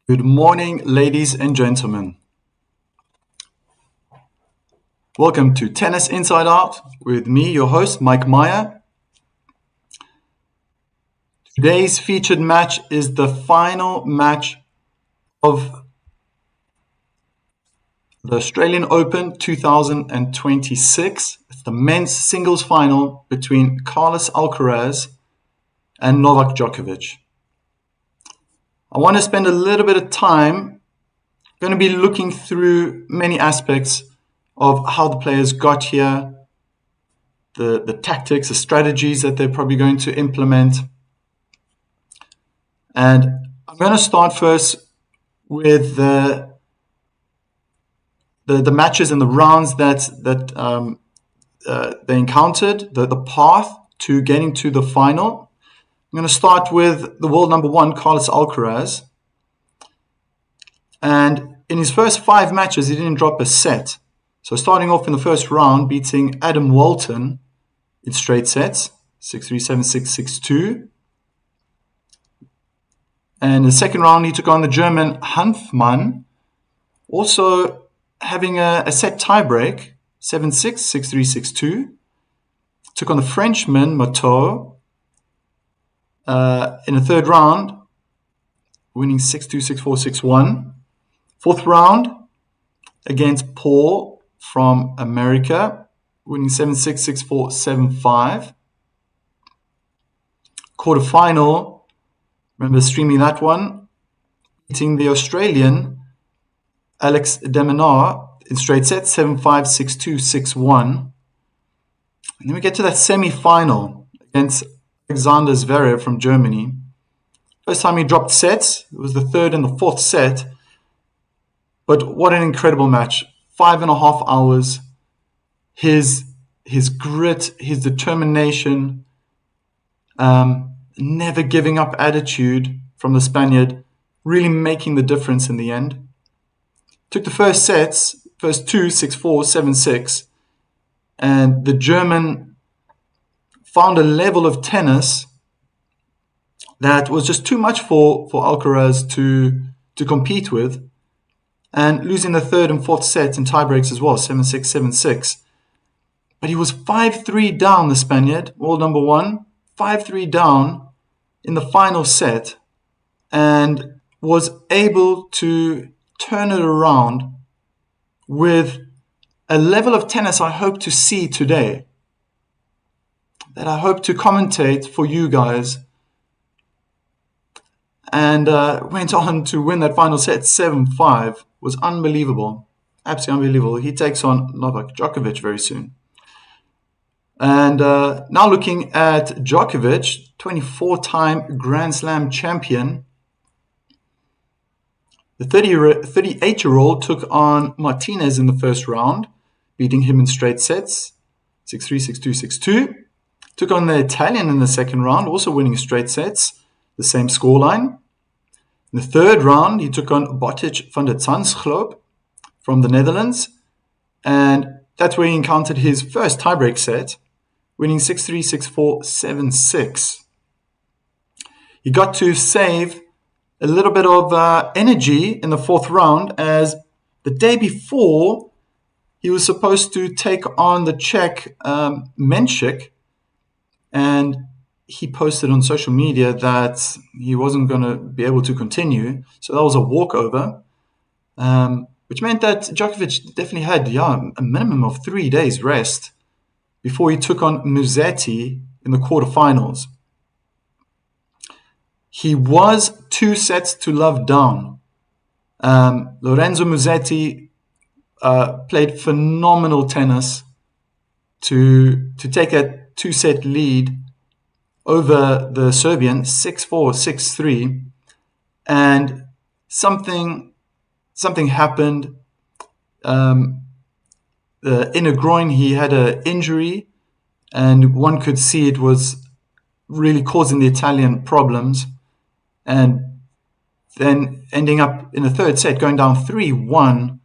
Good morning, ladies and gentlemen. Welcome to Tennis Inside Out with me, your host, Mike Meyer. Today's featured match is the final match of the Australian Open 2026. It's the men's singles final between Carlos Alcaraz and Novak Djokovic. I want to spend a little bit of time going to be looking through many aspects of how the players got here, the tactics, the strategies that they're probably going to implement. And I'm going to start first with the matches and the rounds that they encountered, the path to getting to the final. I'm going to start with the world number one, Carlos Alcaraz. And in his first 5 matches, he didn't drop a set. So starting off in the first round, beating Adam Walton in straight sets, 6-3, 7-6, 6-2. And in the second round, he took on the German Hanfmann, also having a set tiebreak, 7-6, 6-3, 6-2. Took on the Frenchman, Matteau, in the third round, winning 6-2, 6-4, 6-1. Fourth round, against Paul from America, winning 7-6, 6-4, 7-5. Quarterfinal, remember streaming that one, beating the Australian Alex de Minaur in straight sets, 7-5, 6-2, 6-1. And then we get to that semi-final against Alexander Zverev from Germany. First time he dropped sets, it was the third and the fourth set. But what an incredible match. 5.5 hours. His grit, his determination, never giving up attitude from the Spaniard, really making the difference in the end. Took the first sets, first 2, 6-4, 7-6. And the German found a level of tennis that was just too much for Alcaraz to compete with. And losing the third and fourth sets in tiebreaks as well, 7-6, 7-6. But he was 5-3 down, the Spaniard, world number one, 5-3 down in the final set, and was able to turn it around with a level of tennis I hope to see today, that I hope to commentate for you guys. And went on to win that final set 7-5. Was unbelievable. Absolutely unbelievable. He takes on Novak Djokovic very soon. And now looking at Djokovic, 24-time Grand Slam champion. The 38-year-old took on Martinez in the first round, beating him in straight sets, 6-3, 6-2, 6-2. Took on the Italian in the second round, also winning straight sets, the same scoreline. In the third round, he took on Botic van der Zandschulp from the Netherlands. And that's where he encountered his first tiebreak set, winning 6-3, 6-4, 7-6. He got to save a little bit of energy in the fourth round, as the day before, he was supposed to take on the Czech Menchik, and he posted on social media that he wasn't going to be able to continue. So that was a walkover, which meant that Djokovic definitely had a minimum of 3 days rest before he took on Musetti in the quarterfinals. He was 2 sets to love down. Lorenzo Musetti played phenomenal tennis to take a 2-set lead over the Serbian, 6-4, 6-3, and something happened. The inner groin, he had an injury, and one could see it was really causing the Italian problems, and then ending up in the third set, going down 3-1,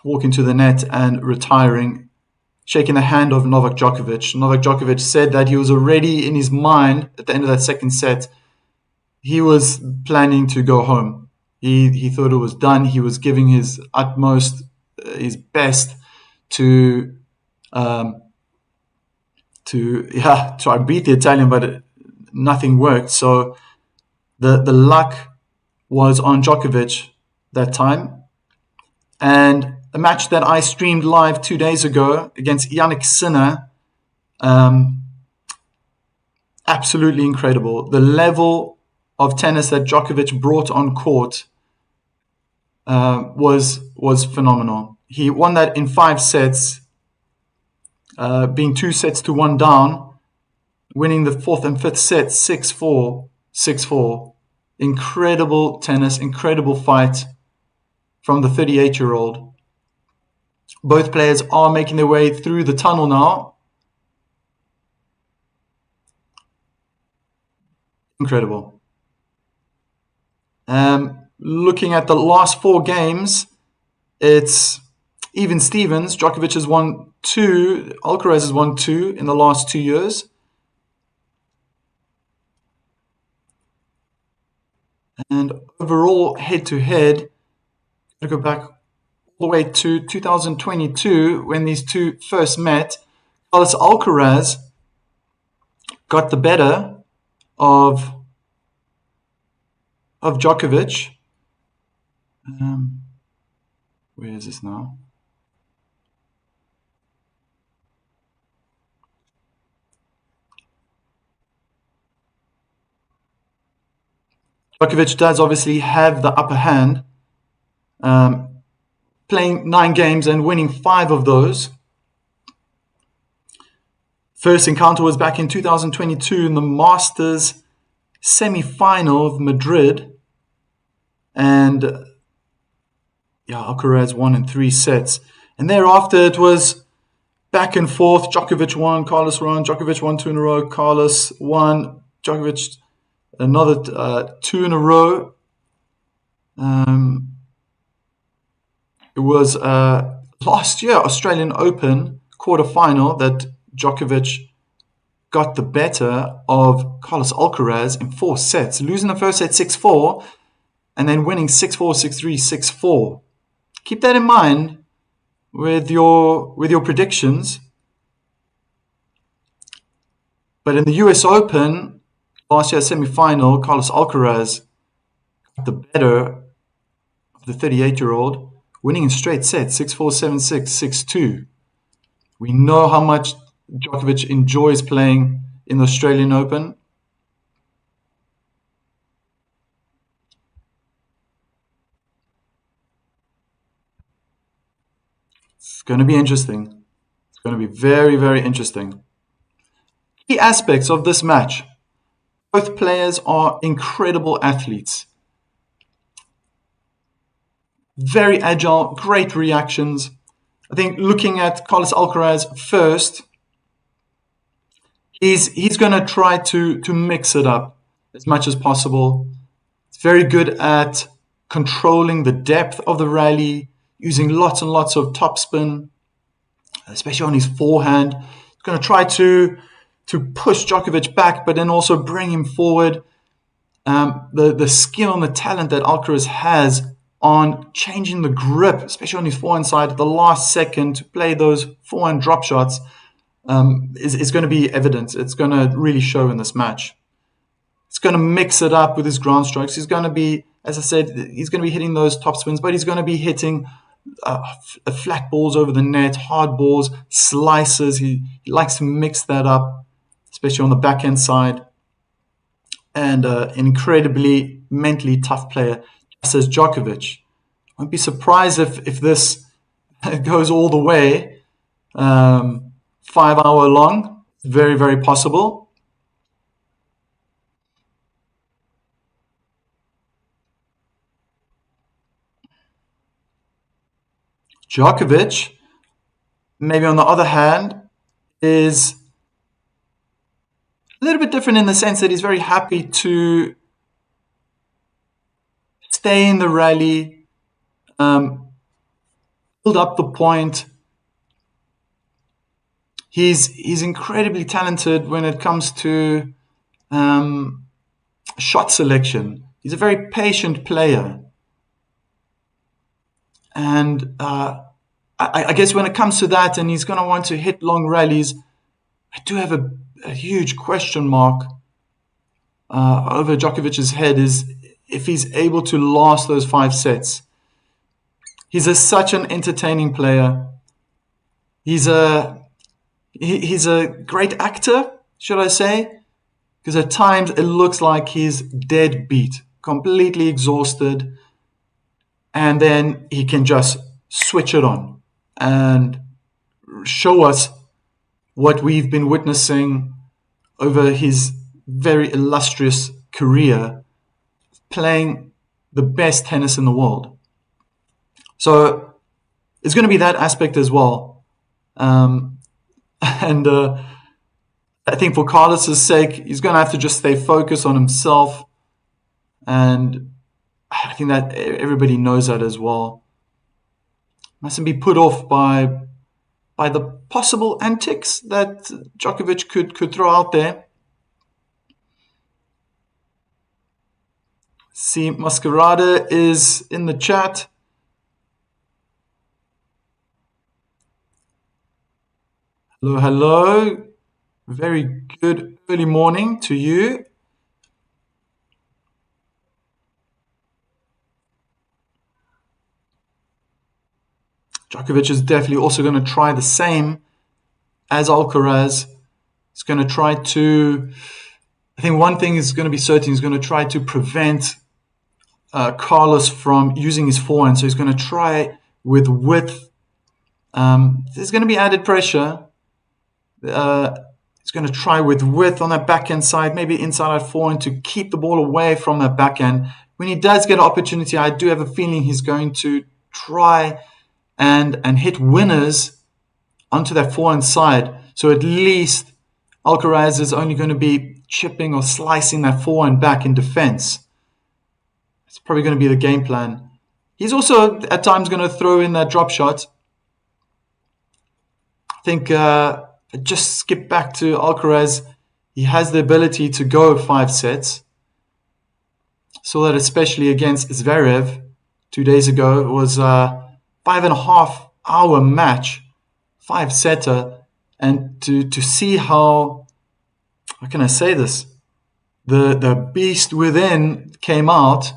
walking to the net and retiring, shaking the hand of Novak Djokovic. Novak Djokovic said that he was already in his mind at the end of that second set. he was planning to go home. He thought it was done. He was giving his utmost, his best to try and beat the Italian, but nothing worked. So the luck was on Djokovic that time. And a match that I streamed live 2 days ago against Yannick Sinner, absolutely incredible. The level of tennis that Djokovic brought on court was phenomenal. He won that in 5 sets, being 2 sets to 1 down, winning the 4th and 5th set 6-4, 6-4. Incredible tennis, incredible fight from the 38-year-old. Both players are making their way through the tunnel now. Incredible. Looking at the last 4 games, it's even Stevens. Djokovic has won 2. Alcarez has won 2 in the last 2 years. And overall, head-to-head, to go back all the way to 2022 when these two first met, Carlos Alcaraz got the better of Djokovic. Where is this now? Djokovic does obviously have the upper hand, playing 9 games and winning 5 of those. First encounter was back in 2022 in the Masters semi-final of Madrid. And Alcaraz won in 3 sets. And thereafter it was back and forth. Djokovic won, Carlos won, Djokovic won 2 in a row, Carlos won, Djokovic another 2 in a row. It was last year Australian Open quarterfinal that Djokovic got the better of Carlos Alcaraz in 4 sets, losing the first set 6-4 and then winning 6-4, 6-3, 6-4. Keep that in mind with your predictions. But in the US Open last year semi-final, Carlos Alcaraz got the better of the 38-year-old, winning in straight sets 6-4, 7-6, 6-2. We know how much Djokovic enjoys playing in the Australian Open. It's going to be interesting. It's going to be very, very interesting. Key aspects of this match. Both players are incredible athletes. Very agile, great reactions. I think looking at Carlos Alcaraz first, he's going to try to mix it up as much as possible. He's very good at controlling the depth of the rally, using lots and lots of topspin, especially on his forehand. He's going to try to push Djokovic back, but then also bring him forward. The skill and the talent that Alcaraz has on changing the grip, especially on his forehand side at the last second to play those forehand drop shots, is going to be evident. It's going to really show in this match. He's going to mix it up with his ground strokes. He's going to be, as I said, he's going to be hitting those top spins, but he's going to be hitting flat balls over the net, hard balls, slices. He likes to mix that up, especially on the backhand side. And an incredibly mentally tough player, just as Djokovic. I won't be surprised if this goes all the way, 5-hour long. Very, very possible. Djokovic, maybe on the other hand, is a little bit different in the sense that he's very happy to stay in the rally, build up the point. He's incredibly talented when it comes to shot selection. He's a very patient player. And I guess when it comes to that, and he's going to want to hit long rallies, I do have a huge question mark over Djokovic's head, is if he's able to last those 5 sets. He's such an entertaining player. He's a great actor, should I say? Because at times it looks like he's dead beat, completely exhausted, and then he can just switch it on and show us what we've been witnessing over his very illustrious career, playing the best tennis in the world. So it's going to be that aspect as well. And I think for Carlos's sake, he's going to have to just stay focused on himself. And I think that everybody knows that as well. Mustn't be put off by the possible antics that Djokovic could throw out there. See, Masquerada is in the chat. Hello, hello. Very good early morning to you. Djokovic is definitely also going to try the same as Alcaraz. He's going to try to, I think one thing is going to be certain, he's going to try to prevent Carlos from using his forehand. So he's going to try with width. There's going to be added pressure. He's going to try with width on that backhand side, maybe inside that forehand to keep the ball away from that backhand. When he does get an opportunity, I do have a feeling he's going to try and hit winners onto that forehand side. So at least Alcaraz is only going to be chipping or slicing that forehand back in defense. It's probably going to be the game plan. He's also at times going to throw in that drop shot. I think just skip back to Alcarez. He has the ability to go 5 sets. Saw that especially against Zverev 2 days ago. It was 5.5 hour match, 5-setter, and to see how can I say this? The beast within came out.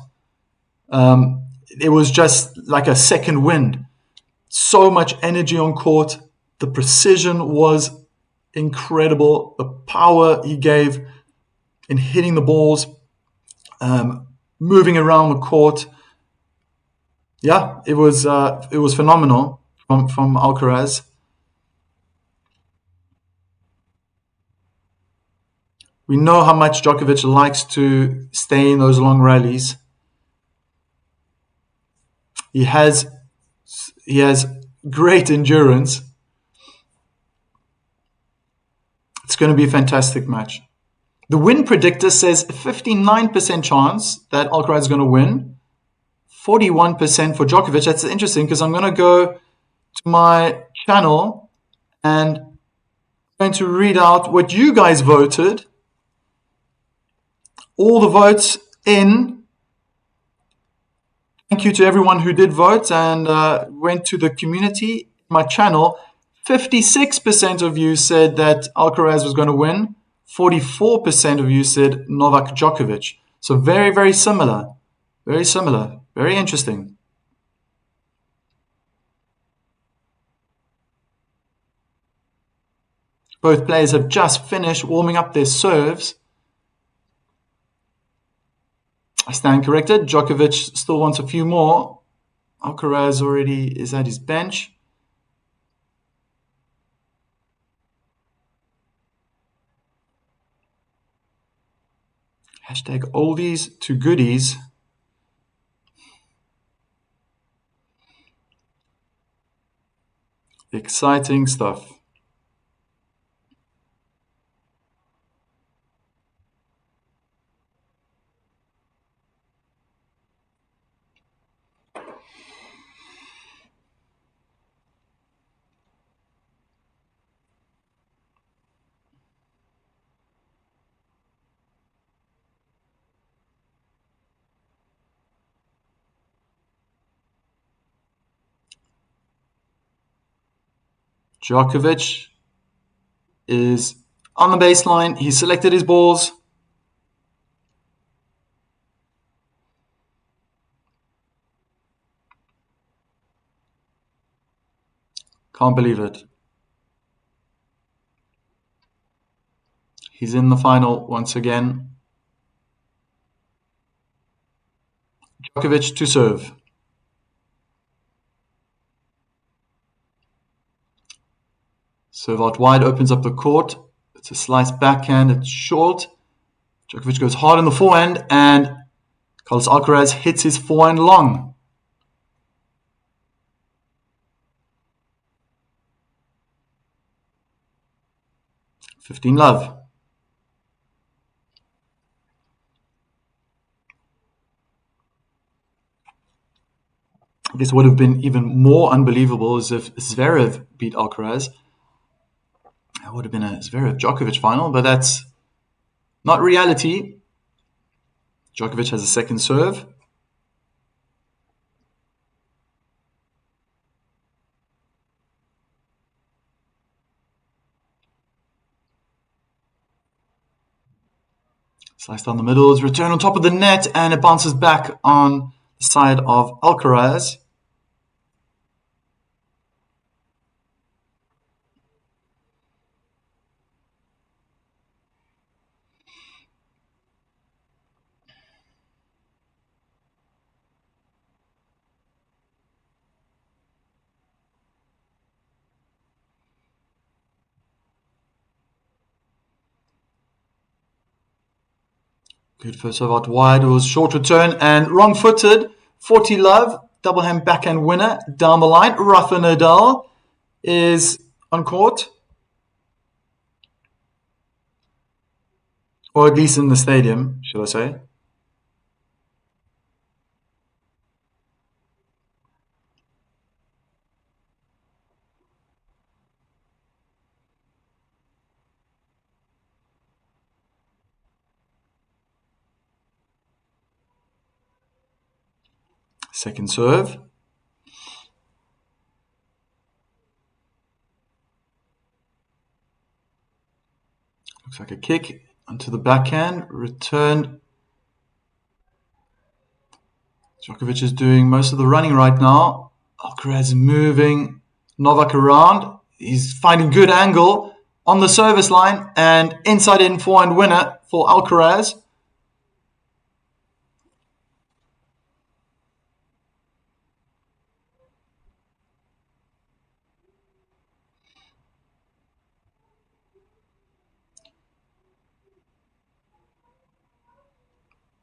It was just like a second wind. So much energy on court. The precision was incredible. The power he gave in hitting the balls, moving around the court. Yeah, it was phenomenal from Alcaraz. We know how much Djokovic likes to stay in those long rallies. He has great endurance. It's going to be a fantastic match. The win predictor says 59% chance that Alcaraz is going to win, 41% for Djokovic. That's interesting because I'm going to go to my channel and I'm going to read out what you guys voted. All the votes in. Thank you to everyone who did vote and went to the community, my channel. 56% of you said that Alcaraz was going to win. 44% of you said Novak Djokovic. So very, very similar. Very similar. Very interesting. Both players have just finished warming up their serves. I stand corrected. Djokovic still wants a few more. Alcaraz already is at his bench. Hashtag oldies to goodies. Exciting stuff. Djokovic is on the baseline. He selected his balls. Can't believe it. He's in the final once again. Djokovic to serve. Serve out wide, opens up the court. It's a slice backhand, it's short. Djokovic goes hard on the forehand, and Carlos Alcaraz hits his forehand long. $15 love. I guess what would have been even more unbelievable is if Zverev beat Alcaraz. That would have been a Zverev-Djokovic final, but that's not reality. Djokovic has a second serve. Slice down the middle, is returned on top of the net, and it bounces back on the side of Alcaraz. Good first serve out wide. It was short return and wrong-footed. 40 love, double hand backhand winner down the line. Rafa Nadal is on court, or at least in the stadium, should I say. Second serve. Looks like a kick onto the backhand. Returned. Djokovic is doing most of the running right now. Alcaraz moving Novak around. He's finding good angle on the service line, and inside in forehand winner for Alcaraz.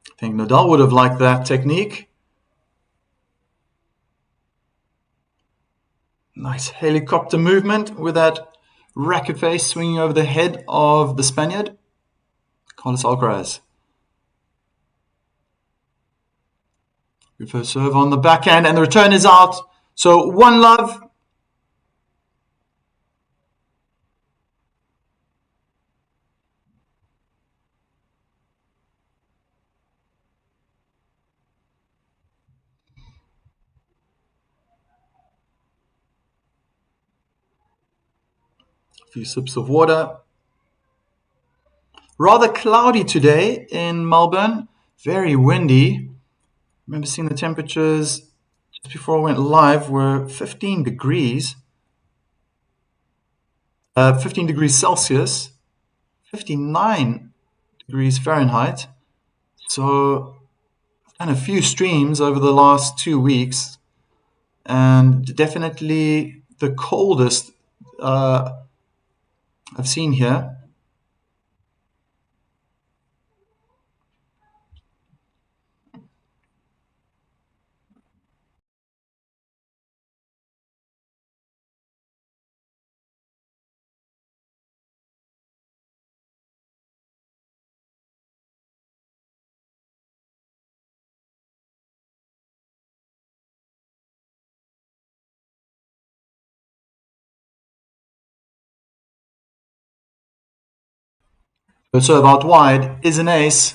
I think Nadal would have liked that technique. Nice helicopter movement with that racket face swinging over the head of the Spaniard, Carlos Alcaraz. Good first serve on the backhand, and the return is out. So 1 love. A few sips of water. Rather cloudy today in Melbourne. Very windy. I remember seeing the temperatures just before I went live were 15 degrees. 15 degrees Celsius. 59 degrees Fahrenheit. So I've done a few streams over the last 2 weeks, and definitely the coldest I've seen here. The serve out wide is an ace.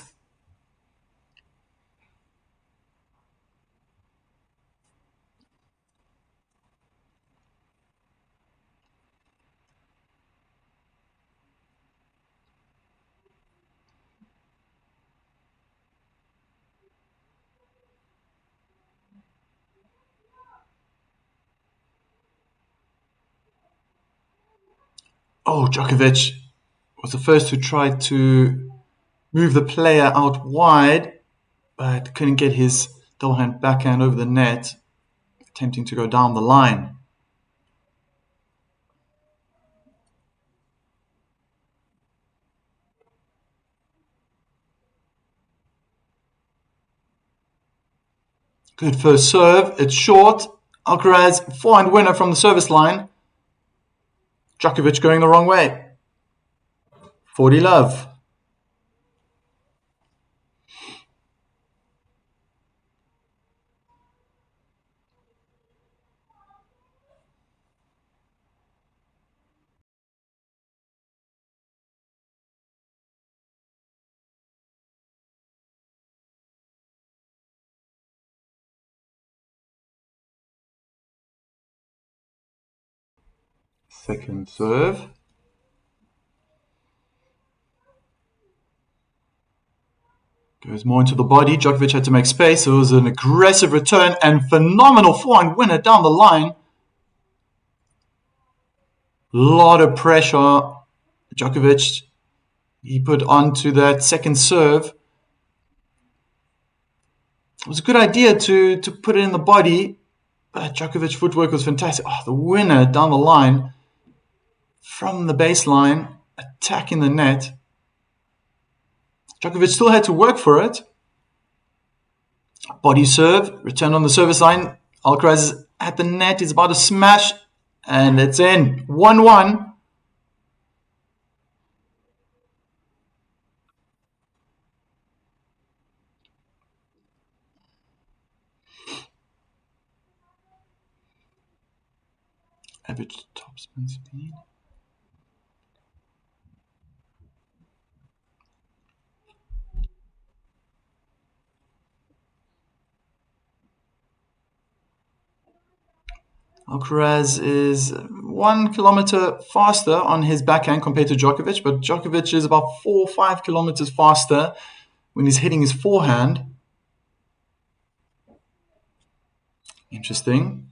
Oh, Djokovic was the first who tried to move the player out wide, but couldn't get his double hand backhand over the net, attempting to go down the line. Good first serve. It's short. Alcarez, forehand winner from the service line. Djokovic going the wrong way. 40 love. Second serve. Goes more into the body. Djokovic had to make space. It was an aggressive return and phenomenal forehand winner down the line. Lot of pressure. Djokovic, he put onto that second serve. It was a good idea to put it in the body, but Djokovic's footwork was fantastic. Oh, the winner down the line from the baseline, attacking the net. Djokovic still had to work for it. Body serve, return on the service line. Alcarez at the net, is about to smash, and it's in. 1-1. Average topspin speed. Alcaraz is 1 kilometer faster on his backhand compared to Djokovic, but Djokovic is about 4 or 5 kilometers faster when he's hitting his forehand. Interesting.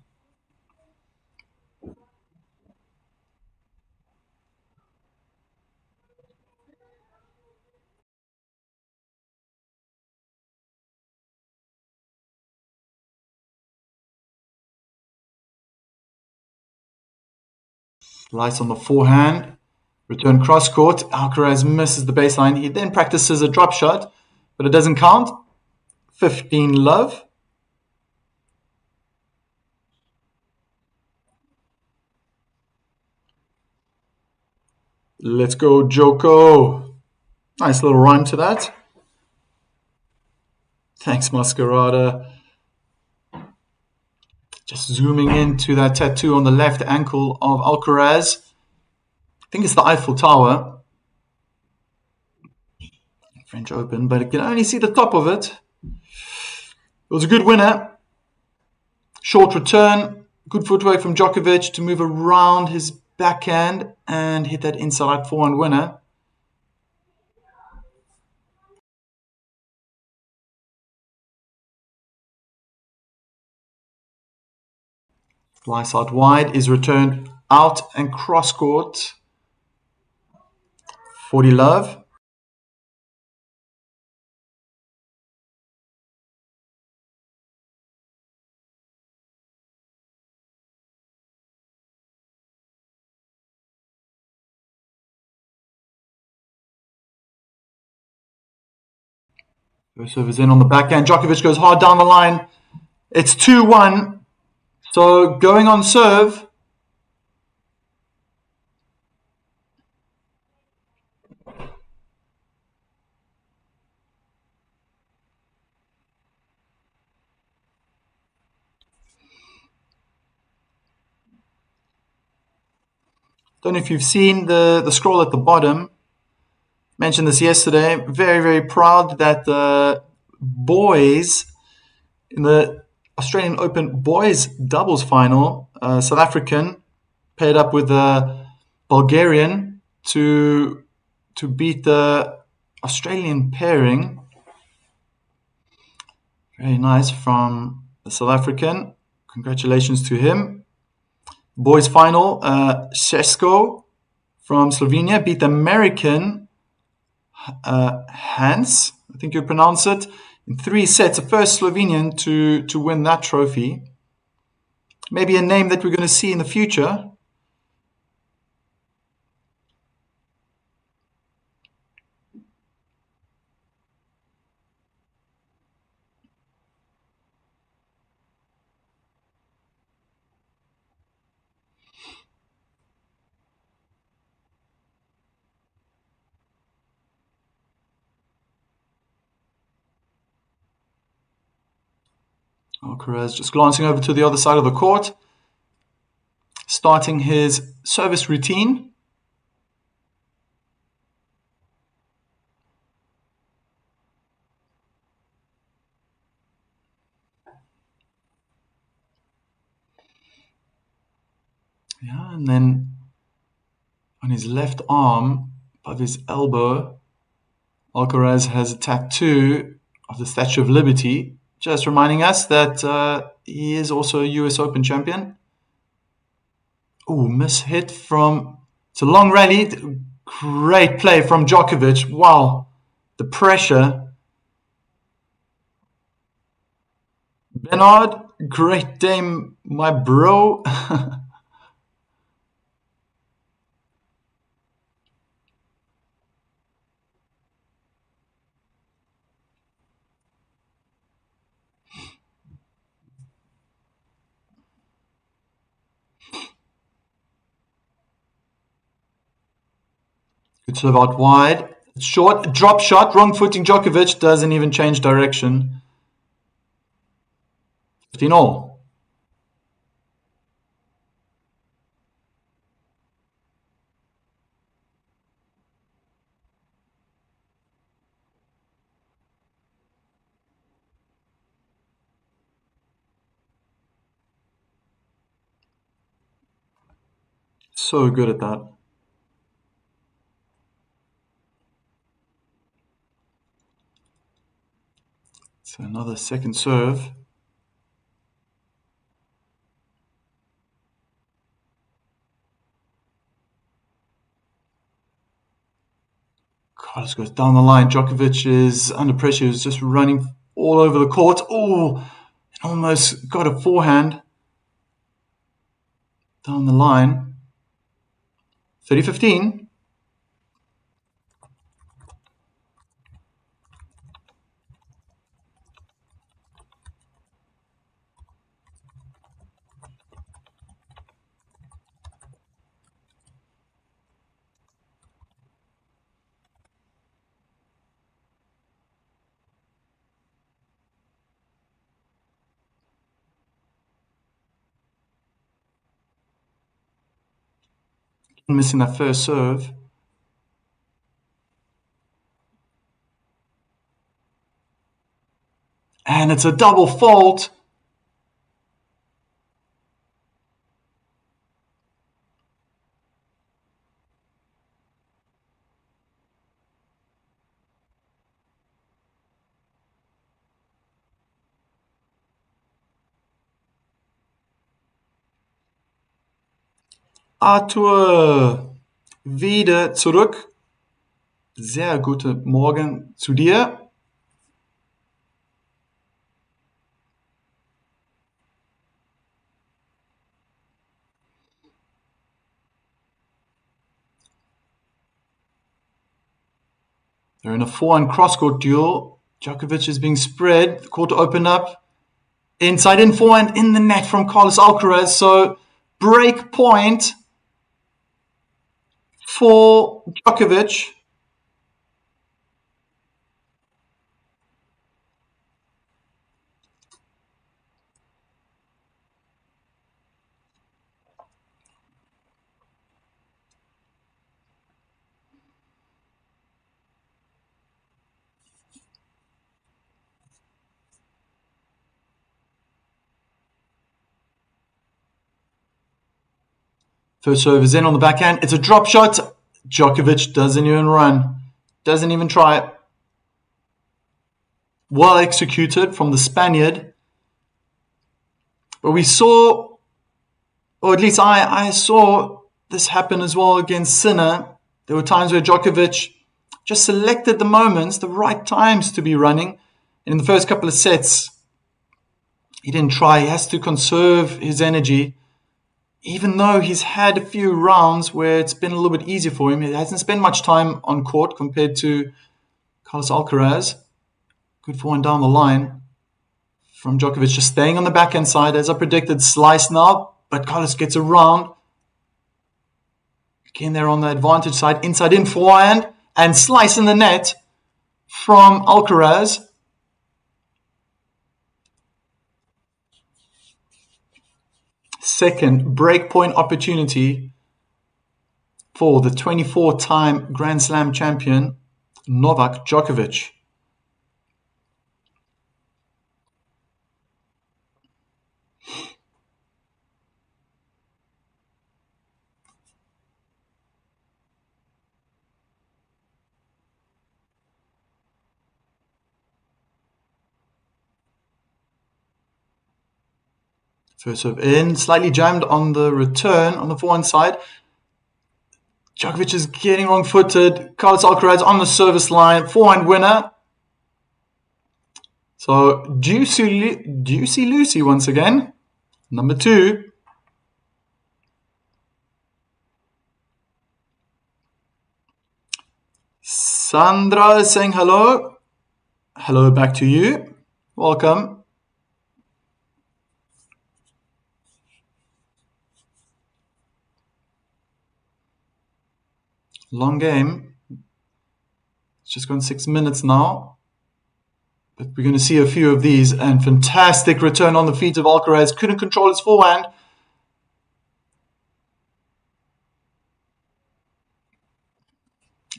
Slice on the forehand. Return cross court. Alcaraz misses the baseline. He then practices a drop shot, but it doesn't count. 15 love. Let's go, Joko. Nice little rhyme to that. Thanks, Masquerada. Just zooming into that tattoo on the left ankle of Alcaraz. I think it's the Eiffel Tower. French Open, but I can only see the top of it. It was a good winner. Short return. Good footwork from Djokovic to move around his backhand and hit that inside forehand winner. Slice out wide is returned out and cross court. 40 love. First serve is in on the backhand. Djokovic goes hard down the line. It's 2-1. So going on serve. Don't know if you've seen the scroll at the bottom. Mentioned this yesterday. Very, very proud that the boys in the Australian Open boys doubles final, South African paired up with the Bulgarian to beat the Australian pairing. Very nice from the South African. Congratulations to him. Boys final, Sesko from Slovenia beat the American Hans, I think you pronounce it, in 3 sets. The first Slovenian to win that trophy. Maybe a name that we're going to see in the future. Alcarez just glancing over to the other side of the court, starting his service routine. Yeah, and then on his left arm, above his elbow, Alcarez has a tattoo of the Statue of Liberty, just reminding us that he is also a US Open champion. Ooh, mishit from... It's a long rally. Great play from Djokovic. Wow, the pressure. Bernard, great game, my bro. Good serve out wide. Short, drop shot, wrong footing. Djokovic doesn't even change direction. 15-all. So good at that. So another second serve. Carlos goes down the line. Djokovic is under pressure. He's just running all over the court. Oh, almost got a forehand down the line. 30-15. Missing that first serve. And it's a double fault. Arthur, wieder zurück. Sehr guten Morgen zu dir. They're in a forehand cross-court duel. Djokovic is being spread. The court opened up. Inside in forehand in the net from Carlos Alcaraz. So break point for Djokovic. First serve is in on the backhand. It's a drop shot. Djokovic doesn't even run. Doesn't even try it. Well executed from the Spaniard. But we saw, or at least I saw this happen as well against Sinner. There were times where Djokovic just selected the moments, the right times to be running. And in the first couple of sets, he didn't try. He has to conserve his energy. Even though he's had a few rounds where it's been a little bit easier for him, he hasn't spent much time on court compared to Carlos Alcaraz. Good forehand down the line from Djokovic, just staying on the backhand side. As I predicted, slice now, but Carlos gets around. Again, they're on the advantage side, inside in forehand, and slice in the net from Alcarez. Second breakpoint opportunity for the 24-time Grand Slam champion, Novak Djokovic. First serve in, slightly jammed on the return on the forehand side. Djokovic is getting wrong-footed. Carlos Alcaraz on the service line, forehand winner. So Juicy Lucy once again, number 2. Sandra is saying hello. Hello back to you. Welcome. Long game. It's just gone 6 minutes now. But we're going to see a few of these. And fantastic return on the feet of Alcaraz. Couldn't control his forehand.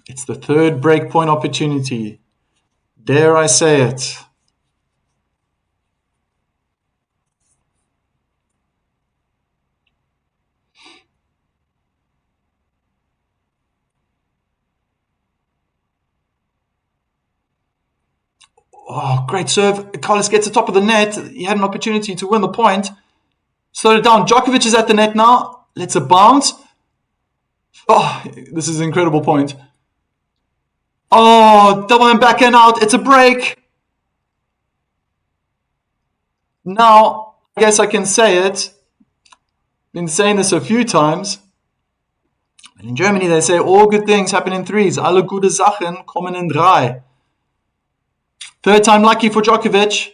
It's the third breakpoint opportunity. Dare I say it. Oh, great serve. Carlos gets the top of the net. He had an opportunity to win the point. Slowed it down. Djokovic is at the net now. Lets it bounce. Oh, this is an incredible point. Oh, double and back and out. It's a break. Now, I guess I can say it. Been saying this a few times. In Germany, they say all good things happen in threes. Alle gute Sachen kommen in drei. Third time lucky for Djokovic.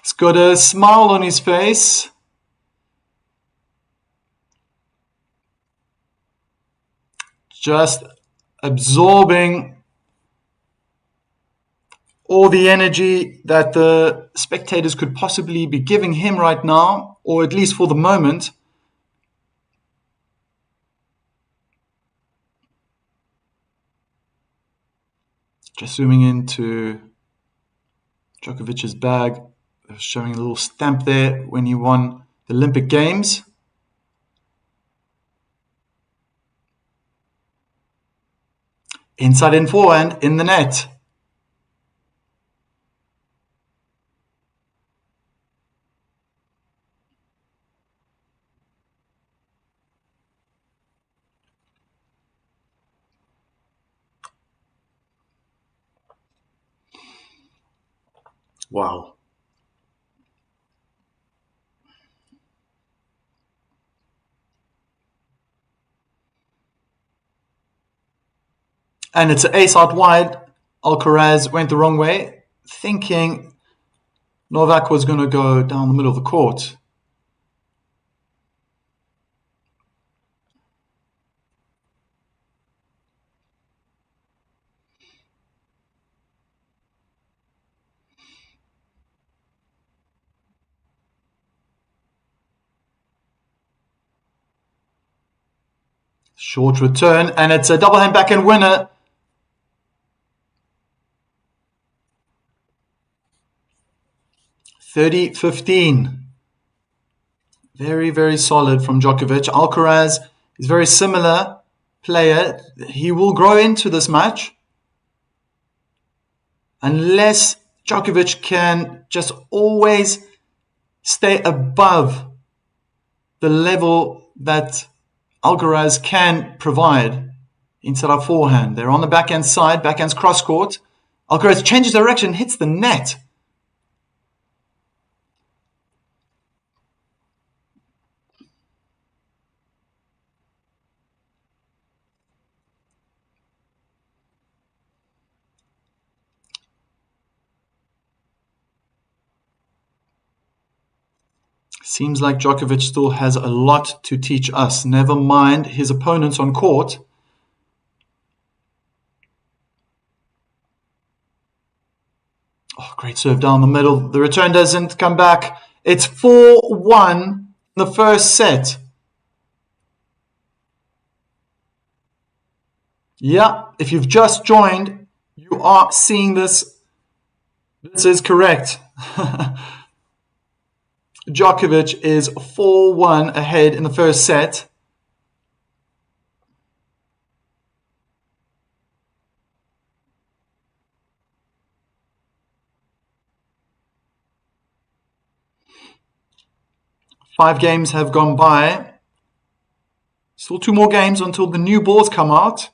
He's got a smile on his face. Just absorbing all the energy that the spectators could possibly be giving him right now, or at least for the moment. Just zooming into Djokovic's bag, showing a little stamp there when he won the Olympic Games. Inside in forehand in the net. Wow. And it's an ace out wide. Alcaraz went the wrong way, thinking Novak was going to go down the middle of the court. Short return, and it's a double hand backhand winner. (30-15). Very, very solid from Djokovic. Alcaraz is very similar player. He will grow into this match unless Djokovic can just always stay above the level that Alcarez can provide inside our forehand. They're on the backhand side, backhand's cross court. Alcarez changes direction, hits the net. Seems like Djokovic still has a lot to teach us. Never mind his opponents on court. Oh, great serve down the middle. The return doesn't come back. It's 4-1 in the first set. Yeah, if you've just joined, you are seeing this. This is correct. Djokovic is 4-1 ahead in the first set. Five games have gone by. Still two more games until the new balls come out.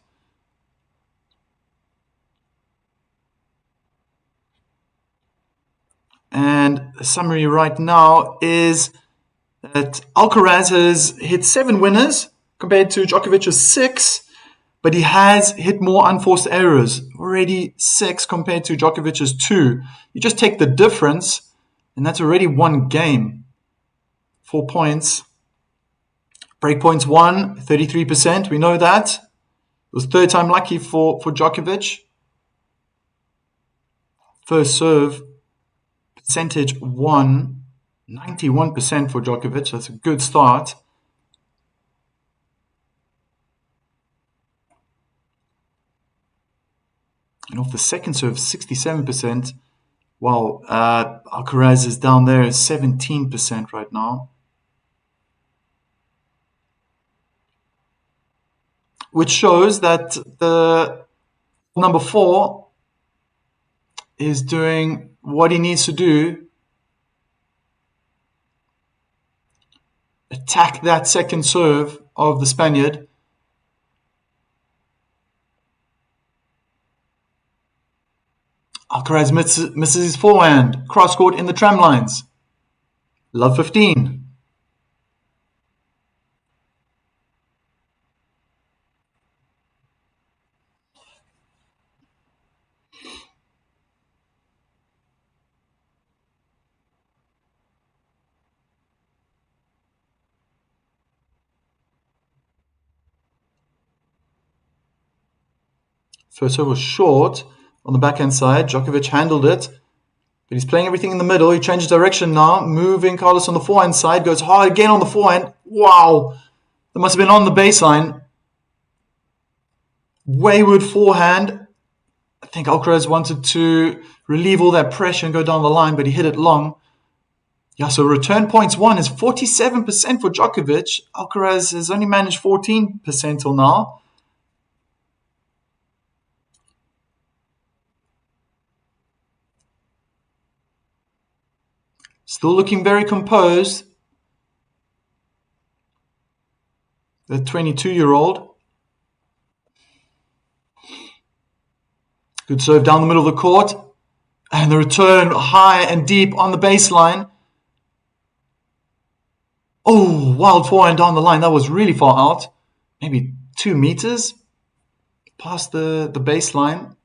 And the summary right now is that Alcaraz has hit 7 winners compared to Djokovic's 6, but he has hit more unforced errors. Already 6 compared to Djokovic's 2. You just take the difference, and that's already one game. 4 points. Break points 1, 33%. We know that. It was third time lucky for Djokovic. First serve percentage 1, 91% for Djokovic. That's a good start. And off the second serve, 67%. Wow, Alcaraz is down there, 17% right now. Which shows that the number 4 is doing what he needs to do. Attack that second serve of the Spaniard. Alcaraz misses his forehand. Cross court in the tram lines. Love 15. First serve was short on the backhand side. Djokovic handled it. But he's playing everything in the middle. He changes direction now. Moving Carlos on the forehand side. Goes hard again on the forehand. Wow. That must have been on the baseline. Wayward forehand. I think Alcaraz wanted to relieve all that pressure and go down the line, but he hit it long. Yeah, so return points 1 is 47% for Djokovic. Alcaraz has only managed 14% till now. Still looking very composed. The 22-year-old. Good serve down the middle of the court. And the return high and deep on the baseline. Oh, wild forehand down the line. That was really far out. Maybe 2 meters past the baseline.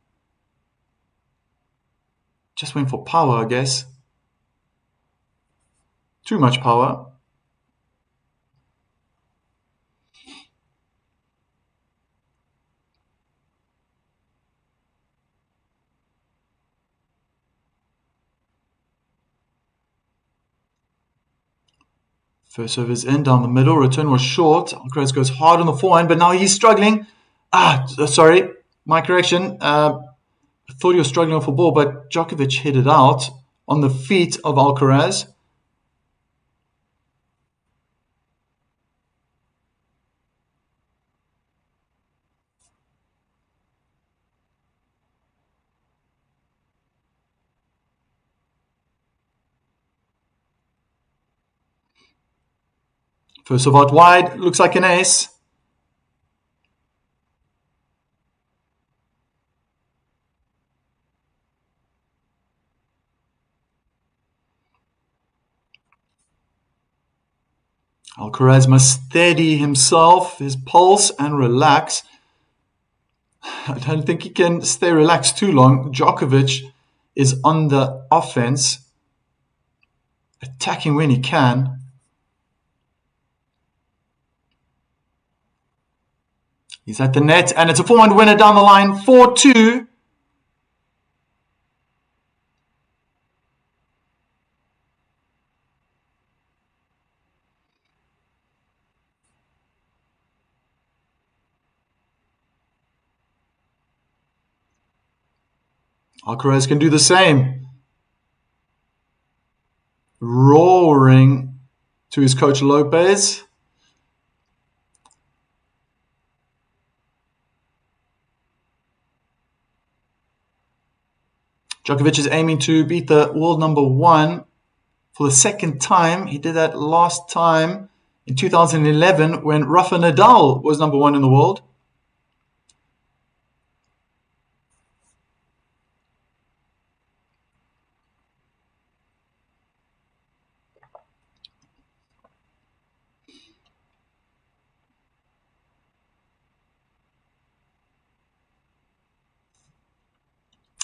Just went for power, I guess. Too much power. First serve is in, down the middle. Return was short. Alcaraz goes hard on the forehand, but now he's struggling. Sorry. My correction. I thought he was struggling off a ball, but Djokovic hit it out on the feet of Alcaraz. First of out wide, looks like an ace. Alcarez must steady himself, his pulse, and relax. I don't think he can stay relaxed too long. Djokovic is on the offense, attacking when he can. He's at the net, and it's a 4-1 winner down the line, 4-2. Alcaraz can do the same. Roaring to his coach Lopez. Djokovic is aiming to beat the world number one for the second time. He did that last time in 2011 when Rafa Nadal was number one in the world.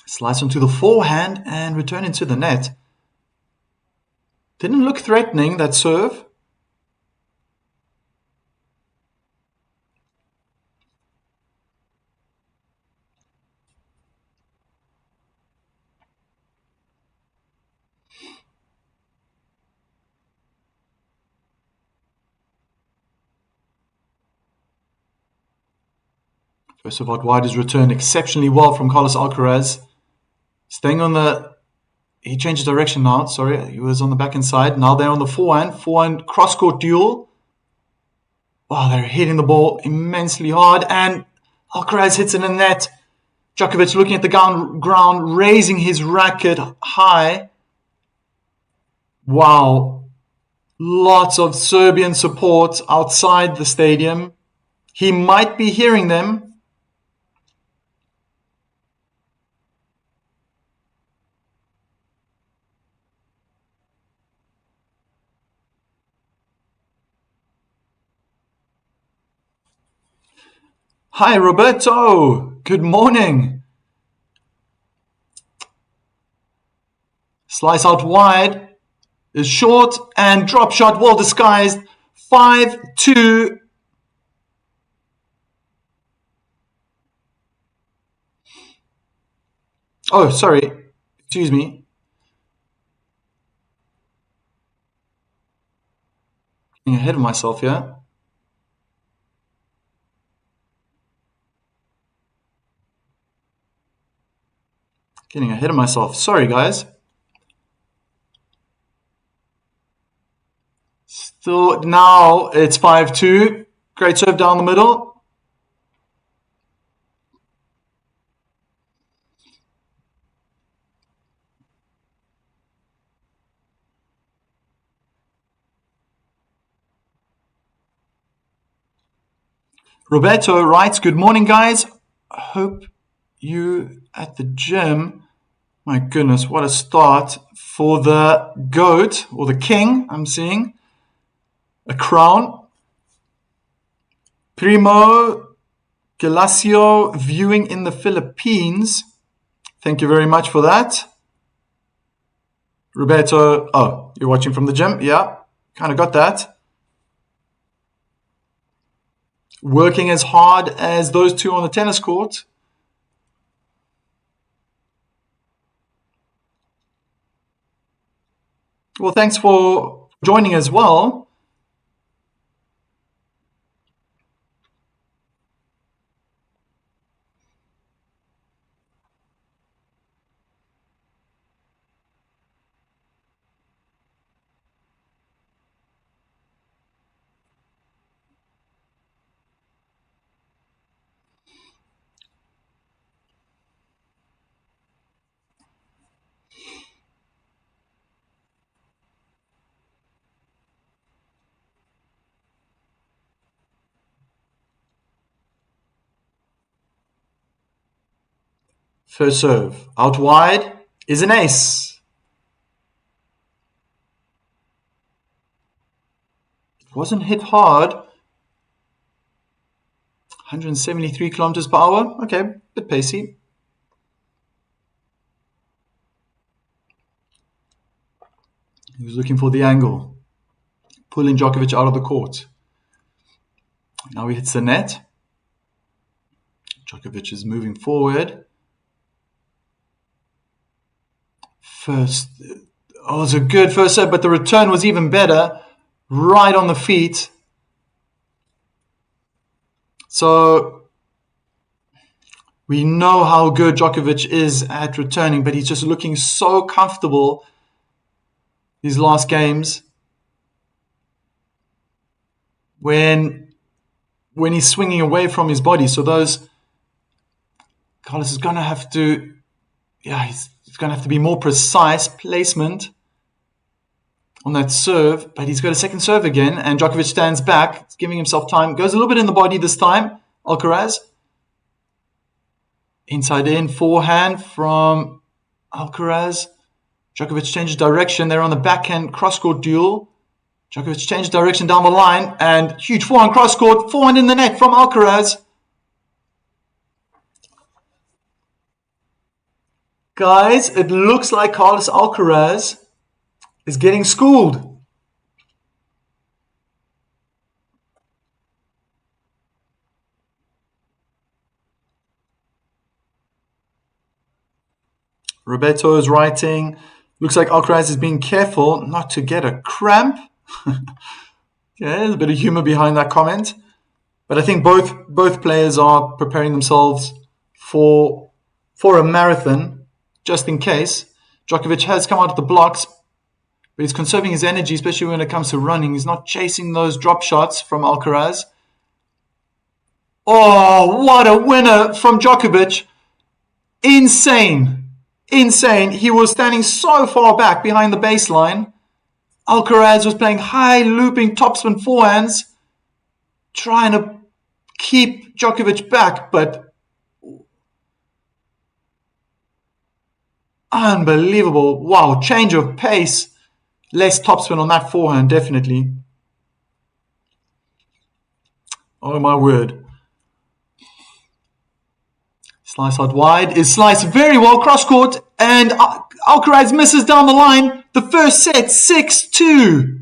Slice onto the forehand and return into the net. Didn't look threatening, that serve. First of out wide is returned exceptionally well from Carlos Alcaraz. Staying on the... He changed direction now, sorry. He was on the backhand side. Now they're on the forehand. Forehand cross-court duel. Wow, they're hitting the ball immensely hard. And Alcaraz hits it in the net. Djokovic looking at the ground, raising his racket high. Wow. Lots of Serbian support outside the stadium. He might be hearing them. Hi, Roberto. Good morning. Slice out wide is short and drop shot well disguised. 5-2. Oh, sorry. Excuse me. Getting ahead of myself here. Getting ahead of myself. Sorry, guys. Still, now it's 5-2. Great serve down the middle. Roberto writes, good morning, guys. Hope you at the gym. My goodness, what a start for the GOAT, or the king, I'm seeing. A crown. Primo Galacio viewing in the Philippines. Thank you very much for that. Roberto, oh, you're watching from the gym? Yeah, kind of got that. Working as hard as those two on the tennis court. Well, thanks for joining as well. First serve. Out wide is an ace. It wasn't hit hard. 173 kilometers per hour. Okay, bit pacey. He was looking for the angle. Pulling Djokovic out of the court. Now he hits the net. Djokovic is moving forward. First, it was a good first set, but the return was even better. Right on the feet. So we know how good Djokovic is at returning, but he's just looking so comfortable these last games. When he's swinging away from his body. So Carlos is going to have to, he's going to have to be more precise placement on that serve, but he's got a second serve again, and Djokovic stands back, giving himself time, goes a little bit in the body this time, Alcarez. Inside in, forehand from Alcarez. Djokovic changes direction, they're on the backhand cross-court duel. Djokovic changed direction down the line, and huge forehand cross-court, forehand in the net from Alcarez. Guys, it looks like Carlos Alcaraz is getting schooled. Roberto is writing, looks like Alcaraz is being careful not to get a cramp. There's a bit of humor behind that comment. But I think both players are preparing themselves for a marathon, just in case. Djokovic has come out of the blocks, but he's conserving his energy, especially when it comes to running. He's not chasing those drop shots from Alcaraz. Oh, what a winner from Djokovic. Insane. He was standing so far back behind the baseline. Alcaraz was playing high looping topspin forehands, trying to keep Djokovic back, but unbelievable. Wow, change of pace. Less topspin on that forehand, definitely. Oh my word. Slice out wide is sliced very well, cross court, and Alcaraz misses down the line. The first set, 6-2.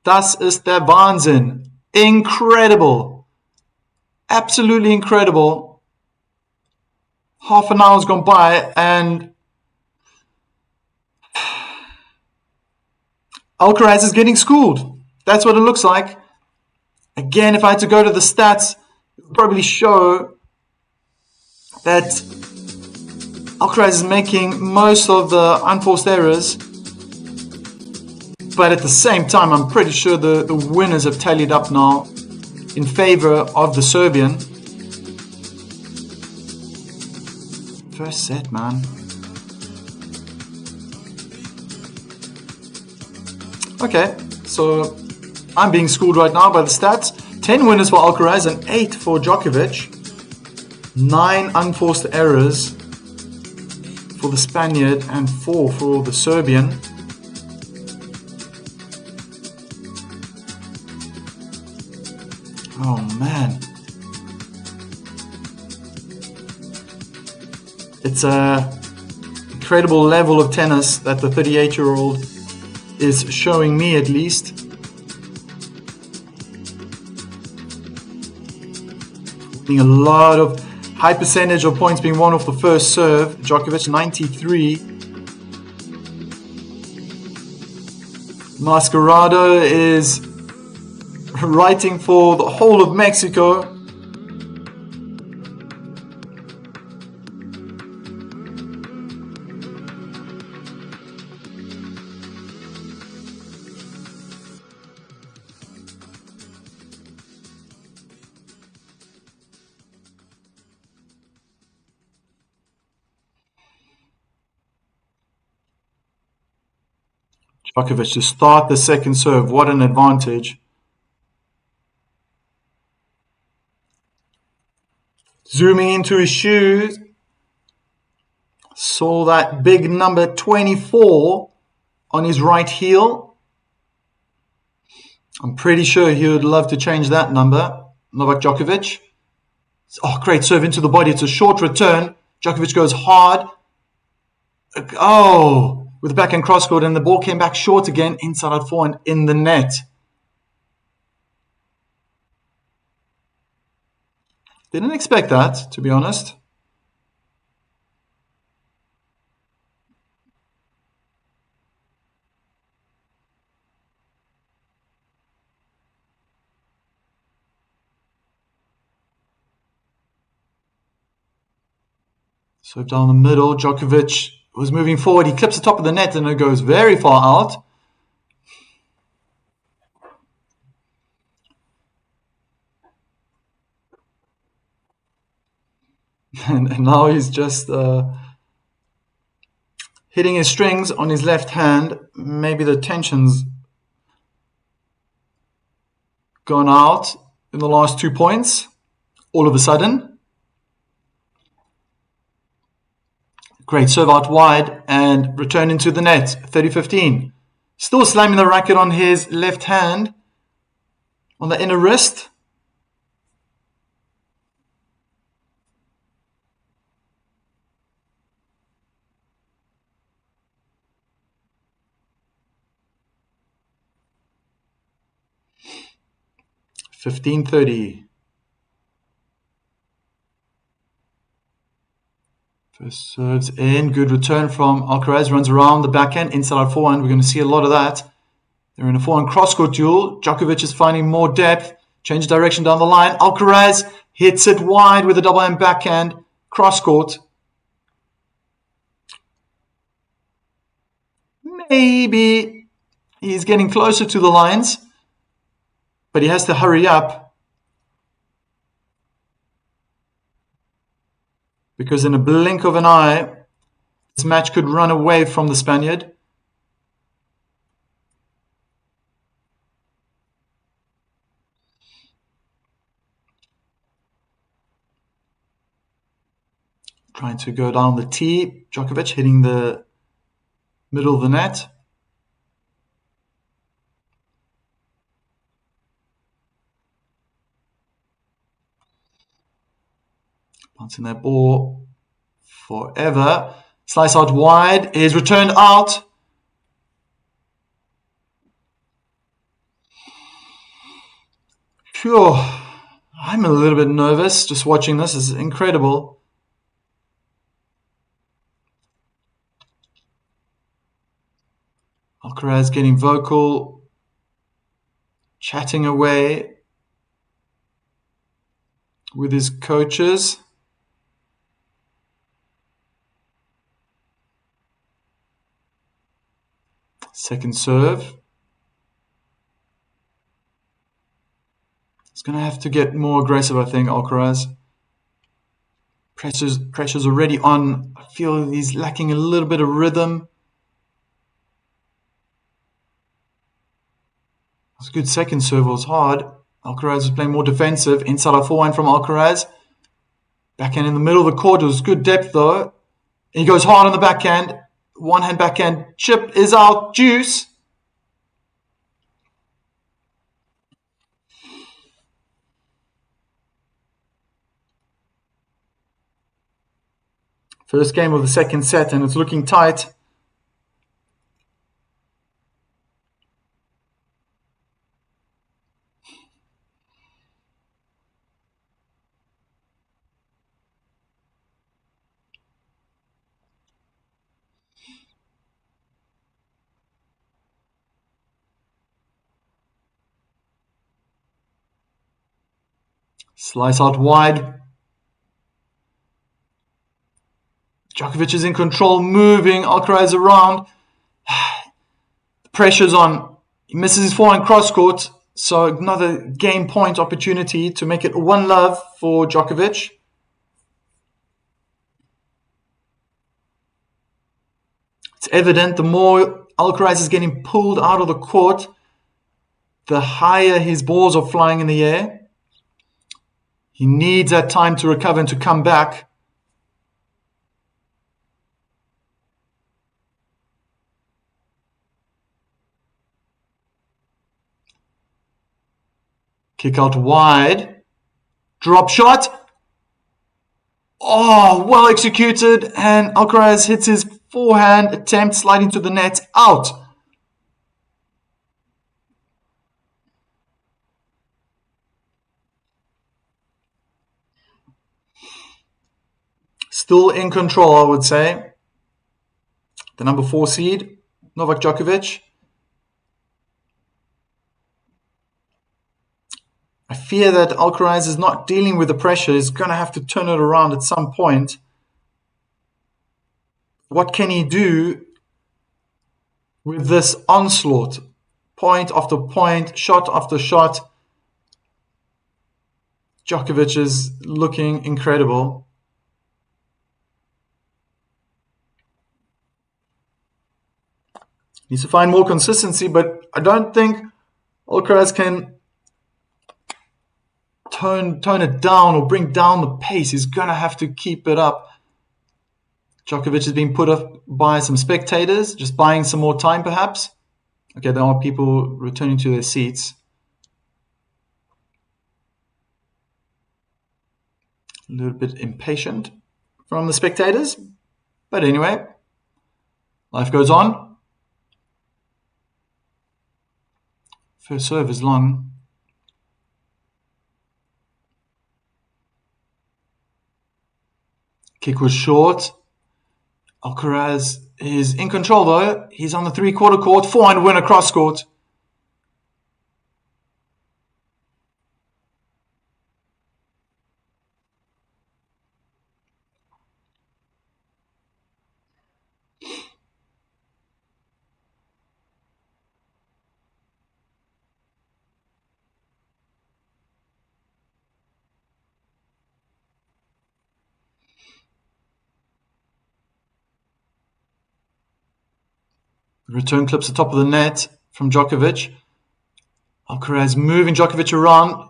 Das ist der Wahnsinn. Incredible. Absolutely incredible. Half an hour's gone by and Alcaraz is getting schooled. That's what it looks like. Again, if I had to go to the stats, it would probably show that Alcaraz is making most of the unforced errors. But at the same time, I'm pretty sure the winners have tallied up now in favor of the Serbian. First set, man. Okay, so I'm being schooled right now by the stats. 10 winners for Alcaraz and 8 for Djokovic. 9 unforced errors for the Spaniard and 4 for the Serbian. Oh man. It's an incredible level of tennis that the 38-year-old is showing me, at least. Being a lot of high percentage of points being won off the first serve. Djokovic 93. Mascherano is writing for the whole of Mexico. Djokovic to start the second serve. What an advantage. Zooming into his shoes. Saw that big number 24 on his right heel. I'm pretty sure he would love to change that number. Novak Djokovic. Oh, great serve into the body. It's a short return. Djokovic goes hard. Oh, with the backhand cross-court, and the ball came back short again, inside out forehand in the net. Didn't expect that, to be honest. So down the middle, Djokovic was moving forward. He clips the top of the net and it goes very far out. And now he's just hitting his strings on his left hand. Maybe the tension's gone out in the last 2 points all of a sudden. Great serve out wide and return into the net, 30-15. Still slamming the racket on his left hand, on the inner wrist. $15-30. First serves in, good return from Alcarez, runs around the backhand, inside out forehand. We're going to see a lot of that. They're in a forehand cross-court duel. Djokovic is finding more depth, change direction down the line. Alcarez hits it wide with a double hand backhand, cross-court. Maybe he's getting closer to the lines, but he has to hurry up. Because in a blink of an eye, this match could run away from the Spaniard. Trying to go down the tee. Djokovic hitting the middle of the net. Bouncing that ball forever. Slice out wide. Is returned out. Phew. I'm a little bit nervous just watching this. This is incredible. Alcaraz getting vocal, chatting away with his coaches. Second serve. He's going to have to get more aggressive, I think, Alcaraz. Pressure's already on. I feel he's lacking a little bit of rhythm. It's a good second serve, was hard. Alcaraz is playing more defensive. Inside a forehand from Alcaraz. Backhand in the middle of the court. It was good depth though. He goes hard on the backhand. One hand backhand chip is out. Juice. First game of the second set and it's looking tight. Slice out wide. Djokovic is in control, moving Alcaraz around. The pressure's on. He misses his forehand cross-court, so another game point opportunity to make it 1-love for Djokovic. It's evident the more Alcaraz is getting pulled out of the court, the higher his balls are flying in the air. He needs that time to recover and to come back. Kick out wide. Drop shot. Oh, well executed. And Alcarez hits his forehand attempt, sliding to the net. Out. Still in control, I would say. The number 4 seed, Novak Djokovic. I fear that Alcarez is not dealing with the pressure. He's going to have to turn it around at some point. What can he do with this onslaught? Point after point, shot after shot. Djokovic is looking incredible. Needs to find more consistency, but I don't think Alcaraz can tone it down or bring down the pace. He's going to have to keep it up. Djokovic is being put off by some spectators, just buying some more time perhaps. Okay, there are people returning to their seats. A little bit impatient from the spectators. But anyway, life goes on. First serve is long. Kick was short. Alcaraz is in control though. He's on the 3/4 court. Forehand winner cross court. Return clips the top of the net from Djokovic. Alcaraz moving Djokovic around.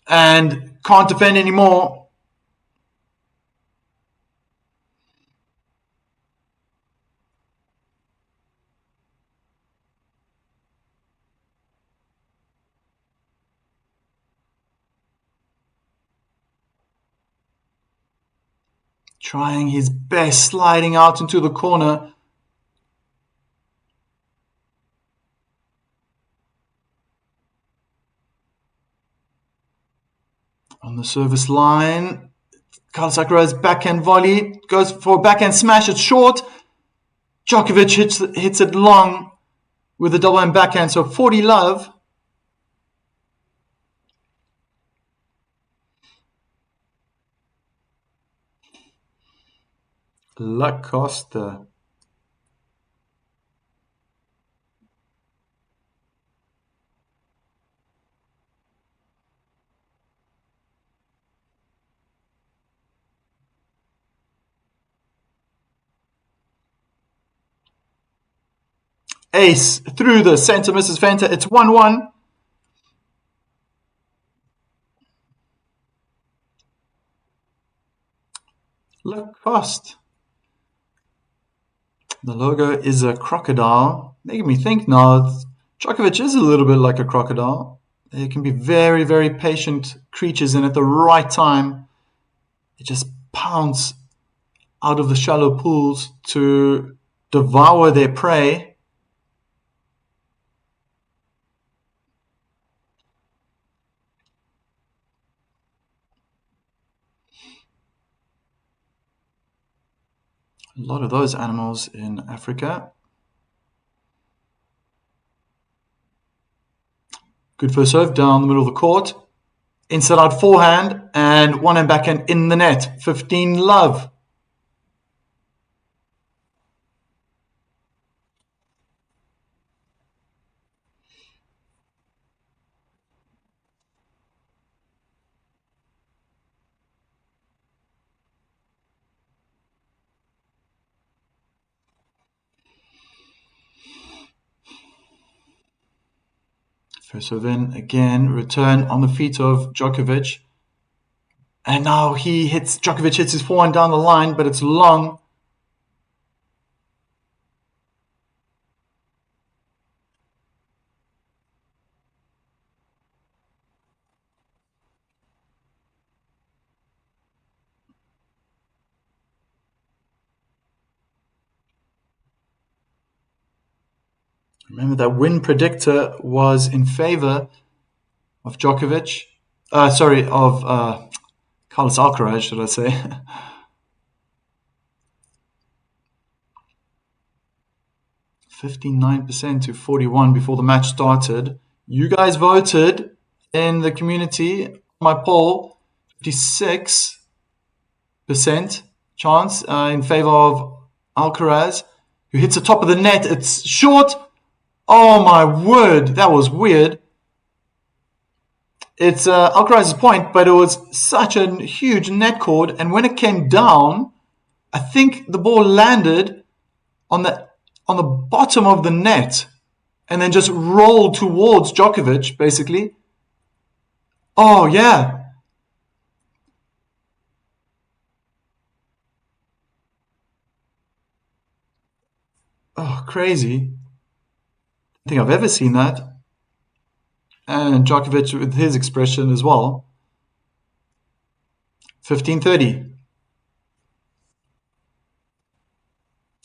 And can't defend anymore. Trying his best, sliding out into the corner. On the service line, Carlos Alcaraz backhand volley, goes for a backhand smash, it's short. Djokovic hits it long with a double hand backhand, so 40 love. Lacoste. Ace through the center, misses Fenta. It's 1-1. Lacoste. The logo is a crocodile. Making me think now, Djokovic is a little bit like a crocodile. They can be very, very patient creatures, and at the right time, they just pounce out of the shallow pools to devour their prey. A lot of those animals in Africa. Good first serve down the middle of the court. Inside out forehand and one hand backhand in the net. 15 love. First serve in again, return on the feet of Djokovic. And now Djokovic hits his forehand down the line, but it's long. Remember that win predictor was in favor of Djokovic. Of Carlos Alcaraz, should I say. 59% to 41% before the match started. You guys voted in the community. My poll, 56% chance in favor of Alcarez, who hits the top of the net. It's short. Oh my word, that was weird. It's Alcaraz's point, but it was such a huge net cord, and when it came down, I think the ball landed on the bottom of the net and then just rolled towards Djokovic, basically. Oh, yeah. Oh, crazy. I think I've ever seen that. And Djokovic with his expression as well. 15-30.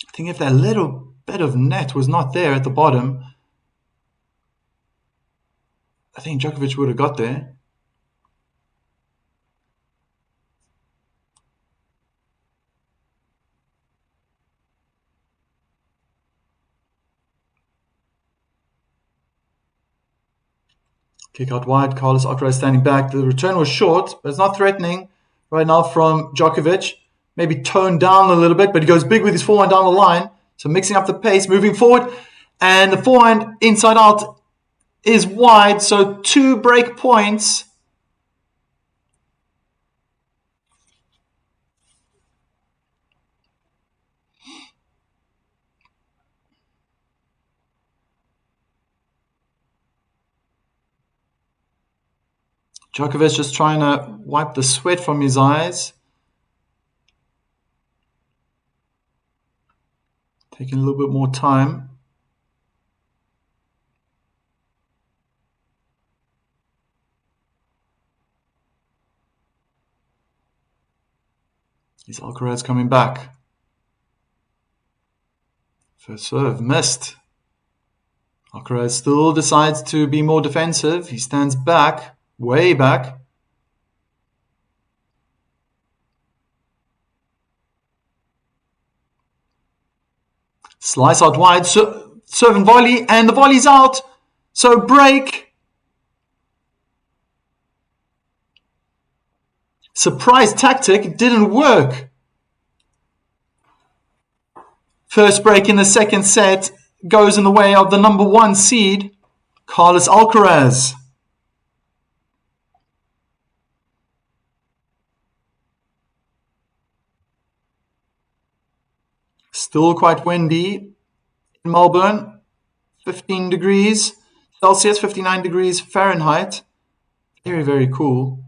I think if that little bit of net was not there at the bottom, I think Djokovic would have got there. Kick out wide, Carlos Alcaraz standing back. The return was short, but it's not threatening right now from Djokovic. Maybe toned down a little bit, but he goes big with his forehand down the line. So mixing up the pace, moving forward. And the forehand inside out is wide, so 2 break points. Djokovic just trying to wipe the sweat from his eyes. Taking a little bit more time. Is Alcarez coming back? First serve, missed. Alcarez still decides to be more defensive. He stands back, way back. Slice out wide, serve and volley, and the volley's out. So break. Surprise tactic, didn't work. First break in the second set goes in the way of the number 1 seed, Carlos Alcaraz. Still quite windy in Melbourne, 15 degrees Celsius, 59 degrees Fahrenheit. Very, very cool.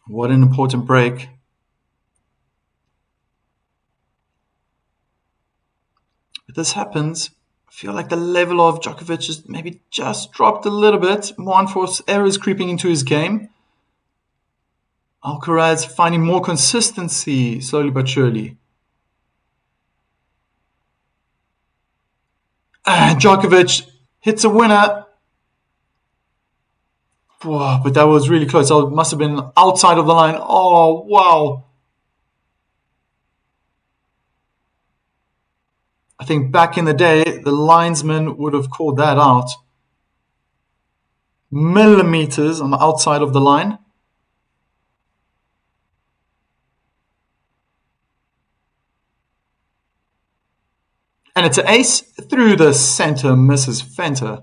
What an important break. If this happens, I feel like the level of Djokovic is maybe just dropped a little bit. More unforced errors creeping into his game. Alcaraz finding more consistency slowly but surely. And Djokovic hits a winner. Wow, but that was really close. It must have been outside of the line. Oh, wow. I think back in the day, the linesman would have called that out. Millimeters on the outside of the line. And it's an ace through the center, misses Fenter.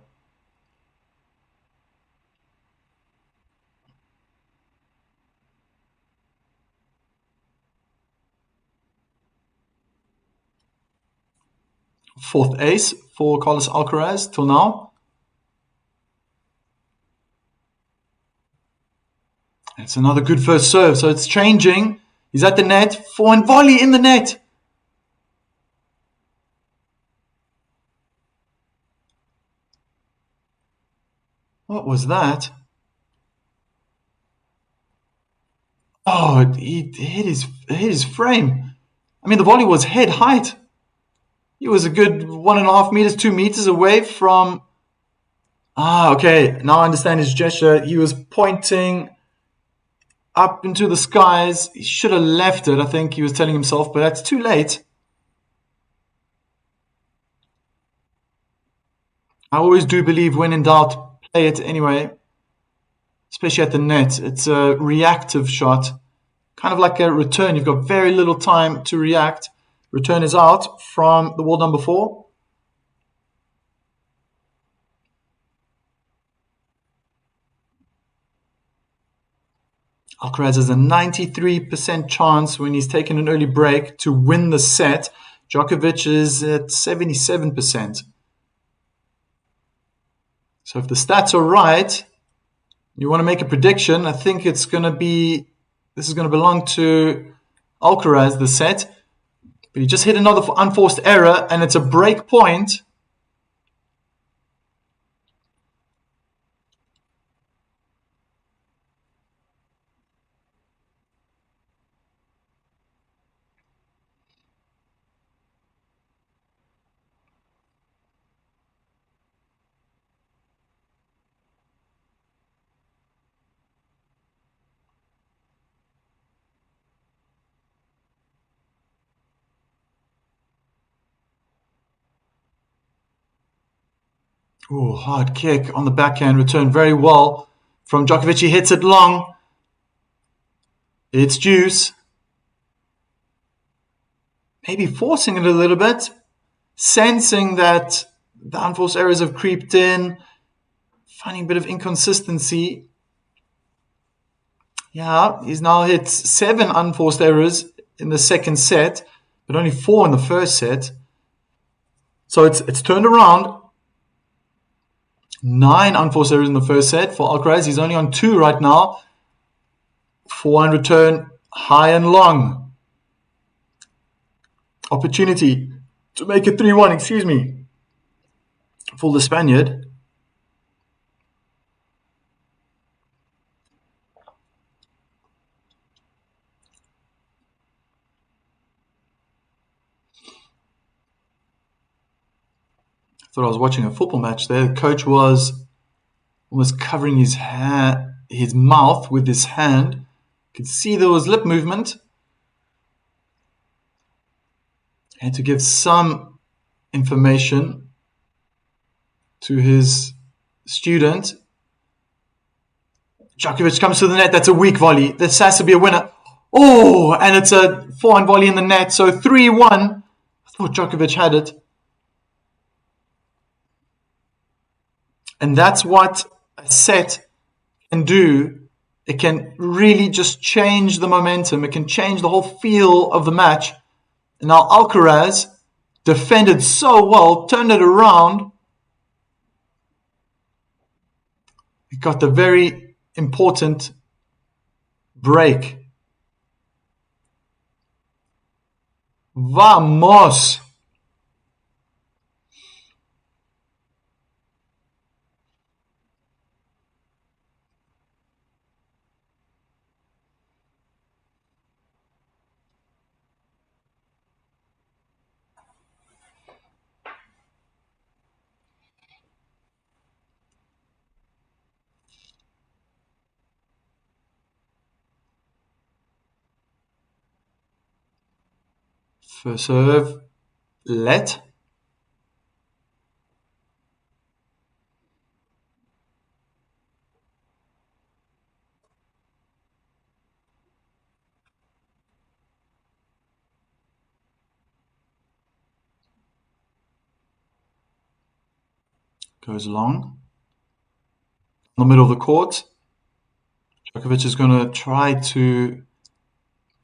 Fourth ace for Carlos Alcaraz till now. It's another good first serve, so it's changing. He's at the net, forehand volley in the net. What was that? Oh, he hit his frame. I mean, the volley was head height. He was a good 1.5 meters, 2 meters away from. Okay. Now I understand his gesture. He was pointing up into the skies. He should have left it, I think he was telling himself, but that's too late. I always do believe when in doubt, play it anyway, especially at the net. It's a reactive shot, kind of like a return. You've got very little time to react. Return is out from the wall number 4. Alcaraz has a 93% chance when he's taken an early break to win the set. Djokovic is at 77%. So if the stats are right, you want to make a prediction, I think this is going to belong to Alcaraz, the set. But he just hit another unforced error, and it's a break point. Ooh, hard kick on the backhand, returned very well from Djokovic. He hits it long. It's juice. Maybe forcing it a little bit, sensing that the unforced errors have creeped in, finding a bit of inconsistency. Yeah, he's now hit 7 unforced errors in the second set, but only 4 in the first set. So it's turned around. 9 unforced errors in the first set for Alcaraz. He's only on 2 right now. Forehand return, high and long. Opportunity to make it 3-1, excuse me, for the Spaniard. I thought I was watching a football match there. The coach was almost covering his mouth with his hand. You could see there was lip movement. Had to give some information to his student. Djokovic comes to the net. That's a weak volley. This has to be a winner. Oh, and it's a forehand volley in the net. So 3-1. I thought Djokovic had it. And that's what a set can do. It can really just change the momentum. It can change the whole feel of the match. And now Alcaraz defended so well, turned it around. He got the very important break. Vamos! First serve, let. Goes long. In the middle of the court. Djokovic is going to try to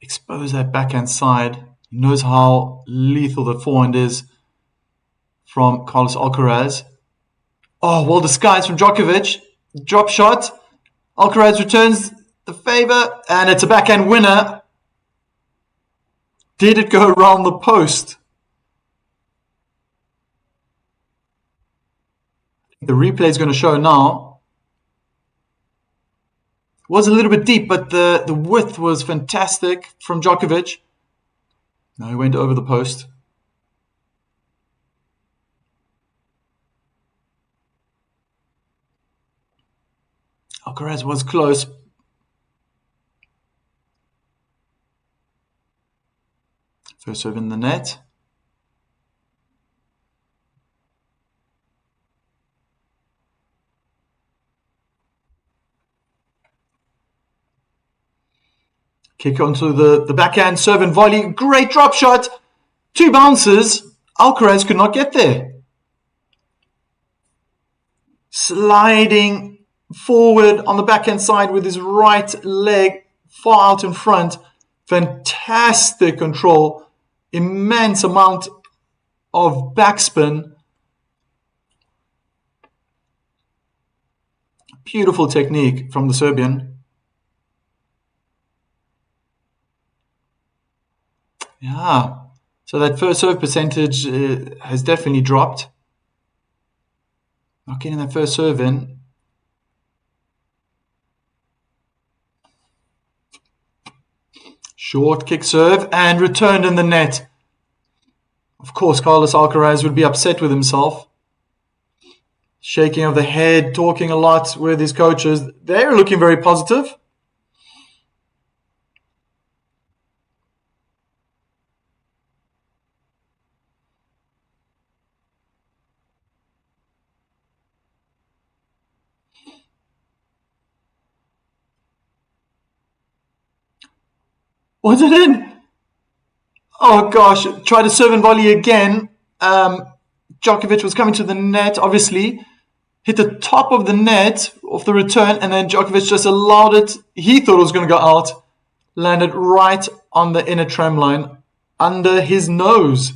expose that backhand side. He knows how lethal the forehand is from Carlos Alcaraz. Oh, well disguised from Djokovic. Drop shot. Alcarez returns the favor, and it's a backhand winner. Did it go around the post? The replay is going to show now. It was a little bit deep, but the width was fantastic from Djokovic. No, he went over the post. Alcaraz was close. First serve in the net. Kick onto the backhand, serve and volley. Great drop shot. 2 bounces. Alcaraz could not get there. Sliding forward on the backhand side with his right leg far out in front. Fantastic control. Immense amount of backspin. Beautiful technique from the Serbian. Yeah, so that first serve percentage has definitely dropped. Not getting that first serve in. Short kick serve and returned in the net. Of course, Carlos Alcaraz would be upset with himself. Shaking of the head, talking a lot with his coaches. They're looking very positive. Was it in? Oh gosh, tried to serve and volley again. Djokovic was coming to the net, obviously. Hit the top of the net off the return, and then Djokovic just allowed it. He thought it was going to go out. Landed right on the inner tram line, under his nose.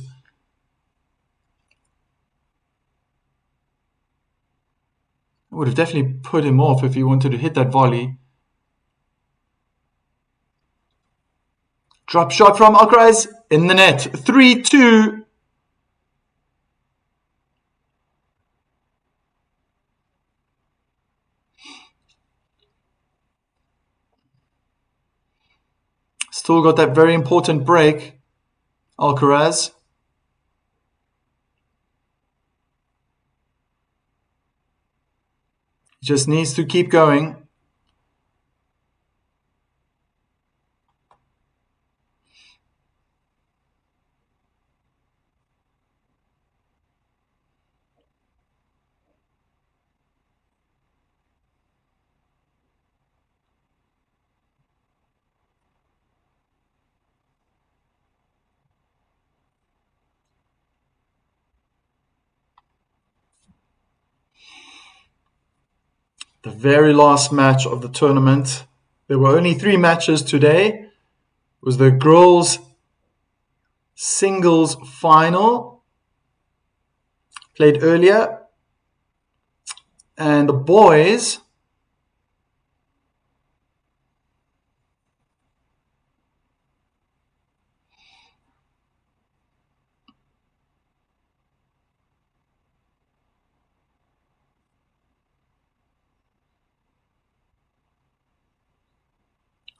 It would have definitely put him off if he wanted to hit that volley. Drop shot from Alcarez in the net. 3-2. Still got that very important break, Alcaraz. Just needs to keep going. The very last match of the tournament. There were only 3 matches today. It was the girls' singles final, played earlier, and the boys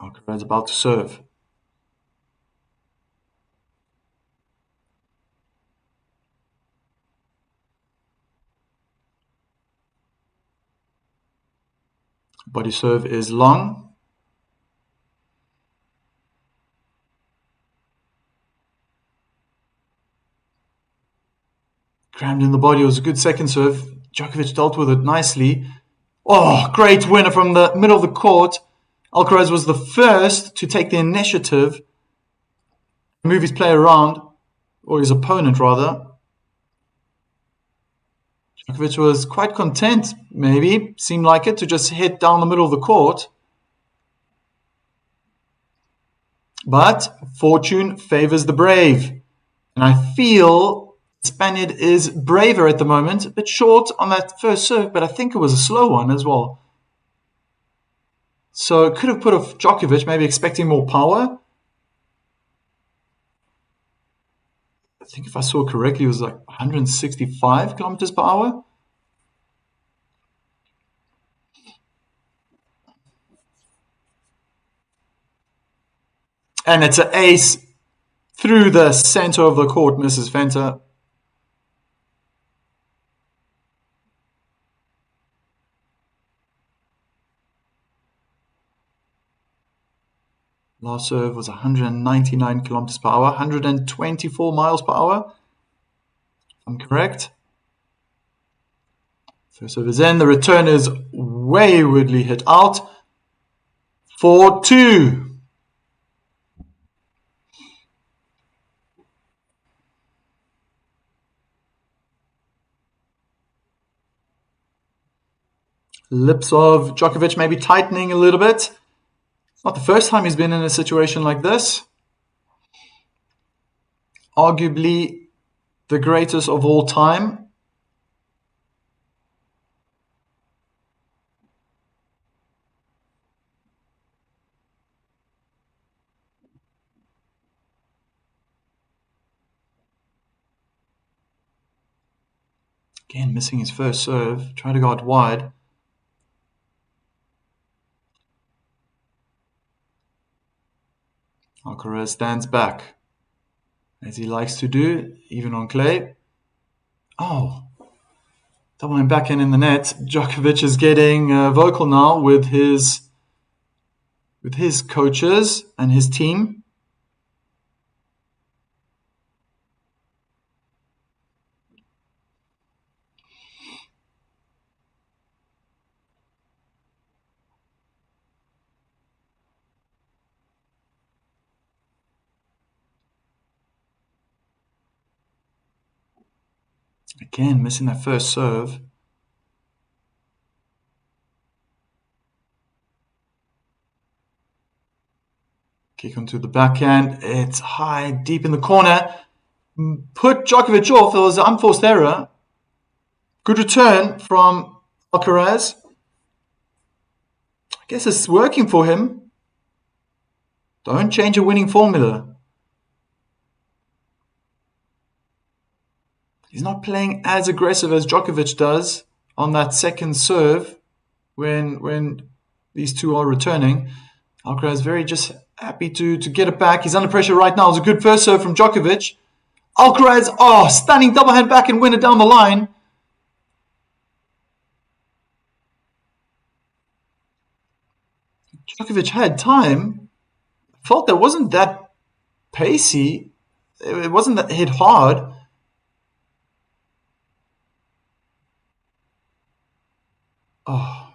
Alcaraz about to serve. Body serve is long. crammed in the body. It was a good second serve. Djokovic dealt with it nicely. Oh, great winner from the middle of the court. Alcarez was the first to take the initiative, move his player around, or his opponent rather. Djokovic was quite content, maybe, seemed like it, to just hit down the middle of the court. But fortune favors the brave. And I feel the Spaniard is braver at the moment. A bit short on that first serve, but I think it was a slow one as well. So could have put off Djokovic, maybe expecting more power. I think if I saw correctly, it was like 165 kilometers per hour. And it's an ace through the center of the court, Mrs. Fenter. Last serve was 199 kilometers per hour, 124 miles per hour. I'm correct. First serve is in. The return is waywardly hit out. 4-2. Lips of Djokovic maybe tightening a little bit. It's not the first time he's been in a situation like this. Arguably the greatest of all time. Again, missing his first serve. Trying to go out wide. Alcarez stands back, as he likes to do, even on clay. Oh, doubling back in the net. Djokovic is getting vocal now with his coaches and his team. Again, missing that first serve. Kick onto the backhand. It's high, deep in the corner. Put Djokovic off. It was an unforced error. Good return from Alcarez. I guess it's working for him. Don't change a winning formula. He's not playing as aggressive as Djokovic does on that second serve when these two are returning. Alcaraz very just happy to get it back. He's under pressure right now. It's a good first serve from Djokovic. Alcaraz, stunning double hand back and win it down the line. Djokovic had time. I felt that wasn't that pacey. It wasn't that hit hard. Oh.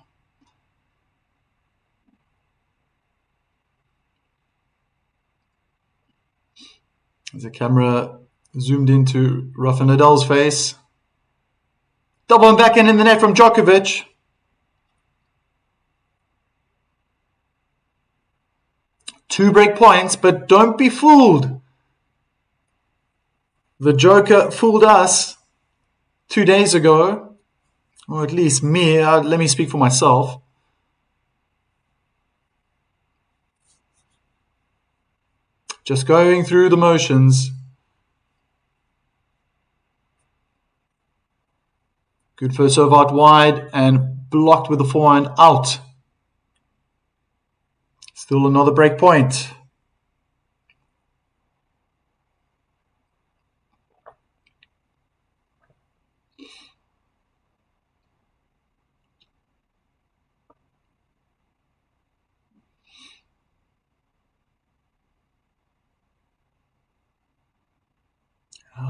As the camera zoomed into Rafa Nadal's face. Double and backhand in the net from Djokovic. Two break points, but don't be fooled. The Joker fooled us 2 days ago. Or at least me. Let me speak for myself. Just going through the motions. Good first serve out wide and blocked with the forehand out. Still another break point.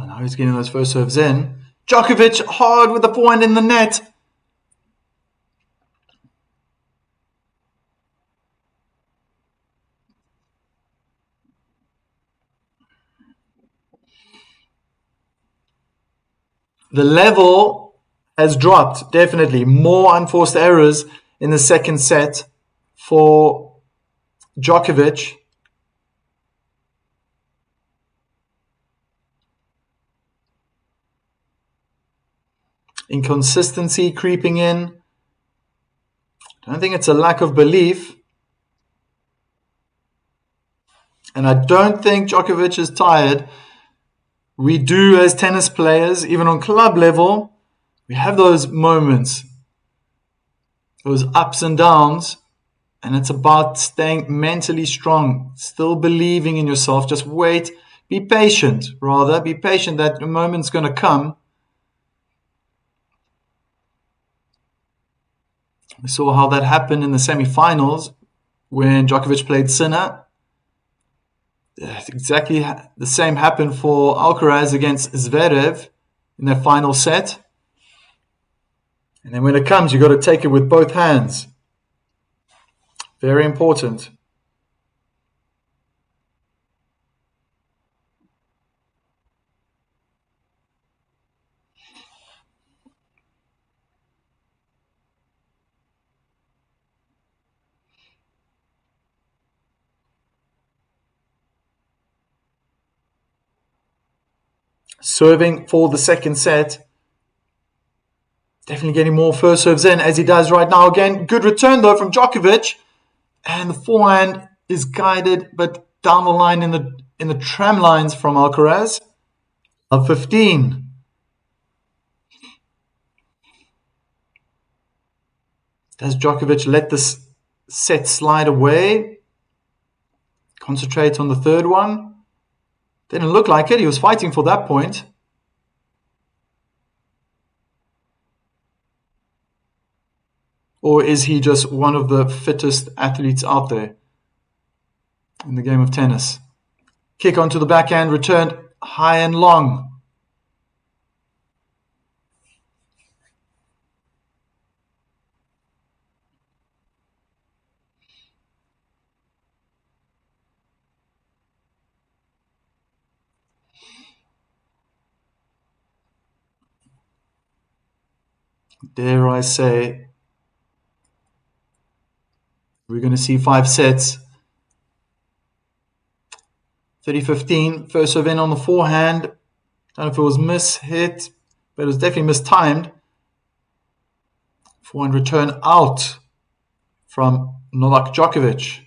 Now he's getting those first serves in. Djokovic hard with the forehand in the net. The level has dropped, definitely. More unforced errors in the second set for Djokovic. Inconsistency creeping in. I don't think it's a lack of belief. And I don't think Djokovic is tired. We do, as tennis players, even on club level, we have those moments, those ups and downs, and it's about staying mentally strong, still believing in yourself. Just wait, be patient, rather. Be patient, that moment's going to come. We saw how that happened in the semi-finals when Djokovic played Sinner. Exactly the same happened for Alcarez against Zverev in their final set. And then when it comes, you've got to take it with both hands. Very important. Serving for the second set. Definitely getting more first serves in, as he does right now. Again, good return though from Djokovic. And the forehand is guided, but down the line in the tram lines from Alcaraz. Of 15. Does Djokovic let this set slide away? Concentrate on the third one. Didn't look like it. He was fighting for that point. Or is he just one of the fittest athletes out there in the game of tennis? Kick onto the backhand, returned high and long. Dare I say, we're going to see 5 sets. 30-15, first serve in on the forehand. Don't know if it was miss-hit, but it was definitely mistimed. Forehand return out from Novak Djokovic.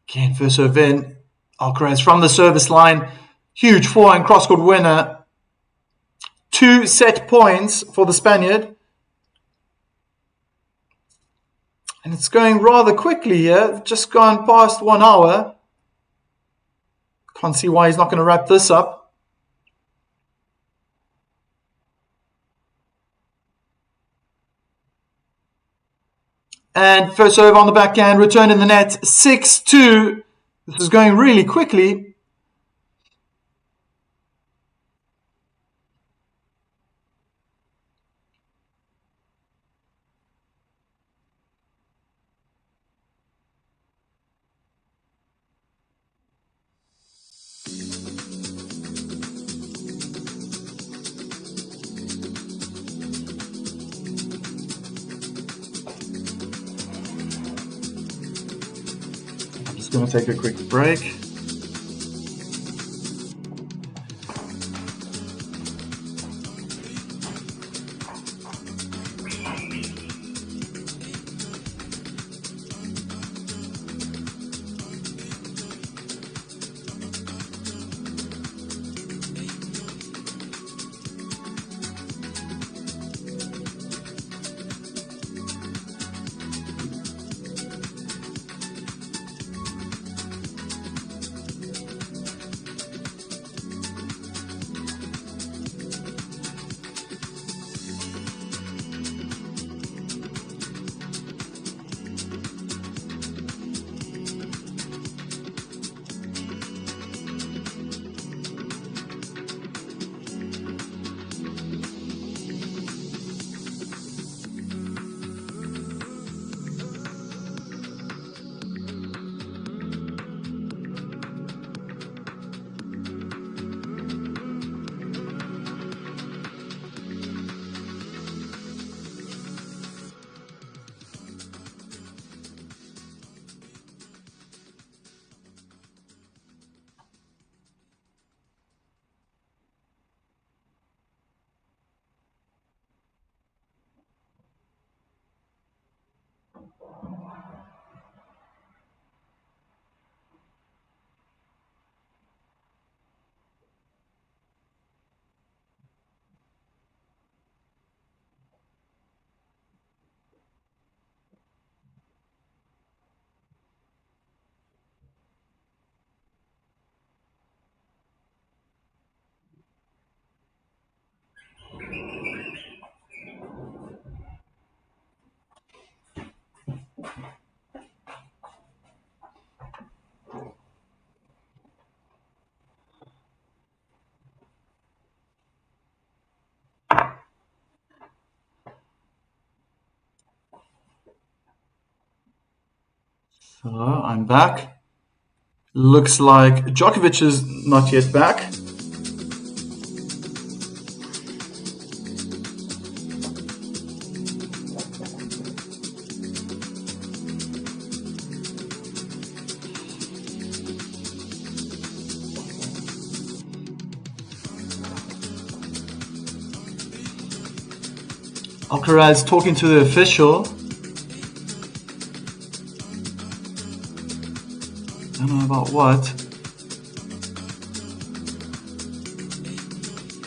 Again, first serve in. Alcarez from the service line. Huge forehand cross-court winner. 2 set points for the Spaniard. And it's going rather quickly here. Just gone past 1 hour. Can't see why he's not going to wrap this up. And first serve on the backhand, return in the net, 6-2. This is going really quickly. Going to take a quick break. So I'm back. Looks like Djokovic is not yet back. Alcarez talking to the official. I don't know about what.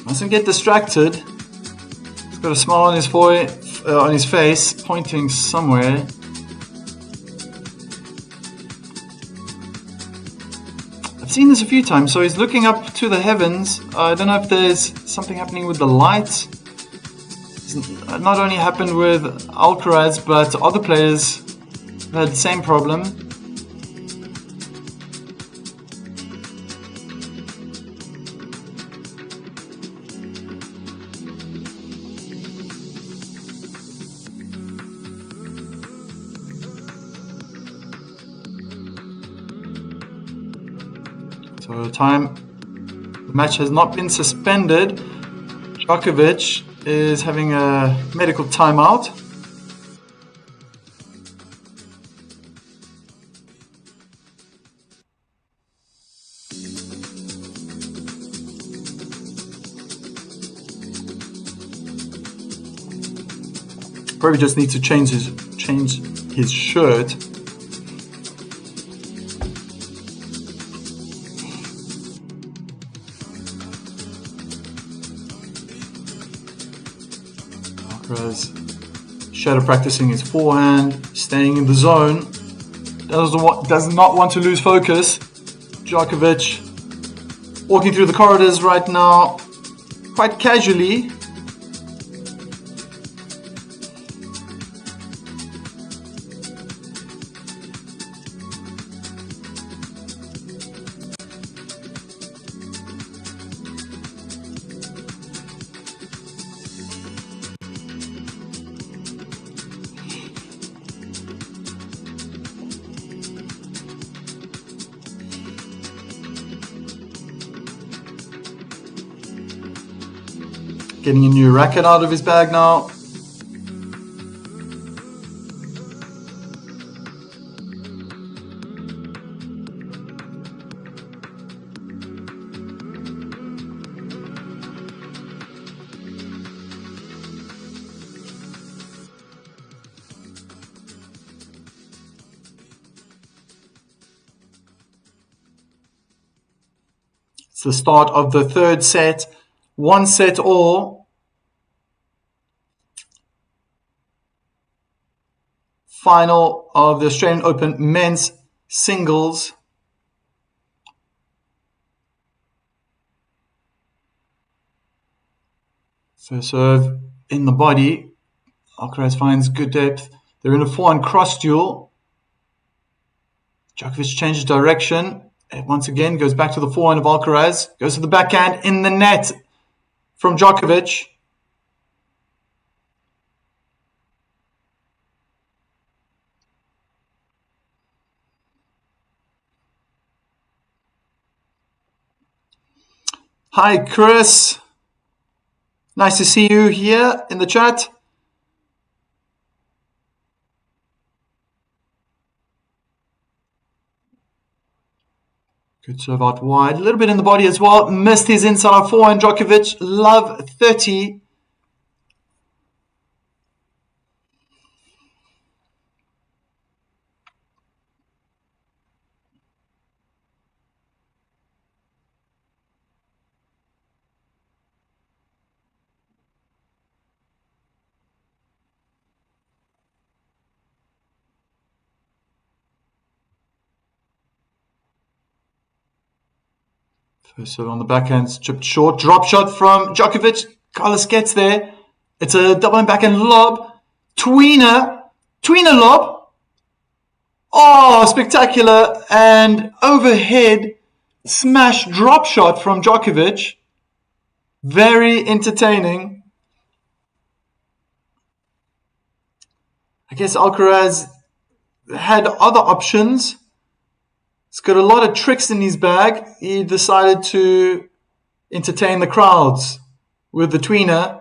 Mustn't get distracted. He's got a smile on his face, pointing somewhere. I've seen this a few times. So he's looking up to the heavens. I don't know if there's something happening with the lights. It's not only happened with Alcaraz, but other players have had the same problem. So the match has not been suspended. Djokovic is having a medical timeout. Probably just needs to change his shirt. Shadow practicing his forehand, staying in the zone. Does not want to lose focus. Djokovic walking through the corridors right now, quite casually. Getting a new racket out of his bag now. It's the start of the third set. 1-set all. Final of the Australian Open men's singles. First serve in the body. Alcarez finds good depth. They're in a forehand cross duel. Djokovic changes direction. It once again goes back to the forehand of Alcarez. Goes to the backhand in the net from Djokovic. Hi, Chris. Nice to see you here in the chat. Good serve out wide. A little bit in the body as well. Missed his inside forehand. Djokovic, love 30. First serve on the backhand, chipped short. Drop shot from Djokovic. Carlos gets there. It's a double and backhand lob. Tweener lob. Oh, spectacular. And overhead smash drop shot from Djokovic. Very entertaining. I guess Alcaraz had other options. He's got a lot of tricks in his bag. He decided to entertain the crowds with the tweener.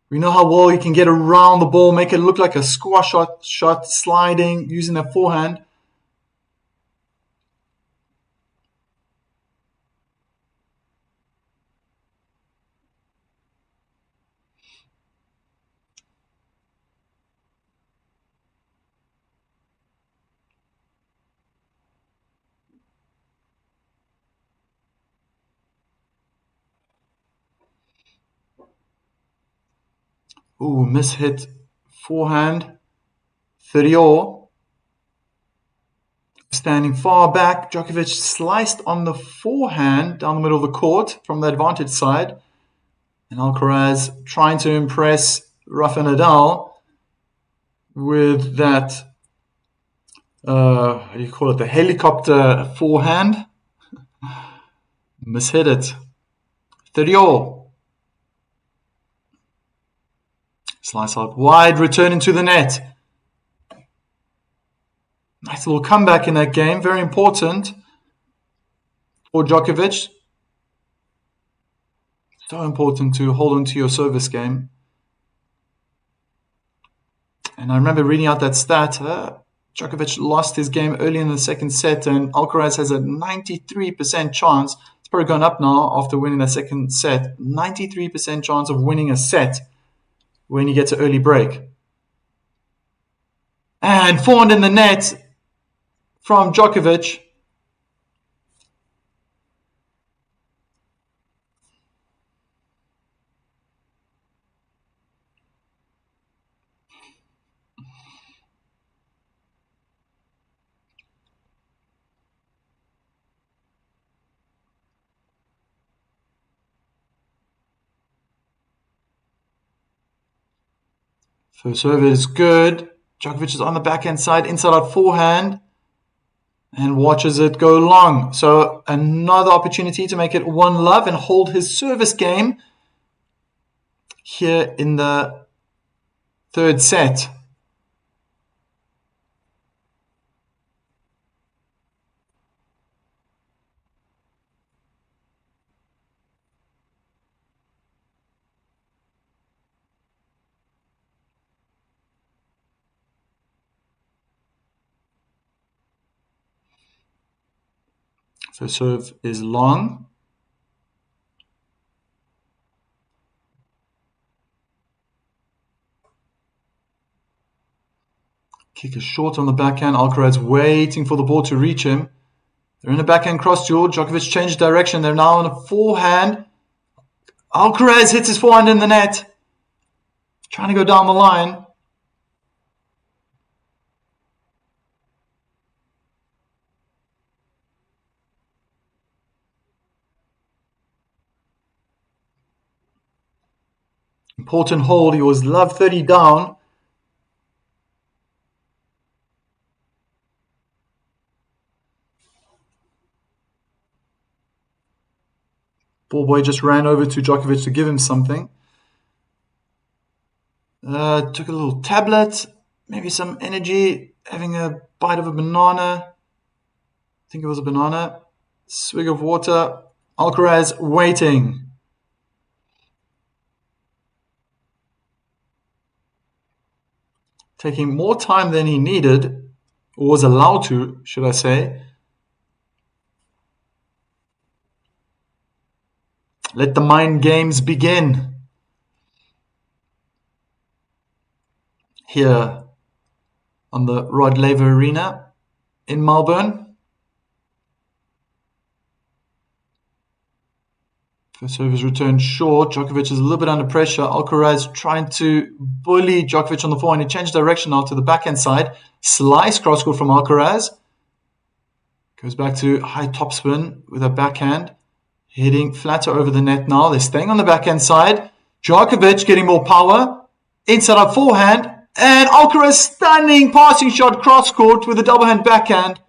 We know how well he can get around the ball, make it look like a squash shot, sliding, using that forehand. Ooh, mishit forehand. 30-all. Standing far back, Djokovic sliced on the forehand down the middle of the court from the advantage side. And Alcaraz trying to impress Rafa Nadal with that, what do you call it, the helicopter forehand. Mishit it. 30-all. Slice out wide, return into the net. Nice little comeback in that game. Very important for Djokovic. So important to hold on to your service game. And I remember reading out that stat. Djokovic lost his game early in the second set, and Alcaraz has a 93% chance. It's probably gone up now after winning the second set. 93% chance of winning a set when you get to early break. And forehand in the net from Djokovic. First serve is good. Djokovic is on the backhand side, inside out forehand, and watches it go long. So another opportunity to make it 1-love and hold his service game here in the third set. So serve is long. Kick is short on the backhand. Alcaraz waiting for the ball to reach him. They're in a backhand cross duel. Djokovic changed direction. They're now on a forehand. Alcaraz hits his forehand in the net. Trying to go down the line. Important hold. He was love 30 down. Ball boy just ran over to Djokovic to give him something. Took a little tablet, maybe some energy, having a bite of a banana. I think it was a banana. Swig of water. Alcaraz waiting. Taking more time than he needed, or was allowed to, should I say. Let the mind games begin. Here on the Rod Laver Arena in Melbourne. First serve is returned short. Djokovic is a little bit under pressure. Alcaraz trying to bully Djokovic on the forehand. He changed direction now to the backhand side. Slice cross court from Alcaraz. Goes back to high topspin with a backhand. Hitting flatter over the net now. They're staying on the backhand side. Djokovic getting more power. Inside up forehand. And Alcarez stunning passing shot cross court with a double hand backhand.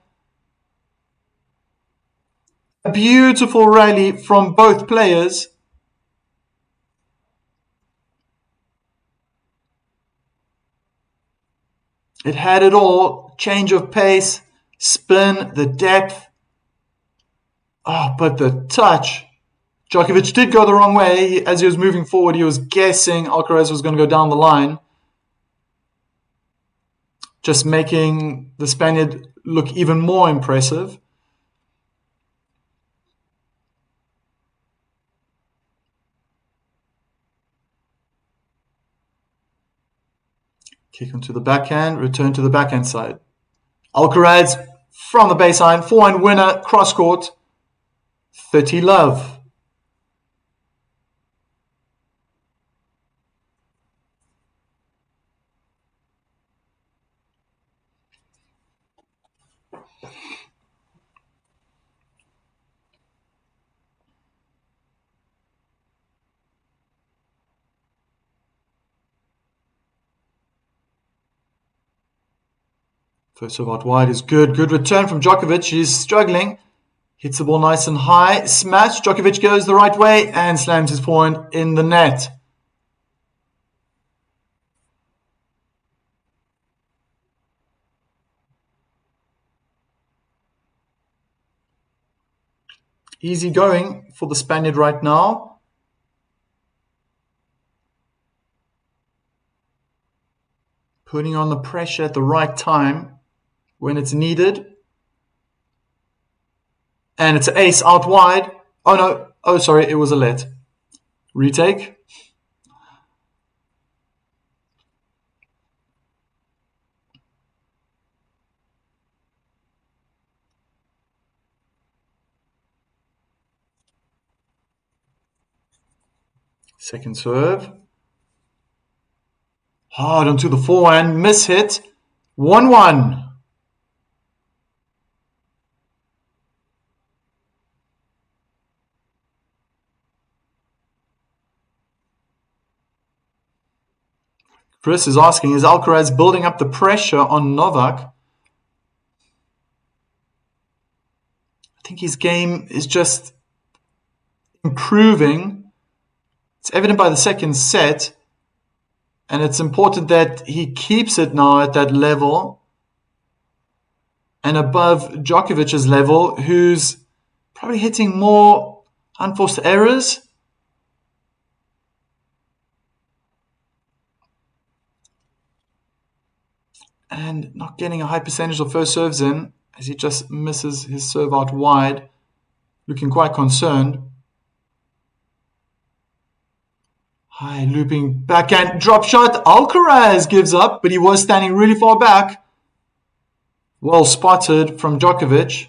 A beautiful rally from both players. It had it all. Change of pace, spin, the depth. Oh, but the touch. Djokovic did go the wrong way. As he was moving forward, he was guessing Alcarez was going to go down the line. Just making the Spaniard look even more impressive. Kick onto the backhand, return to the backhand side. Alcarez from the baseline, forehand winner, cross court, 30 love. First serve out wide is good. Good return from Djokovic. He's struggling. Hits the ball nice and high. Smash. Djokovic goes the right way and slams his forehand in the net. Easy going for the Spaniard right now. Putting on the pressure at the right time when it's needed. And it's an ace out wide. Oh no. Oh, sorry. It was a let. Retake. Second serve. Hard onto the forehand. Miss hit. 1-1. Chris is asking, is Alcaraz building up the pressure on Novak? I think his game is just improving. It's evident by the second set. And it's important that he keeps it now at that level and above Djokovic's level, who's probably hitting more unforced errors. And not getting a high percentage of first serves in, as he just misses his serve out wide, looking quite concerned. High looping backhand drop shot. Alcaraz gives up, but he was standing really far back. Well spotted from Djokovic.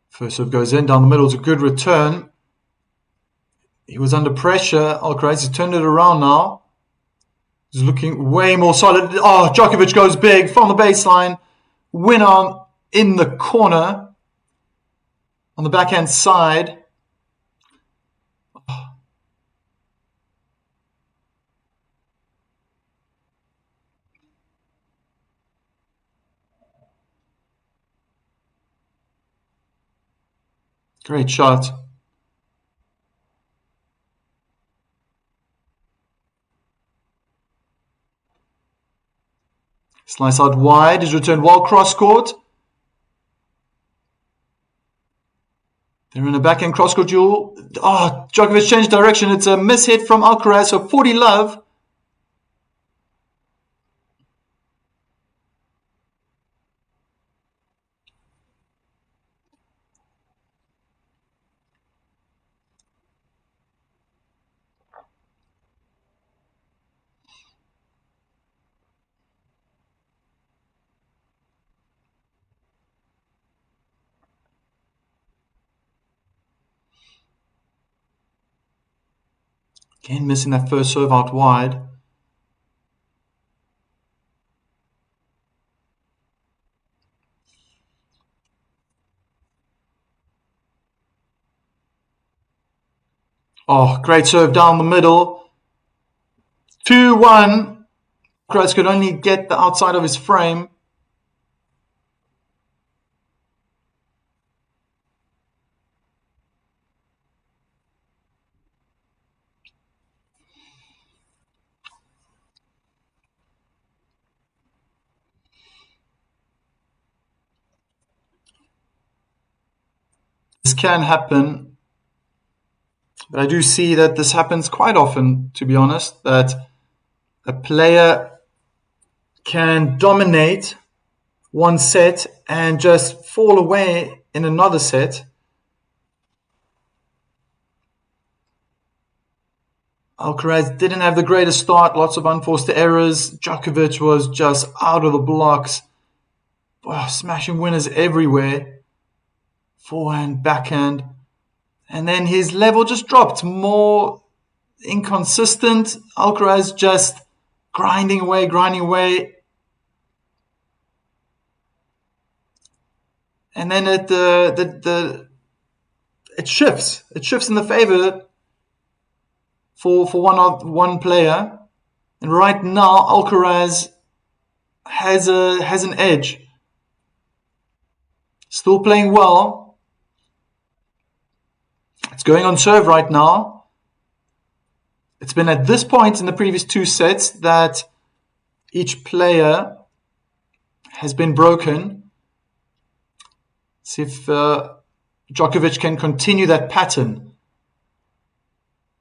First serve goes in, down the middle. It's a good return. He was under pressure. Alcaraz, he's turned it around now. He's looking way more solid. Oh, Djokovic goes big from the baseline. Winner in the corner. On the backhand side. Great shot. Slice out wide. Is returned well cross court. They're in a backhand cross court duel. Oh, Djokovic changed direction. It's a miss hit from Alcaraz. So 40 love. Again, missing that first serve out wide. Oh, great serve down the middle. 2-1. Alcaraz could only get the outside of his frame. This can happen, but I do see that this happens quite often, to be honest, that a player can dominate one set and just fall away in another set. Alcaraz didn't have the greatest start, lots of unforced errors. Djokovic was just out of the blocks, smashing winners everywhere. Forehand, backhand, and then his level just dropped, more inconsistent. Alcaraz just grinding away. And then it shifts. It shifts in the favor for one player. And right now, Alcaraz has an edge. Still playing well. It's going on serve right now. It's been at this point in the previous two sets that each player has been broken. See if Djokovic can continue that pattern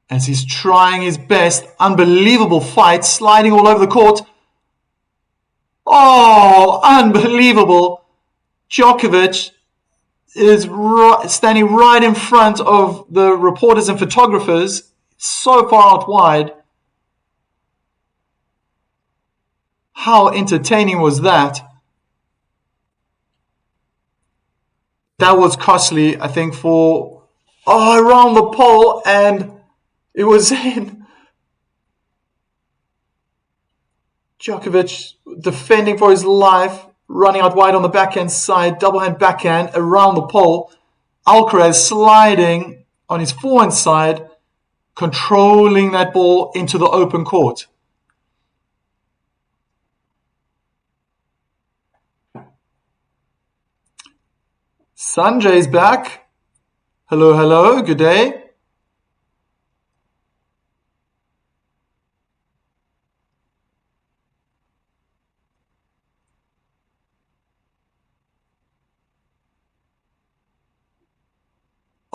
as he's trying his best. Unbelievable fight, sliding all over the court. Oh, unbelievable. Djokovic is standing right in front of the reporters and photographers, so far out wide. How entertaining was that? That was costly, I think, for around the pole, and it was in. Djokovic defending for his life, running out wide on the backhand side, double hand backhand around the pole. Alcarez sliding on his forehand side, controlling that ball into the open court. Sanjay's back. Hello, good day.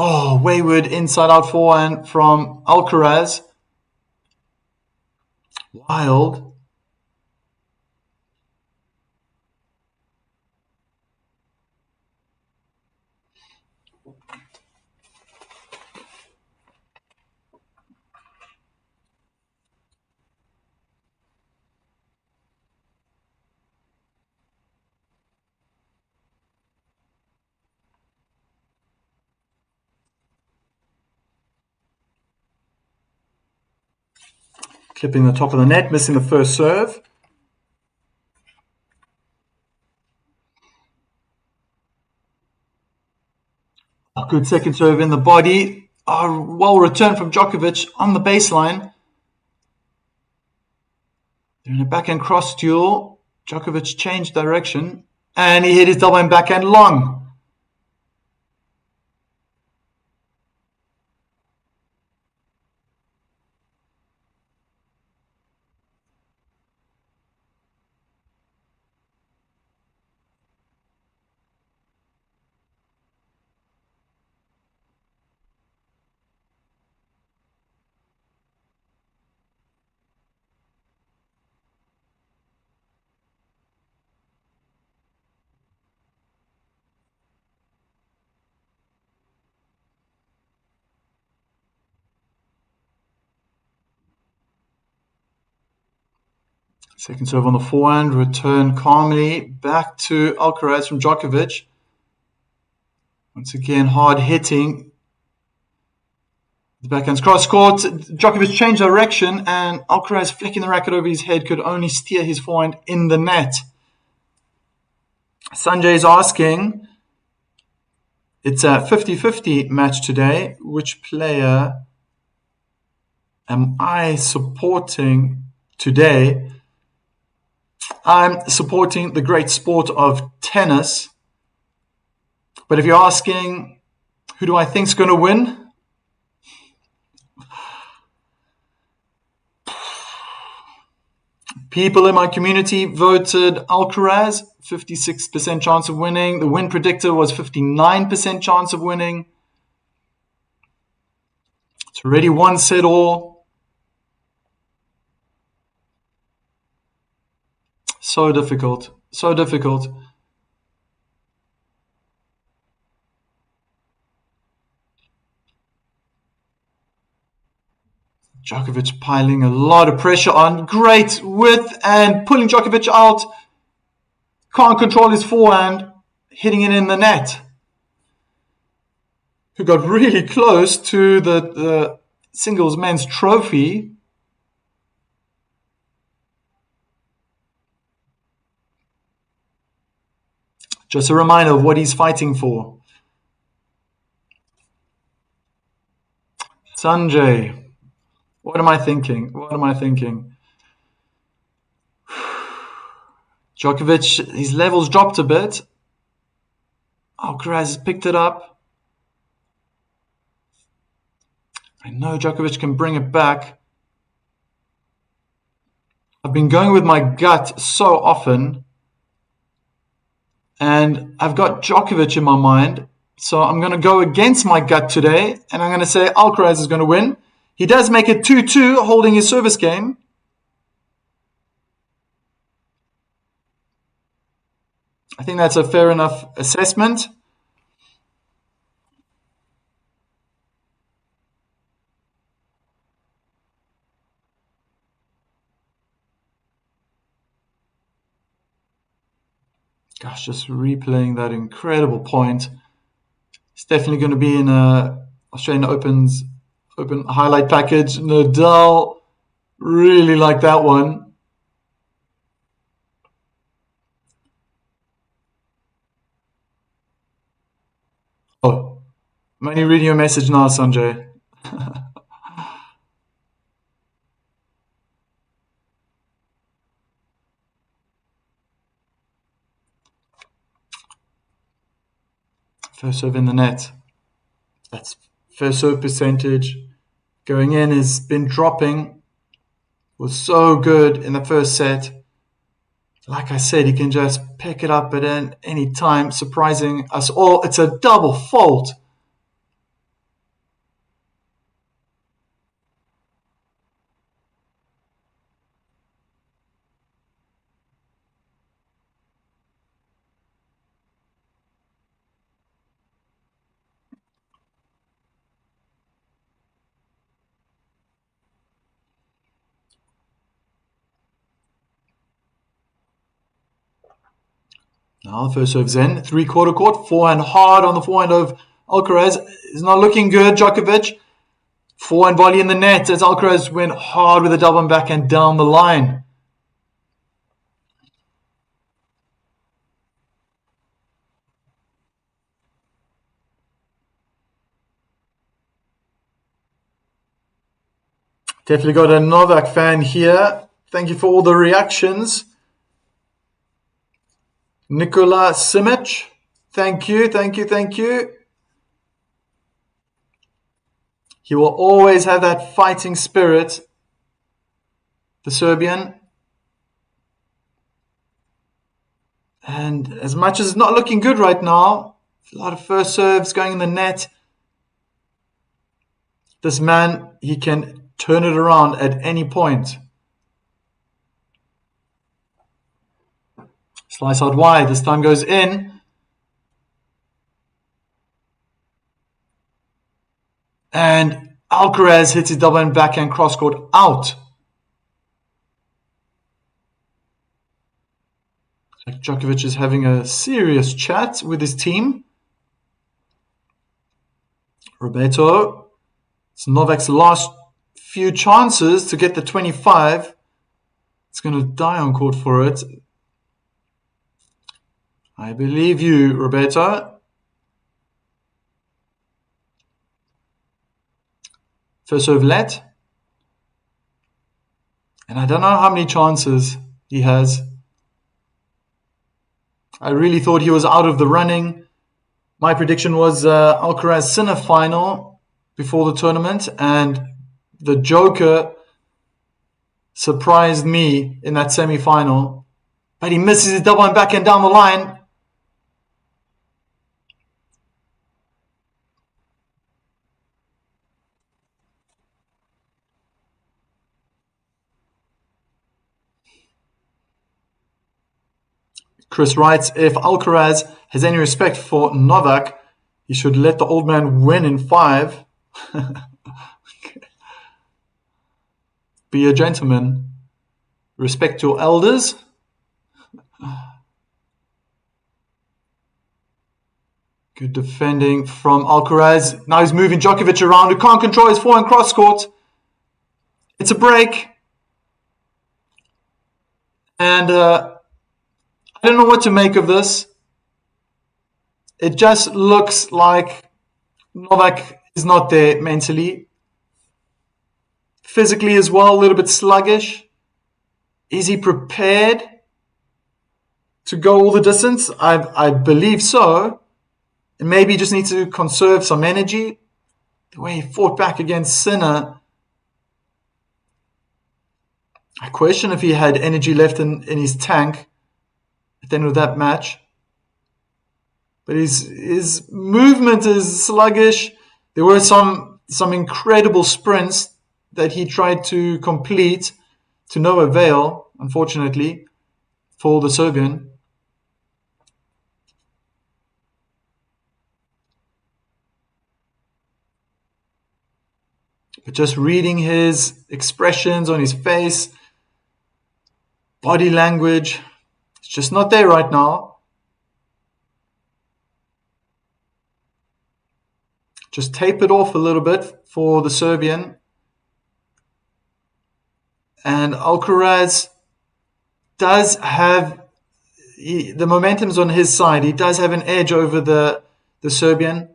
Oh, wayward inside-out forehand from Alcaraz. Wild. Clipping the top of the net, missing the first serve. A good second serve in the body. Well returned from Djokovic on the baseline. They're in a backhand cross duel. Djokovic changed direction and he hit his double hand backhand long. Second serve on the forehand, return calmly back to Alcaraz from Djokovic. Once again, hard hitting. The backhand's cross court. Djokovic changed direction, and Alcarez, flicking the racket over his head, could only steer his forehand in the net. Sanjay is asking, it's a 50-50 match today. Which player am I supporting today? I'm supporting the great sport of tennis. But if you're asking, who do I think is going to win? People in my community voted Alcaraz, 56% chance of winning. The win predictor was 59% chance of winning. It's already one set all. So difficult. So difficult. Djokovic piling a lot of pressure on. Great width and pulling Djokovic out. Can't control his forehand. Hitting it in the net. Who got really close to the singles men's trophy. Just a reminder of what he's fighting for. Sanjay. What am I thinking? What am I thinking? Djokovic, his levels dropped a bit. Alcaraz has picked it up. I know Djokovic can bring it back. I've been going with my gut so often. And I've got Djokovic in my mind. So I'm going to go against my gut today. And I'm going to say Alcaraz is going to win. He does make it 2-2, holding his service game. I think that's a fair enough assessment. Gosh, just replaying that incredible point. It's definitely going to be in a Australian Open highlight package. Nadal, really like that one. Oh, I'm only reading your message now, Sanjay. First serve in the net. That's first serve percentage. Going in has been dropping. Was so good in the first set. Like I said, he can just pick it up at any time, surprising us all. It's a double fault. Now the first serve's in. 3/4 court. Forehand hard on the forehand of Alcarez. Is not looking good. Djokovic. Forehand volley in the net as Alcarez went hard with a double and backhand down the line. Definitely got a Novak fan here. Thank you for all the reactions. Nikola Simic, thank you, thank you, thank you. He will always have that fighting spirit, the Serbian. And as much as it's not looking good right now, a lot of first serves going in the net. This man, he can turn it around at any point. Slice out wide. This time goes in. And Alcarez hits his double and backhand cross court out. Djokovic is having a serious chat with his team. Roberto. So Novak's last few chances to get the 25. It's going to die on court for it. I believe you, Roberto. First serve let. And I don't know how many chances he has. I really thought he was out of the running. My prediction was Alcaraz Sinner final before the tournament, and the Joker surprised me in that semi-final. But he misses his double and backhand down the line. Chris writes, if Alcaraz has any respect for Novak, he should let the old man win in 5. Be a gentleman. Respect your elders. Good defending from Alcarez. Now he's moving Djokovic around, who can't control his forehand cross court. It's a break. And I don't know what to make of this. It just looks like Novak is not there mentally. Physically as well, a little bit sluggish. Is he prepared to go all the distance? I believe so. And maybe he just needs to conserve some energy. The way he fought back against Sinner, I question if he had energy left in his tank at the end of that match. But his movement is sluggish. There were some incredible sprints that he tried to complete to no avail, unfortunately, for the Serbian. But just reading his expressions on his face, body language, it's just not there right now. Just tape it off a little bit for the Serbian. And Alcaraz does have, the momentum's on his side. He does have an edge over the Serbian.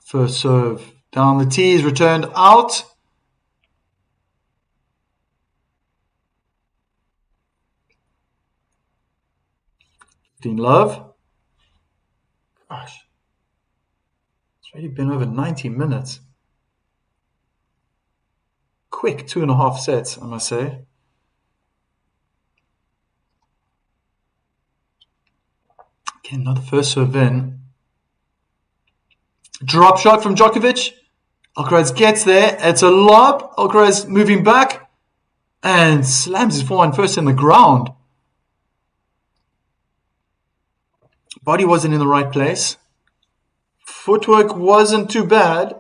First serve down the tee is returned out. Dean Love. Gosh, it's already been over 90 minutes. Quick 2.5 sets, I must say. Okay, another first serve in. Drop shot from Djokovic. Alcaraz gets there. It's a lob. Alcaraz moving back and slams his forehand first in the ground. Body wasn't in the right place. Footwork wasn't too bad,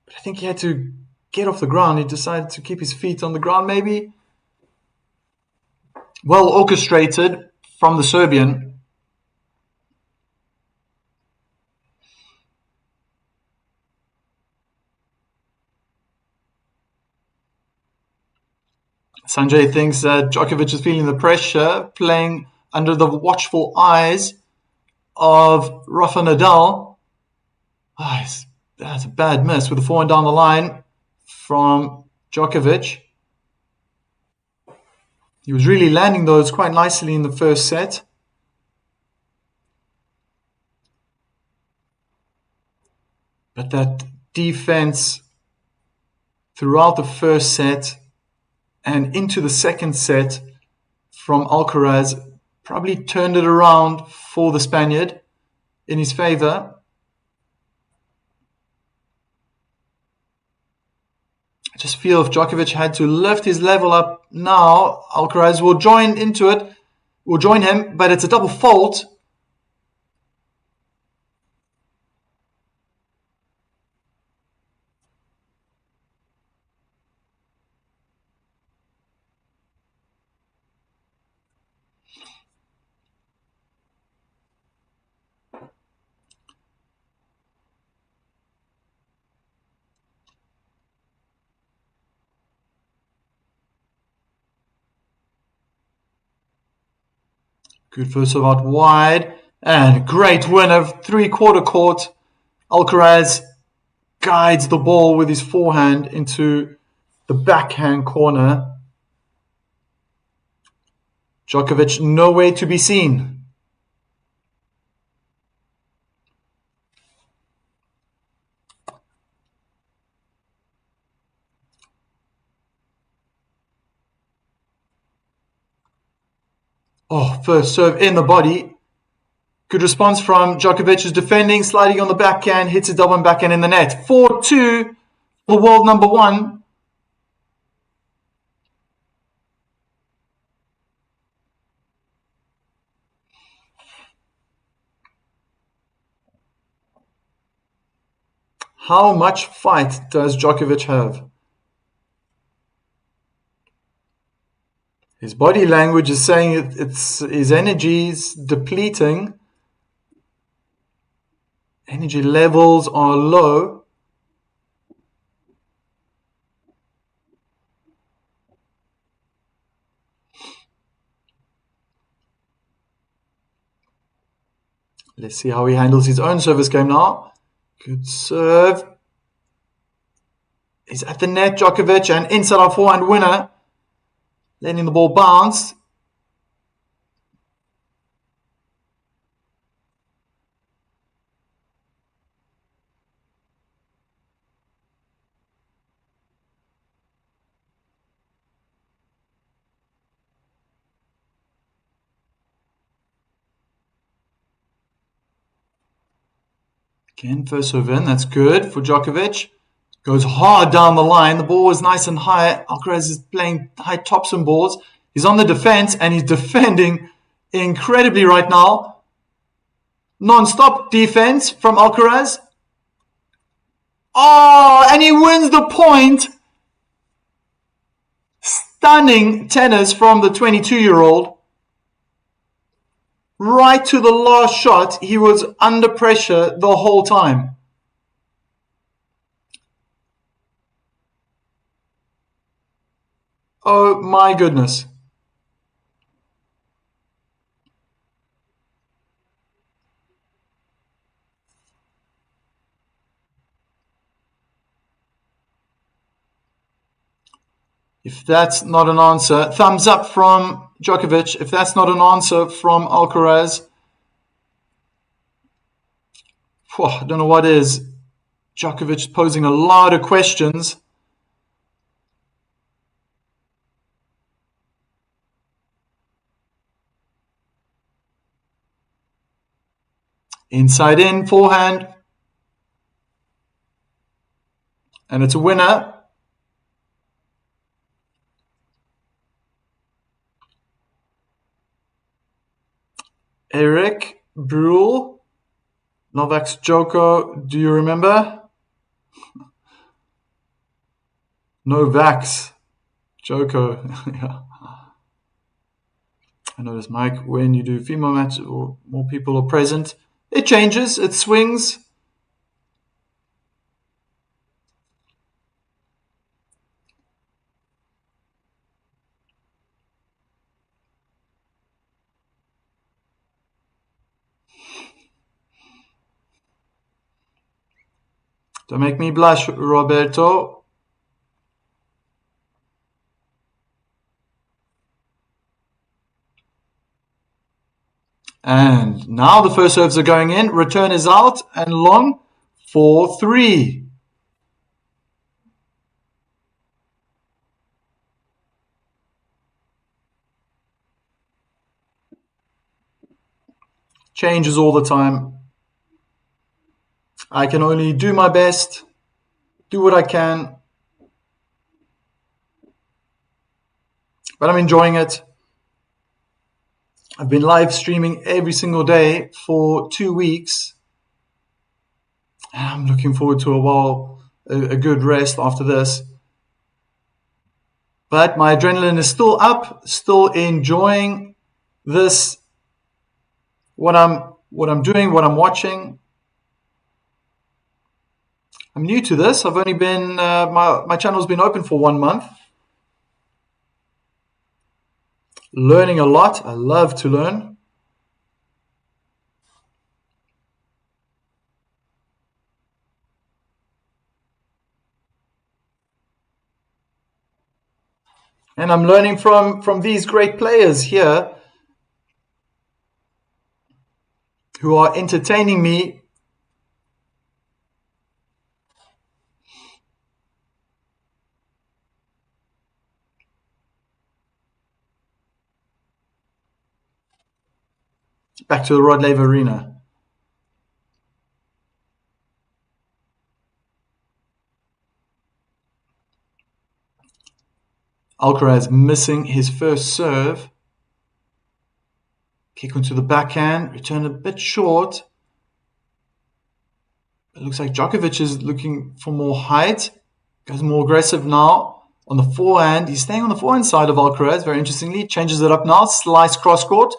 but I think he had to get off the ground. He decided to keep his feet on the ground, maybe. Well orchestrated from the Serbian. Sanjay thinks that Djokovic is feeling the pressure, playing under the watchful eyes of Rafa Nadal. That's a bad miss with the forehand down the line from Djokovic. He was really landing those quite nicely in the first set. But that defense throughout the first set and into the second set from Alcaraz probably turned it around for the Spaniard in his favor. I just feel if Djokovic had to lift his level up now, Alcaraz will join into it, will join him, but it's a double fault Good first serve out wide. And great win of three-quarter court. Alcarez guides the ball with his forehand into the backhand corner. Djokovic nowhere to be seen. Oh, first serve in the body. Good response from Djokovic, who's defending, sliding on the backhand, hits a double backhand in the net. 4-2 for world number 1. How much fight does Djokovic have? His body language is saying it's his energy is depleting. Energy levels are low. Let's see how he handles his own service game now. Good serve. He's at the net, Djokovic, and inside our forehand winner. Letting the ball bounce. Again, first serve in. That's good for Djokovic. Goes hard down the line. The ball was nice and high. Alcarez is playing high topspin balls. He's on the defense and he's defending incredibly right now. Non-stop defense from Alcarez. Oh, and he wins the point. Stunning tennis from the 22-year-old. Right to the last shot, he was under pressure the whole time. Oh my goodness. If that's not an answer, thumbs up from Djokovic. If that's not an answer from Alcarez, I don't know what is. Djokovic posing a lot of questions. Inside in, forehand. And it's a winner. Eric Brule, Novak's Djoko, do you remember? Novak's Djoko. Yeah. I notice, Mike, when you do female matches or more people are present, it changes, it swings. Don't make me blush, Roberto. And now the first serves are going in. Return is out and long 4-3. Changes all the time. I can only do my best, do what I can, but I'm enjoying it. I've been live streaming every single day for 2 weeks. And I'm looking forward to a good rest after this. But my adrenaline is still up, still enjoying this, what I'm doing, what I'm watching. I'm new to this. I've only been, my channel's been open for 1 month. Learning a lot. I love to learn. And I'm learning from these great players here who are entertaining me. Back to the Rod Laver Arena. Alcaraz missing his first serve. Kick onto the backhand, return a bit short. It looks like Djokovic is looking for more height. Goes more aggressive now on the forehand. He's staying on the forehand side of Alcaraz, very interestingly. Changes it up now. Slice cross court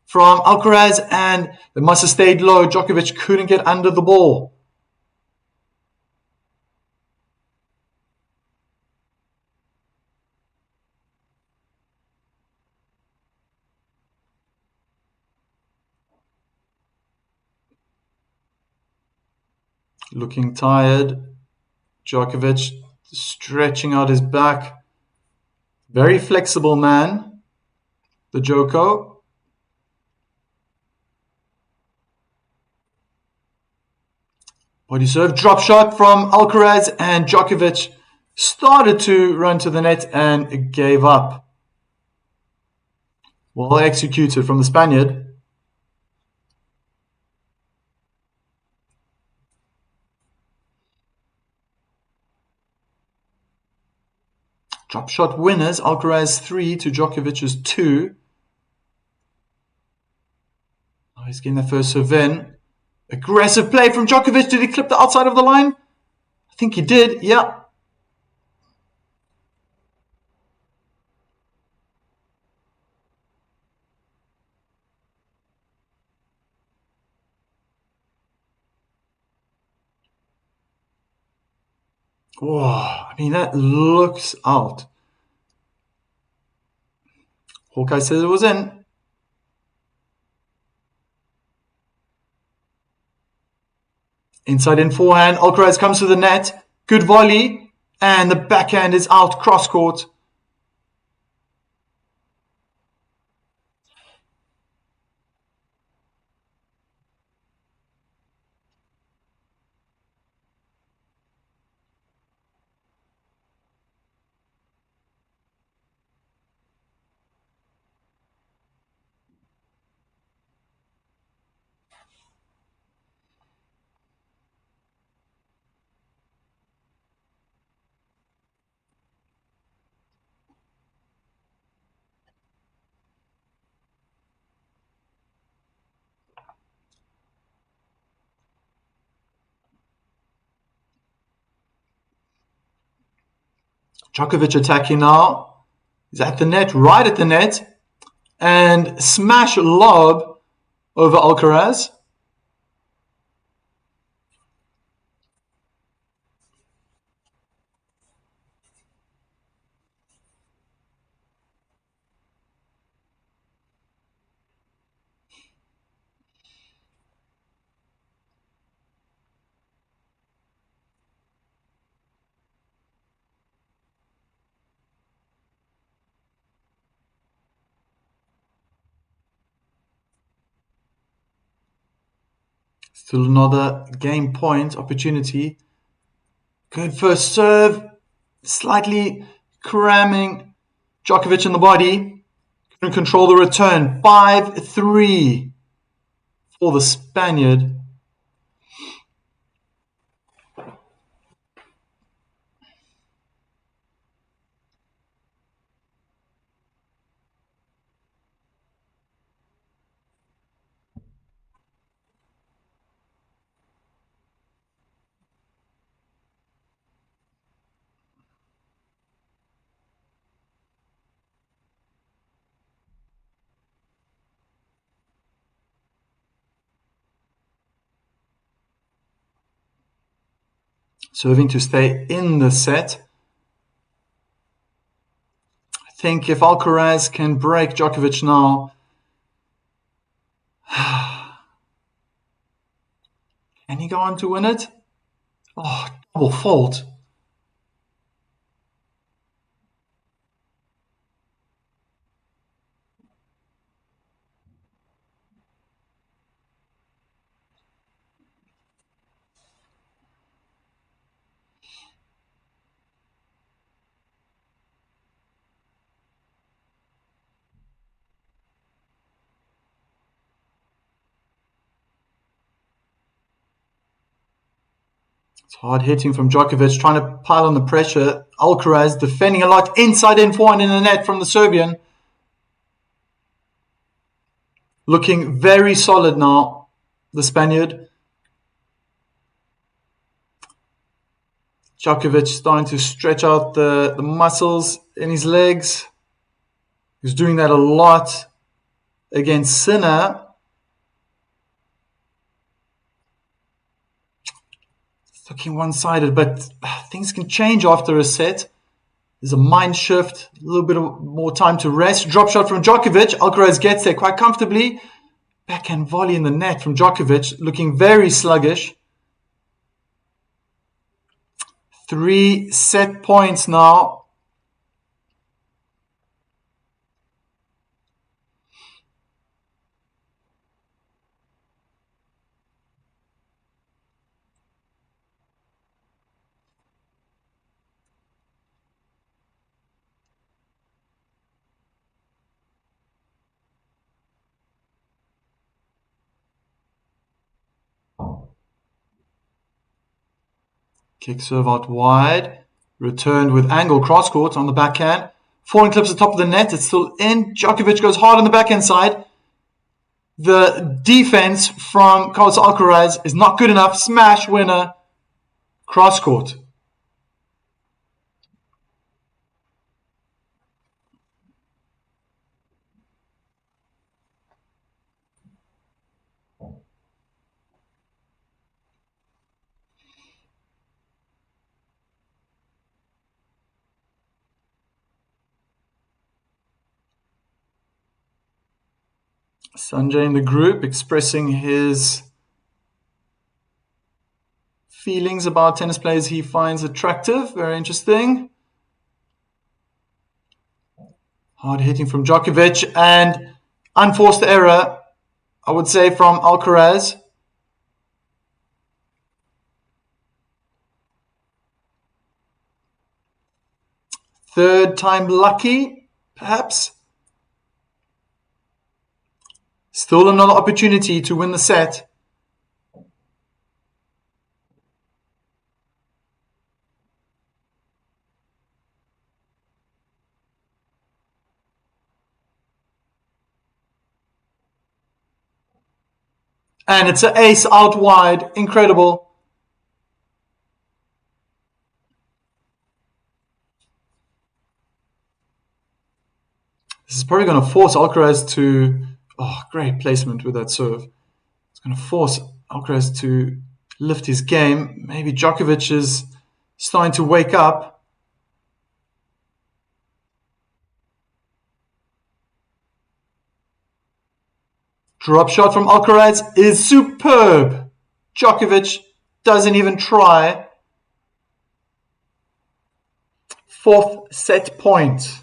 from Alcaraz, and it must have stayed low. Djokovic couldn't get under the ball. Looking tired. Djokovic stretching out his back. Very flexible man, the Djoko. Body serve, drop shot from Alcaraz, and Djokovic started to run to the net and gave up. Well executed from the Spaniard. Drop shot winners, Alcaraz 3 to Djokovic's 2. Oh, he's getting the first serve in. Aggressive play from Djokovic. Did he clip the outside of the line? I think he did, yeah. Whoa, I mean, that looks out. Hawkeye says it was in. Inside in forehand. Alcaraz comes to the net. Good volley. And the backhand is out cross court. Djokovic attacking now. He's at the net, right at the net. And smash lob over Alcaraz. Still another game point opportunity. Good first serve. Slightly cramming Djokovic in the body. Couldn't control the return. 5-3 for the Spaniard. Serving to stay in the set. I think if Alcaraz can break Djokovic now, can he go on to win it? Oh, double fault. It's hard hitting from Djokovic, trying to pile on the pressure. Alcaraz defending a lot, inside in forehand in the net from the Serbian. Looking very solid now, the Spaniard. Djokovic starting to stretch out the muscles in his legs. He's doing that a lot against Sinner. It's looking one-sided, but things can change after a set. There's a mind shift, a little bit more time to rest. Drop shot from Djokovic. Alcarez gets there quite comfortably. Backhand volley in the net from Djokovic, looking very sluggish. 3 set points now. Kick serve out wide. Returned with angle cross court on the backhand. Forehand clips the top of the net. It's still in. Djokovic goes hard on the backhand side. The defense from Carlos Alcaraz is not good enough. Smash winner. Cross court. Sanjay in the group expressing his feelings about tennis players he finds attractive. Very interesting. Hard hitting from Djokovic and unforced error, I would say, from Alcarez. Third time lucky, perhaps. Still another opportunity to win the set. And it's an ace out wide. Incredible. This is probably going to force Alcaraz to... Oh, great placement with that serve. It's going to force Alcaraz to lift his game. Maybe Djokovic is starting to wake up. Drop shot from Alcaraz is superb. Djokovic doesn't even try. 4th set point.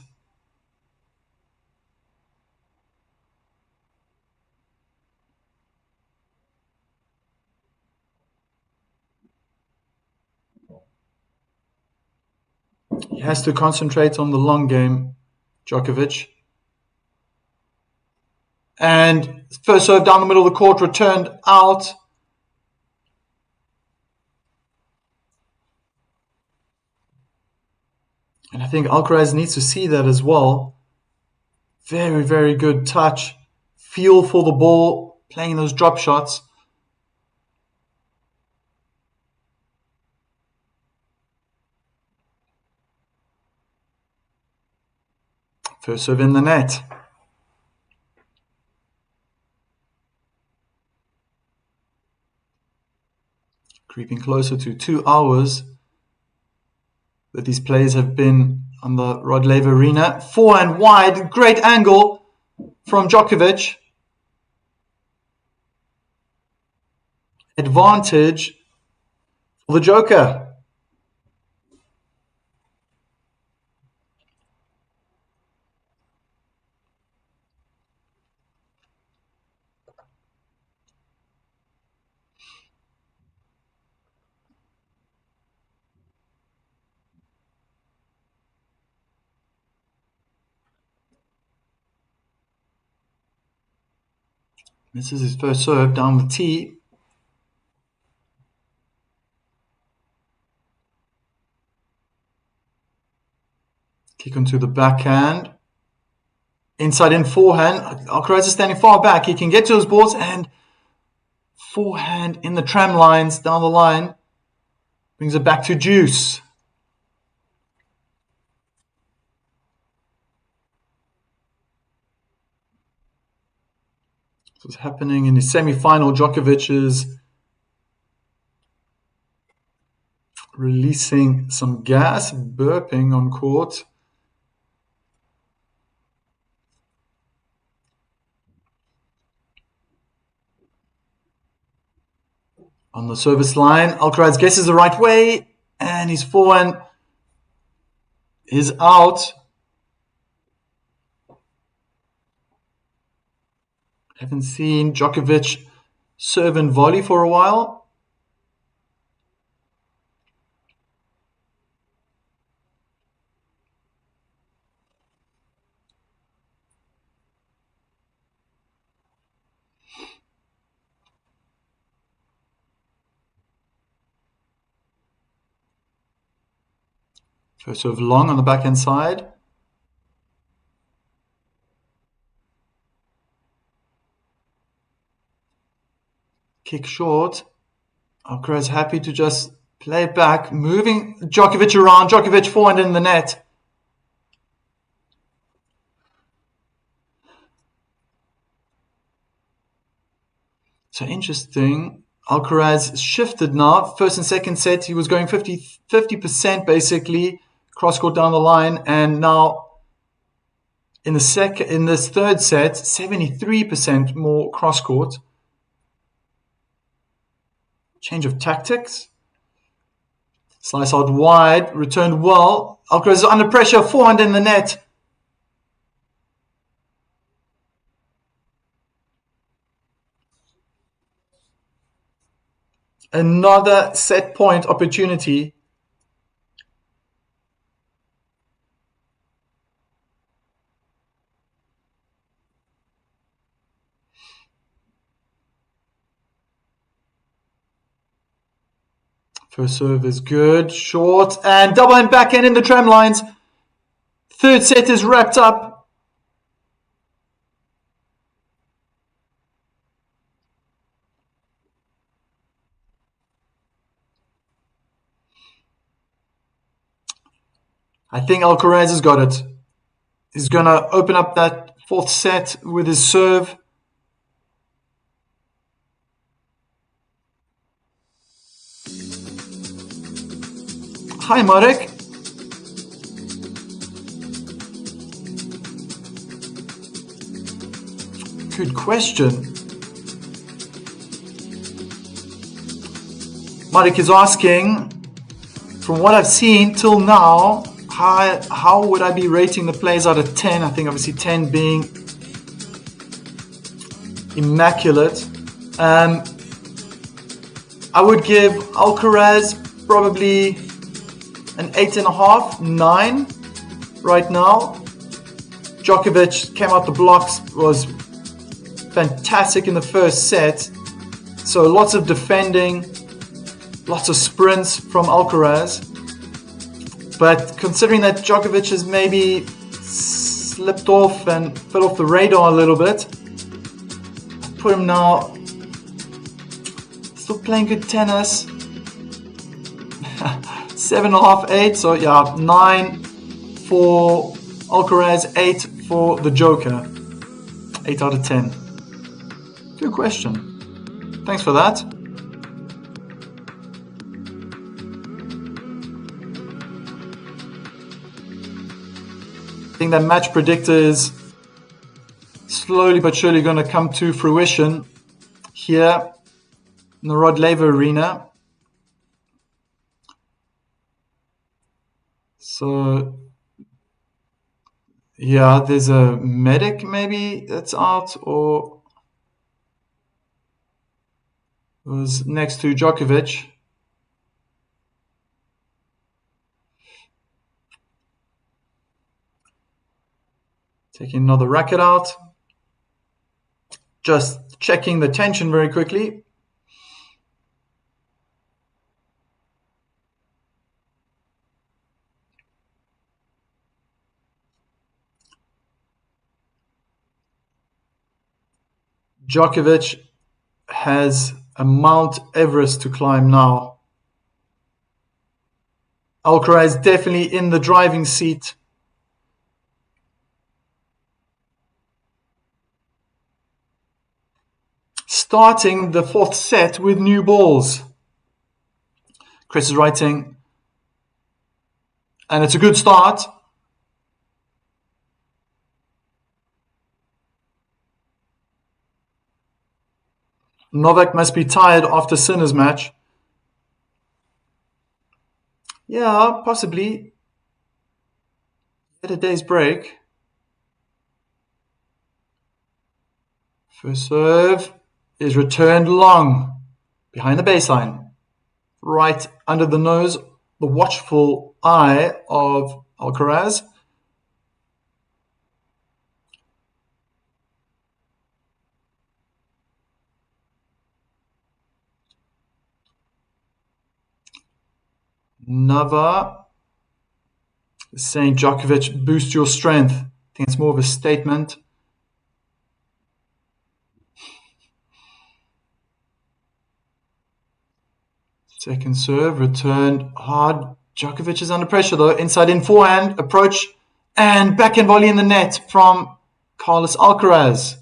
He has to concentrate on the long game, Djokovic. And first serve down the middle of the court, returned out. And I think Alcaraz needs to see that as well. Very, very good touch. Feel for the ball, playing those drop shots. First serve in the net. Creeping closer to 2 hours that these players have been on the Rod Laver Arena. Forehand wide, great angle from Djokovic. Advantage for the Joker. This is his first serve down the tee. Kick onto the backhand. Inside in forehand. Alcaraz is standing far back. He can get to his balls and forehand in the tram lines down the line. Brings it back to deuce. This was happening in the semi-final. Djokovic is releasing some gas, burping on court. On the service line, Alcaraz guesses the right way, and his forehand is out. Haven't seen Djokovic serve and volley for a while. First serve long on the backhand side. Kick short. Alcaraz happy to just play it back. Moving Djokovic around. Djokovic forehand in the net. So interesting. Alcaraz shifted now. First and second set, he was going 50% basically. Cross court down the line. And now in this third set, 73% more cross court. Change of tactics. Slice out wide, returned well. Alcaraz is under pressure, forehand in the net. Another set point opportunity. First serve is good, short, and double and backhand in the tram lines. Third set is wrapped up. I think Alcaraz has got it. He's going to open up that fourth set with his serve. Hi, Marek. Good question. Marek is asking, from what I've seen till now, how would I be rating the plays out of 10? I think obviously 10 being immaculate. I would give Alcaraz probably an 8.5, 9 right now. Djokovic came out the blocks, was fantastic in the first set. So lots of defending, lots of sprints from Alcaraz. But considering that Djokovic has maybe slipped off and fell off the radar a little bit, I put him now, still playing good tennis. 7.5, 8, so yeah, 9 for Alcaraz, 8 for the Joker. 8 out of 10. Good question. Thanks for that. I think that match predictor is slowly but surely going to come to fruition here in the Rod Laver Arena. So, yeah, there's a medic maybe that's out or was next to Djokovic. Taking another racket out. Just checking the tension very quickly. Djokovic has a Mount Everest to climb now. Alcarez definitely in the driving seat. Starting the fourth set with new balls. Chris is writing, and it's a good start. Novak must be tired after Sinner's match. Yeah, possibly. Get a day's break. First serve is returned long, behind the baseline. Right under the nose, the watchful eye of Alcaraz. Nava is saying, Djokovic, boost your strength. I think it's more of a statement. Second serve, returned hard. Djokovic is under pressure though. Inside in forehand, approach, and backhand volley in the net from Carlos Alcaraz.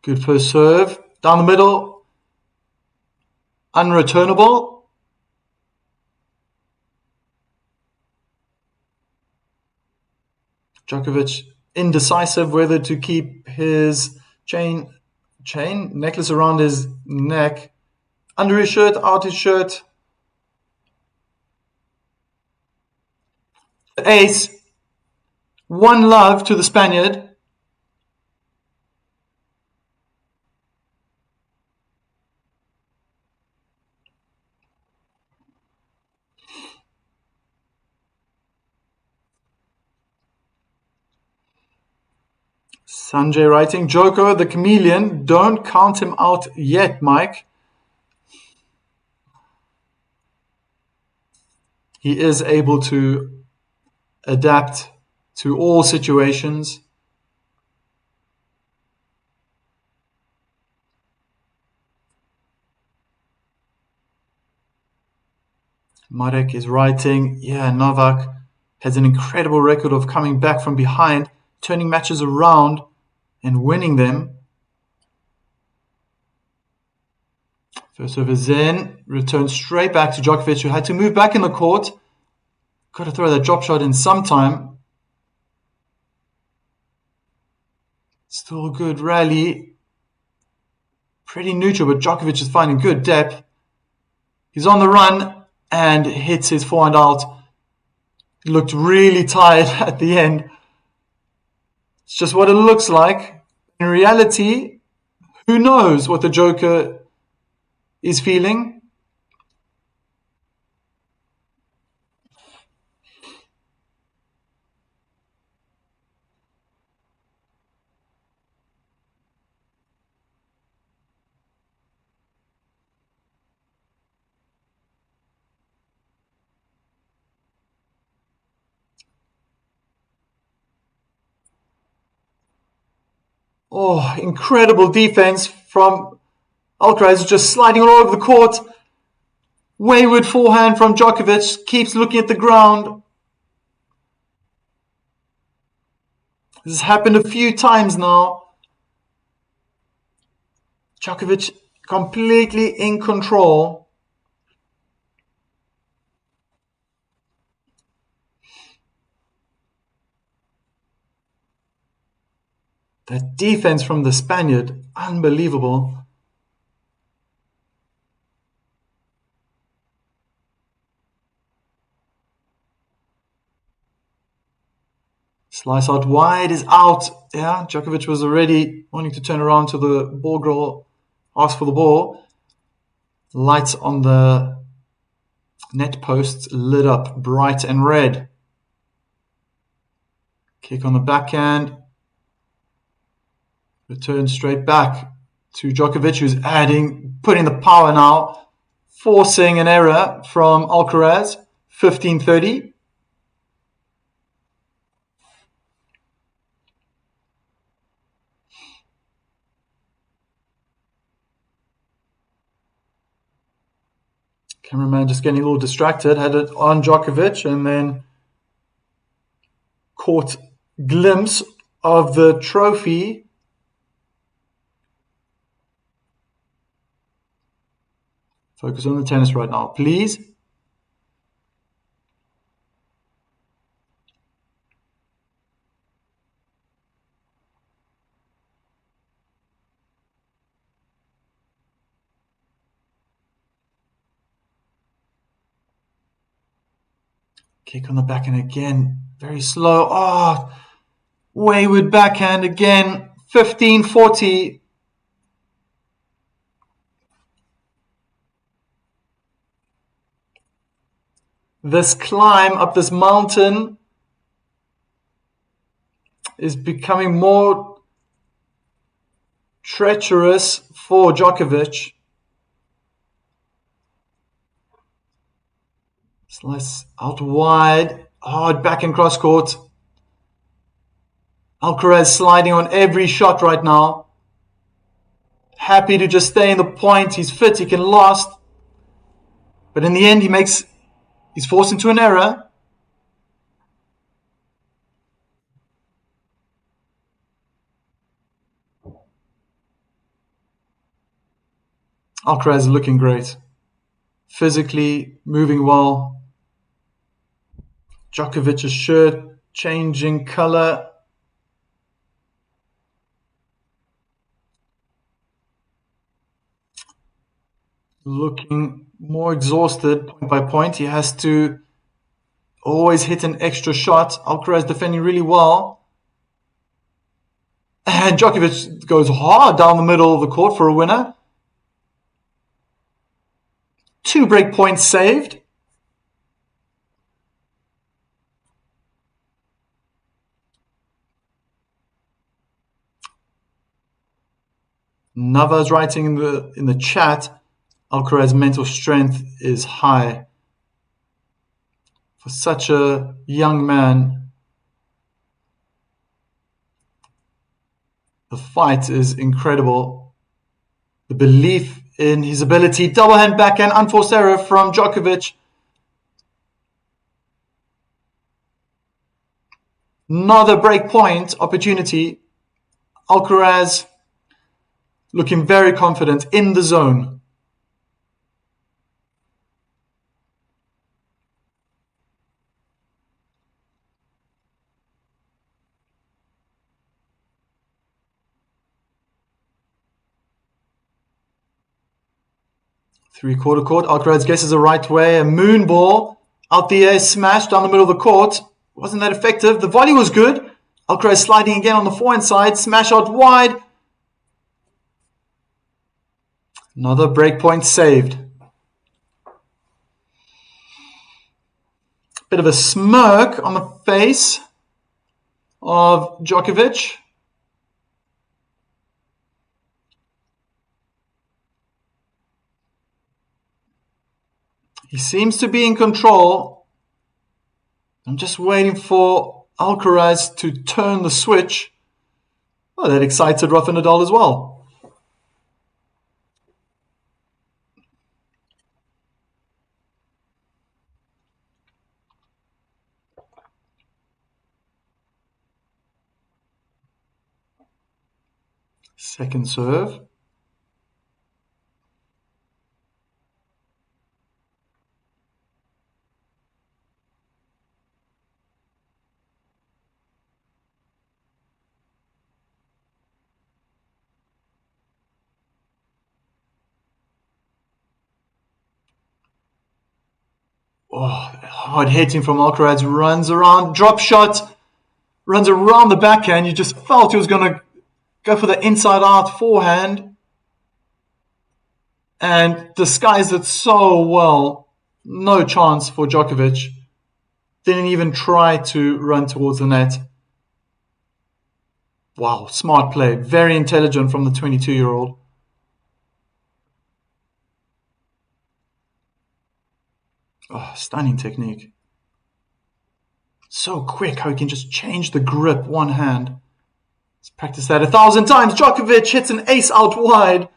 Good first serve. Down the middle. Unreturnable. Djokovic indecisive whether to keep his necklace around his neck. Under his shirt, out his shirt. The ace. One love to the Spaniard. Sanjay writing, Joko, the chameleon, don't count him out yet, Mike. He is able to adapt to all situations. Marek is writing, yeah, Novak has an incredible record of coming back from behind, turning matches around and winning them. First over Zen, returns straight back to Djokovic, who had to move back in the court. Got to throw that drop shot in sometime. Still a good rally. Pretty neutral, but Djokovic is finding good depth. He's on the run and hits his forehand out. He looked really tired at the end. It's just what it looks like. In reality, who knows what the Joker is feeling? Oh, incredible defense from Alcarez, just sliding all over the court. Wayward forehand from Djokovic, keeps looking at the ground. This has happened a few times now. Djokovic completely in control. The defense from the Spaniard, unbelievable. Slice out wide is out. Yeah, Djokovic was already wanting to turn around to the ball girl, ask for the ball. Lights on the Net posts lit up bright and red. Kick on the backhand. Return straight back to Djokovic, who's putting the power now, forcing an error from Alcarez. 15-30. Cameraman just getting a little distracted, had it on Djokovic and then caught glimpse of the trophy. Focus on the tennis right now, please. Kick on the backhand again. Very slow. Oh, wayward backhand again. 15-40. This climb up this mountain is becoming more treacherous for Djokovic. Slice out wide, hard backhand cross court. Alcarez sliding on every shot right now. Happy to just stay in the point. He's fit, he can last. But in the end, he's forced into an error. Alcaraz is looking great. Physically, moving well. Djokovic's shirt changing color. Looking more exhausted point by point. He has to always hit an extra shot. Alcaraz defending really well. And Djokovic goes hard down the middle of the court for a winner. 2 break points saved. Nava's writing in the chat, Alcaraz's mental strength is high. For such a young man, the fight is incredible. The belief in his ability, double hand backhand, unforced error from Djokovic. Another break point opportunity. Alcaraz looking very confident in the zone. Three-quarter court. Alcaraz guesses the right way. A moon ball out the air, smashed down the middle of the court. Wasn't that effective? The volley was good. Alcaraz sliding again on the forehand side. Smash out wide. Another break point saved. Bit of a smirk on the face of Djokovic. He seems to be in control. I'm just waiting for Alcaraz to turn the switch. Well, that excited Rafa Nadal as well. Second serve. Oh, hard hitting from Alcaraz. Runs around, drop shot, runs around the backhand. You just felt he was going to go for the inside out forehand and disguised it so well. No chance for Djokovic. Didn't even try to run towards the net. Wow, smart play. Very intelligent from the 22-year-old. Oh, stunning technique. So quick how he can just change the grip one hand. Let's practice that 1,000 times. Djokovic hits an ace out wide.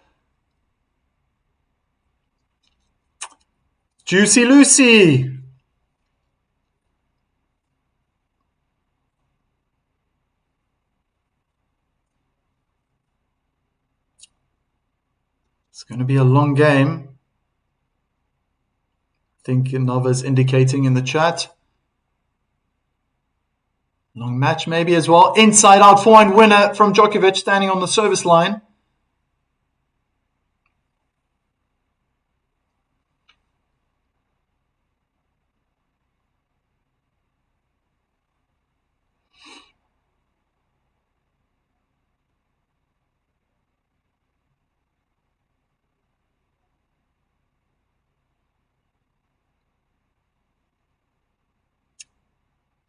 Juicy Lucy. It's going to be a long game. I think Nova's indicating in the chat. Long match maybe as well. Inside out forehand winner from Djokovic standing on the service line.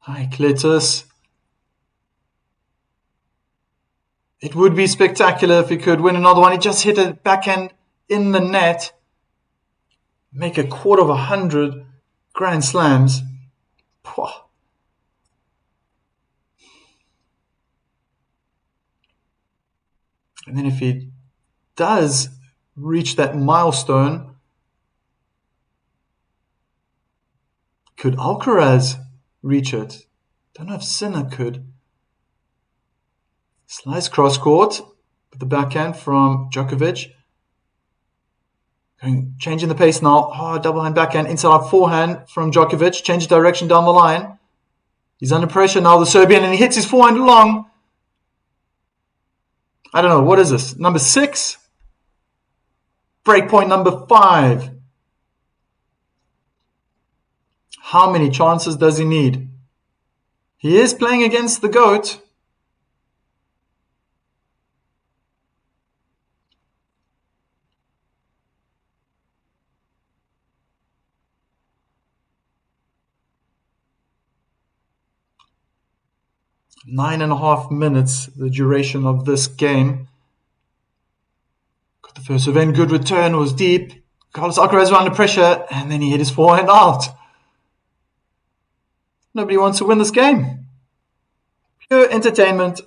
Hi, Clitus. It would be spectacular if he could win another one. He just hit a backhand in the net. Make a 250 Grand Slams. And then if he does reach that milestone, could Alcaraz reach it? Don't know if Sinner could. Slice cross court with the backhand from Djokovic. Changing the pace now. Oh, double hand backhand, inside out forehand from Djokovic. Change direction down the line. He's under pressure now, the Serbian, and he hits his forehand long. I don't know, what is this? Number 6? Breakpoint number 5. How many chances does he need? He is playing against the GOAT. Nine and a half minutes, the duration of this game. Got the first event, good return, was deep. Carlos Alcaraz was under pressure, and then he hit his forehand out. Nobody wants to win this game. Pure entertainment.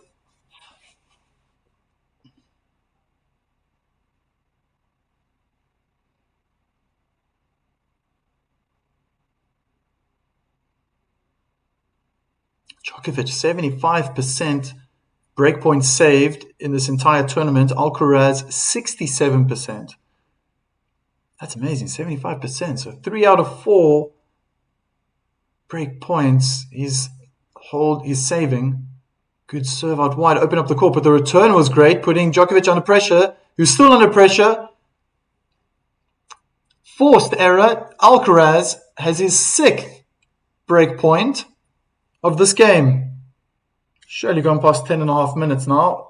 Djokovic, 75% breakpoint saved in this entire tournament. Alcaraz, 67%. That's amazing, 75%. So 3 out of 4 break points he's saving. Good serve out wide, open up the court, but the return was great, putting Djokovic under pressure, who's still under pressure. Forced error. Alcaraz has his 6th break point of this game. Surely gone past 10 and a half minutes now.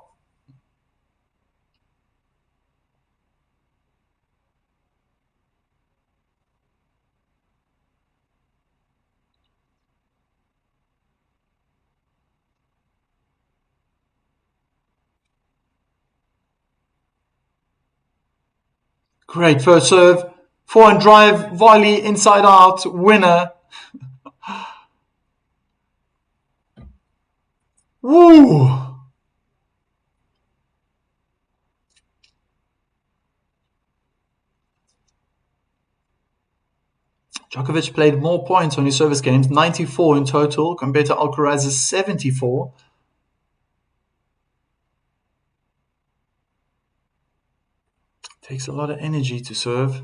Great first serve. Forehand drive, volley, inside out, winner. Woo! Djokovic played more points on his service games, 94 in total, compared to Alcaraz's 74. Takes a lot of energy to serve.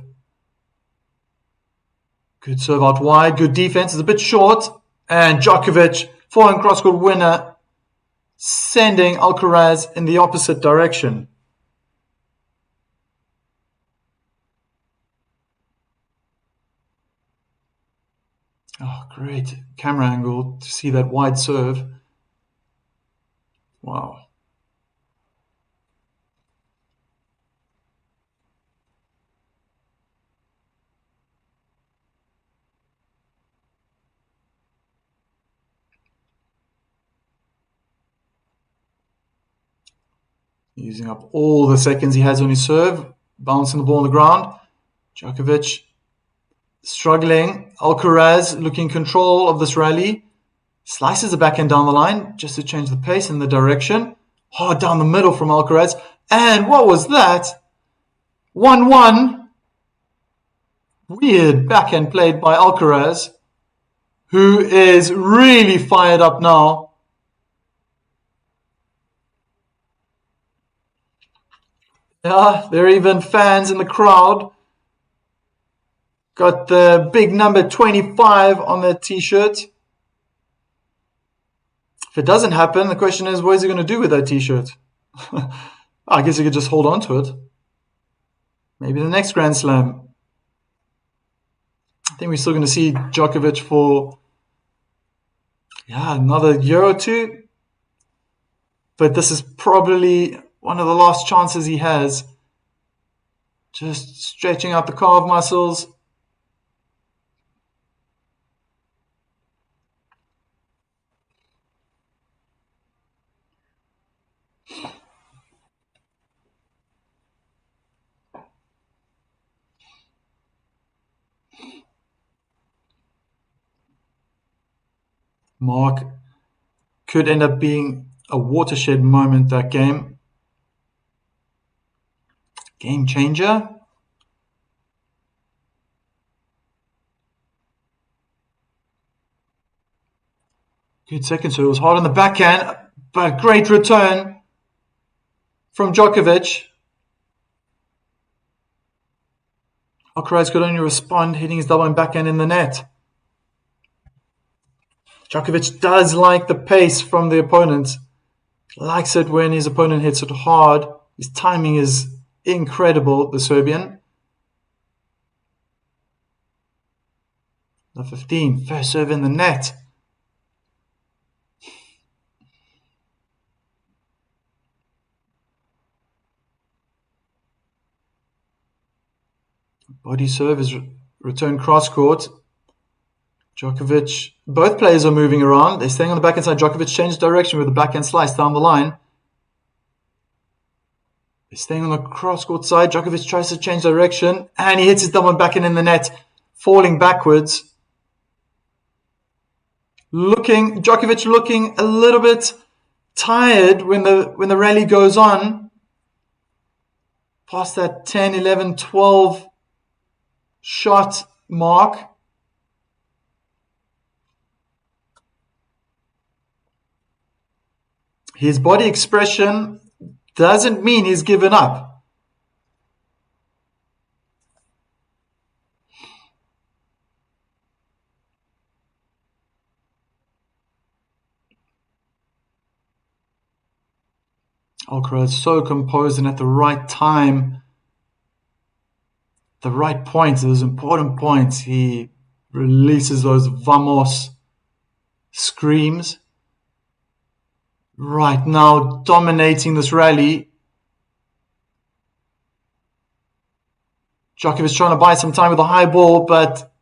Good serve out wide, good defense, it's a bit short. And Djokovic, forehand cross-court winner, sending Alcaraz in the opposite direction. Oh, great camera angle to see that wide serve. Wow. Using up all the seconds he has on his serve. Bouncing the ball on the ground. Djokovic struggling. Alcaraz looking in control of this rally. Slices the backhand down the line just to change the pace and the direction. Hard down the middle from Alcarez. And what was that? 1-1. Weird backhand played by Alcarez, who is really fired up now. Yeah, there are even fans in the crowd. Got the big number 25 on their t-shirt. If it doesn't happen, the question is, what is he going to do with that t-shirt? I guess he could just hold on to it. Maybe the next Grand Slam. I think we're still going to see Djokovic for another year or two. But this is probably one of the last chances he has. Just stretching out the calf muscles. Mark could end up being a watershed moment, that game. Game changer. Good second, so it was hard on the backhand, but great return from Djokovic. Alcaraz could only respond, hitting his double and backhand in the net. Djokovic does like the pace from the opponent. Likes it when his opponent hits it hard. His timing is incredible, the Serbian. The 15, first serve in the net. Body serve is return cross court. Djokovic, both players are moving around. They're staying on the backhand side. Djokovic changes direction with the backhand slice down the line. They're staying on the cross court side. Djokovic tries to change direction and he hits his double backhand in the net, falling backwards. Djokovic looking a little bit tired when the rally goes on. Past that 10, 11, 12 shot mark. His body expression doesn't mean he's given up. Alcaraz so composed and at the right time, the right points, those important points, he releases those vamos screams. Right now, dominating this rally. Djokovic trying to buy some time with a high ball, but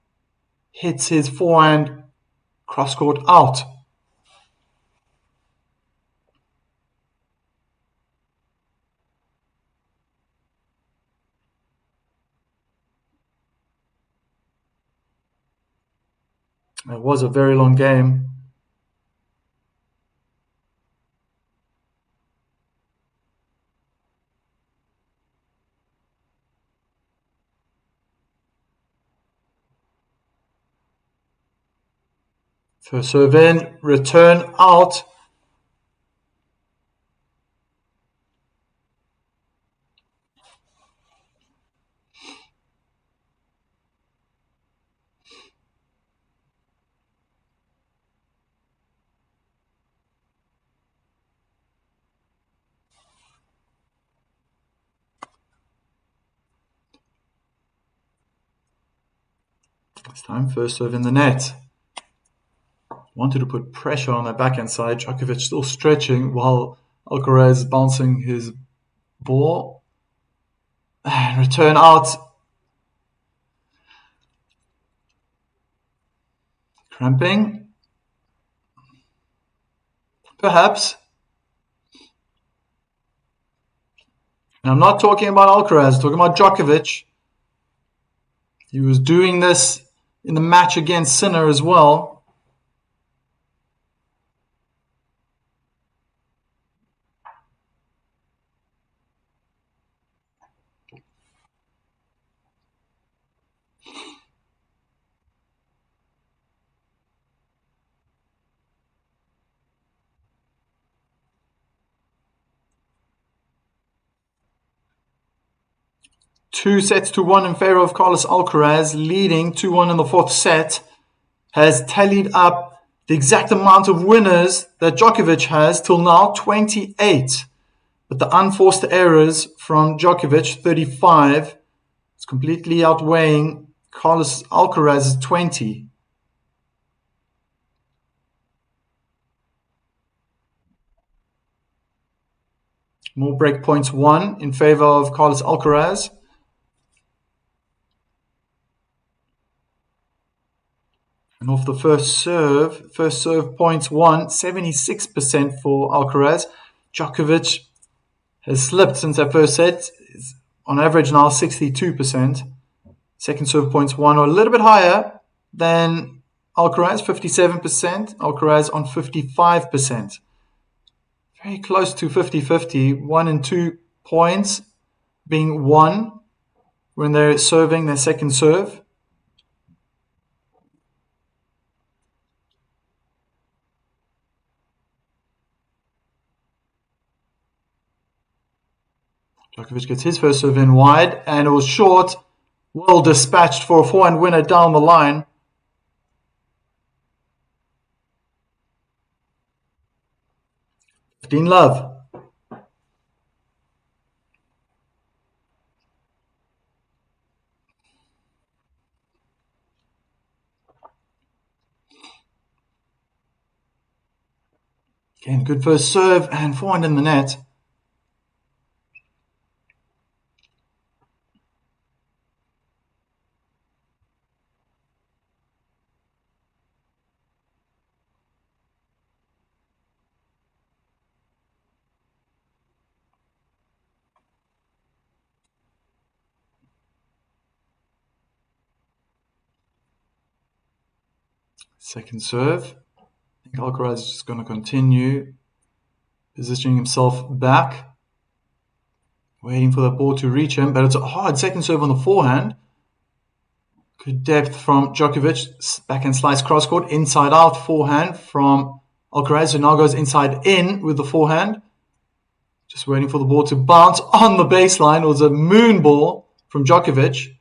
hits his forehand cross court out. It was a very long game. First serve in, return out. This time, first serve in the net. Wanted to put pressure on that backhand side. Djokovic still stretching while Alcarez bouncing his ball. And return out. Cramping. Perhaps. And I'm not talking about Alcaraz, I'm talking about Djokovic. He was doing this in the match against Sinner as well. Two sets to one in favor of Carlos Alcaraz, leading 2-1 in the fourth set, has tallied up the exact amount of winners that Djokovic has till now, 28. But the unforced errors from Djokovic, 35, is completely outweighing Carlos Alcaraz's 20. More break points won in favor of Carlos Alcaraz. And off the first serve points won, 76% for Alcaraz. Djokovic has slipped since that first set. It's on average now 62%. Second serve points won are a little bit higher than Alcaraz, 57%. Alcaraz on 55%. Very close to 50-50. 1 and 2 points being won when they're serving their second serve. Djokovic gets his first serve in wide, and it was short. Well dispatched for a forehand winner down the line. Dean Love. Again, good first serve and forehand in the net. Second serve. I think Alcaraz is just going to continue positioning himself back, waiting for the ball to reach him, but it's a hard second serve on the forehand. Good depth from Djokovic, backhand slice cross court, inside out forehand from Alcaraz, who now goes inside in with the forehand. Just waiting for the ball to bounce on the baseline. It was a moon ball from Djokovic.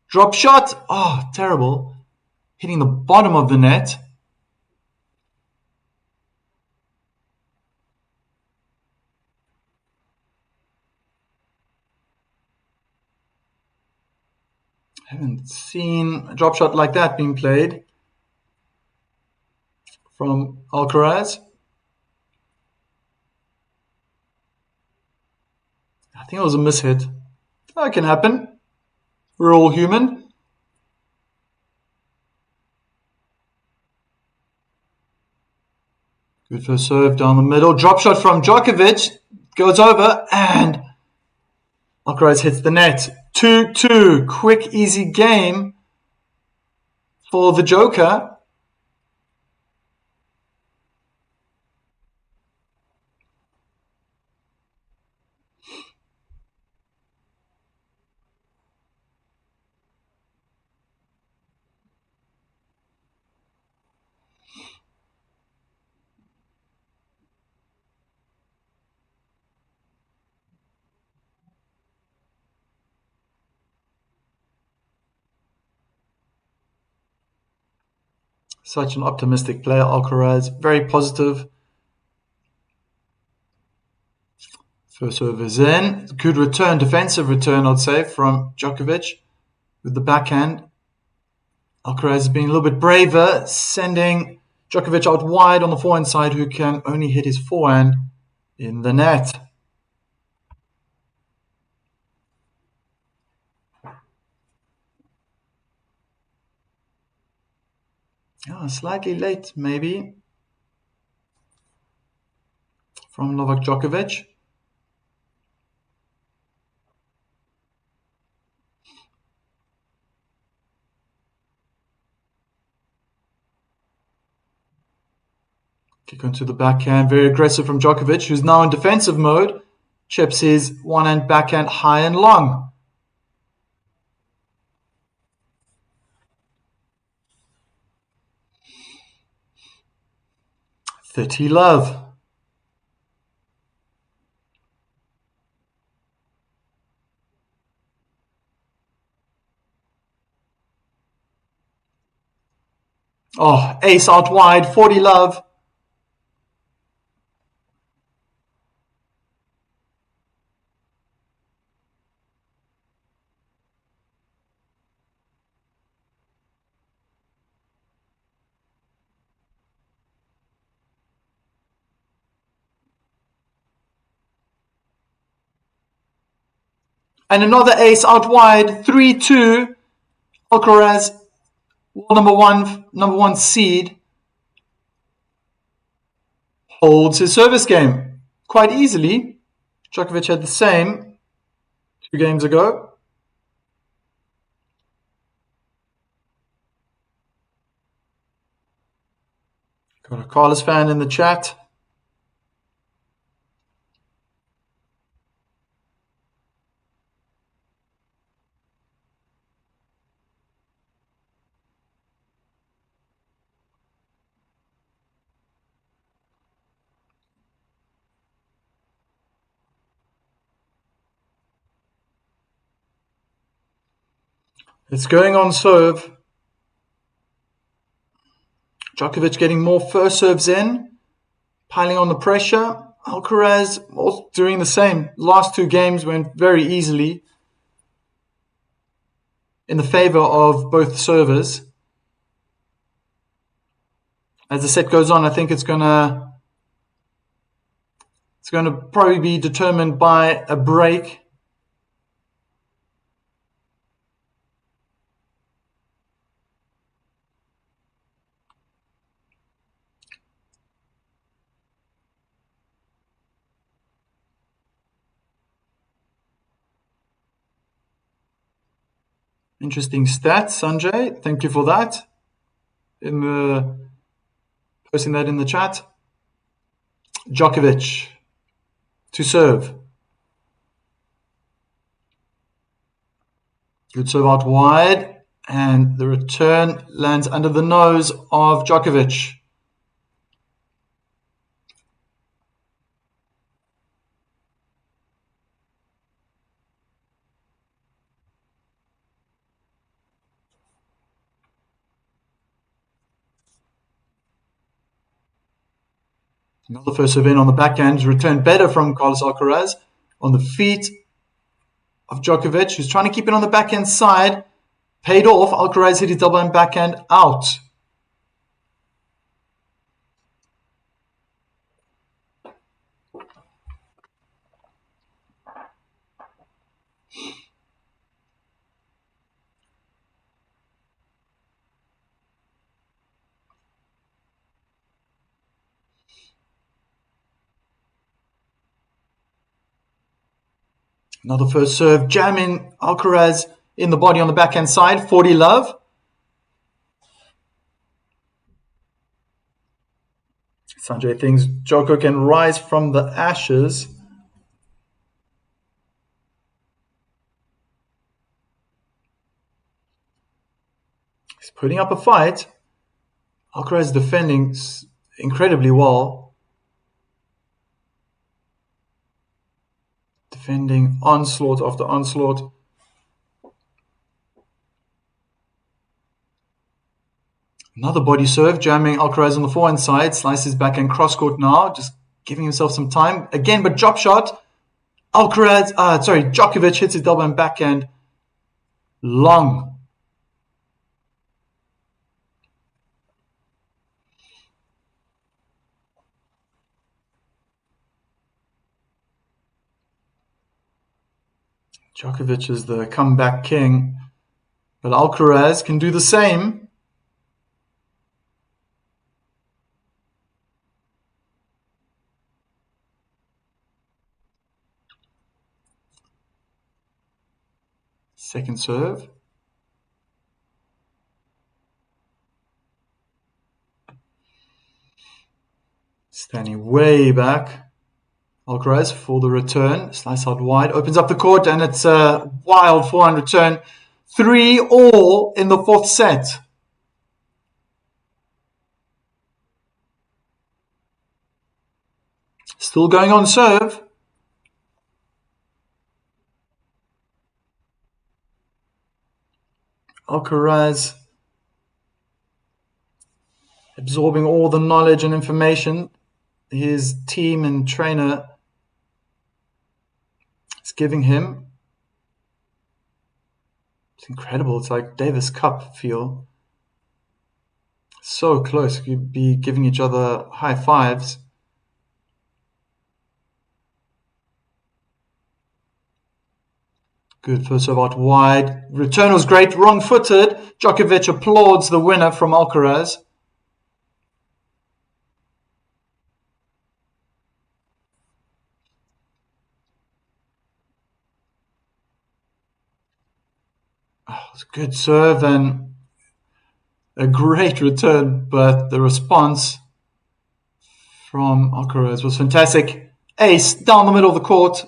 Drop shot, terrible. Hitting the bottom of the net. Haven't seen a drop shot like that being played from Alcaraz. I think it was a mishit. That can happen. We're all human. Good first serve down the middle. Drop shot from Djokovic. Goes over and Alcaraz hits the net. 2-2. Quick, easy game for the Joker. Such an optimistic player, Alcaraz. Very positive. First serve is in. Good return, defensive return, I'd say, from Djokovic with the backhand. Alcaraz is being a little bit braver, sending Djokovic out wide on the forehand side, who can only hit his forehand in the net. Slightly late, maybe, from Novak Djokovic. Kick onto the backhand, very aggressive from Djokovic, who's now in defensive mode. Chips his one-hand backhand high and long. "30 love." Oh, ace out wide, 40 love. And another ace out wide, 3-2. Alcarez, world number one seed, holds his service game quite easily. Djokovic had the same 2 games ago. Got a Carlos fan in the chat. It's going on serve. Djokovic getting more first serves in, piling on the pressure. Alcaraz also doing the same. Last 2 games went very easily in the favor of both servers. As the set goes on, I think it's going to probably be determined by a break. Interesting stats, Sanjay. Thank you for that. Posting that in the chat. Djokovic to serve. Good serve out wide, and the return lands under the nose of Djokovic. Another first serve in on the backhand, returned better from Carlos Alcaraz on the feet of Djokovic, who's trying to keep it on the backhand side. Paid off. Alcaraz hit his double hand backhand out. Another first serve, jamming Alcaraz in the body on the backhand side, 40 love. Sanjay thinks Djoko can rise from the ashes. He's putting up a fight. Alcaraz defending incredibly well. Defending onslaught after onslaught. Another body serve, jamming Alcaraz on the forehand side. Slices backhand cross court now, just giving himself some time. Again, but drop shot. Djokovic hits his double hand backhand long. Djokovic is the comeback king, but Alcaraz can do the same. Second serve. Standing way back. Alcarez for the return. Slice out wide. Opens up the court and it's a wild forehand return. 3-all in the fourth set. Still going on serve. Alcaraz absorbing all the knowledge and information his team and trainer is giving him. It's incredible. It's like Davis Cup feel. So close. You'd be giving each other high fives. Good first serve out wide. Return was great. Wrong-footed. Djokovic applauds the winner from Alcaraz. Oh, it's a good serve and a great return, but the response from Alcaraz was fantastic. Ace down the middle of the court.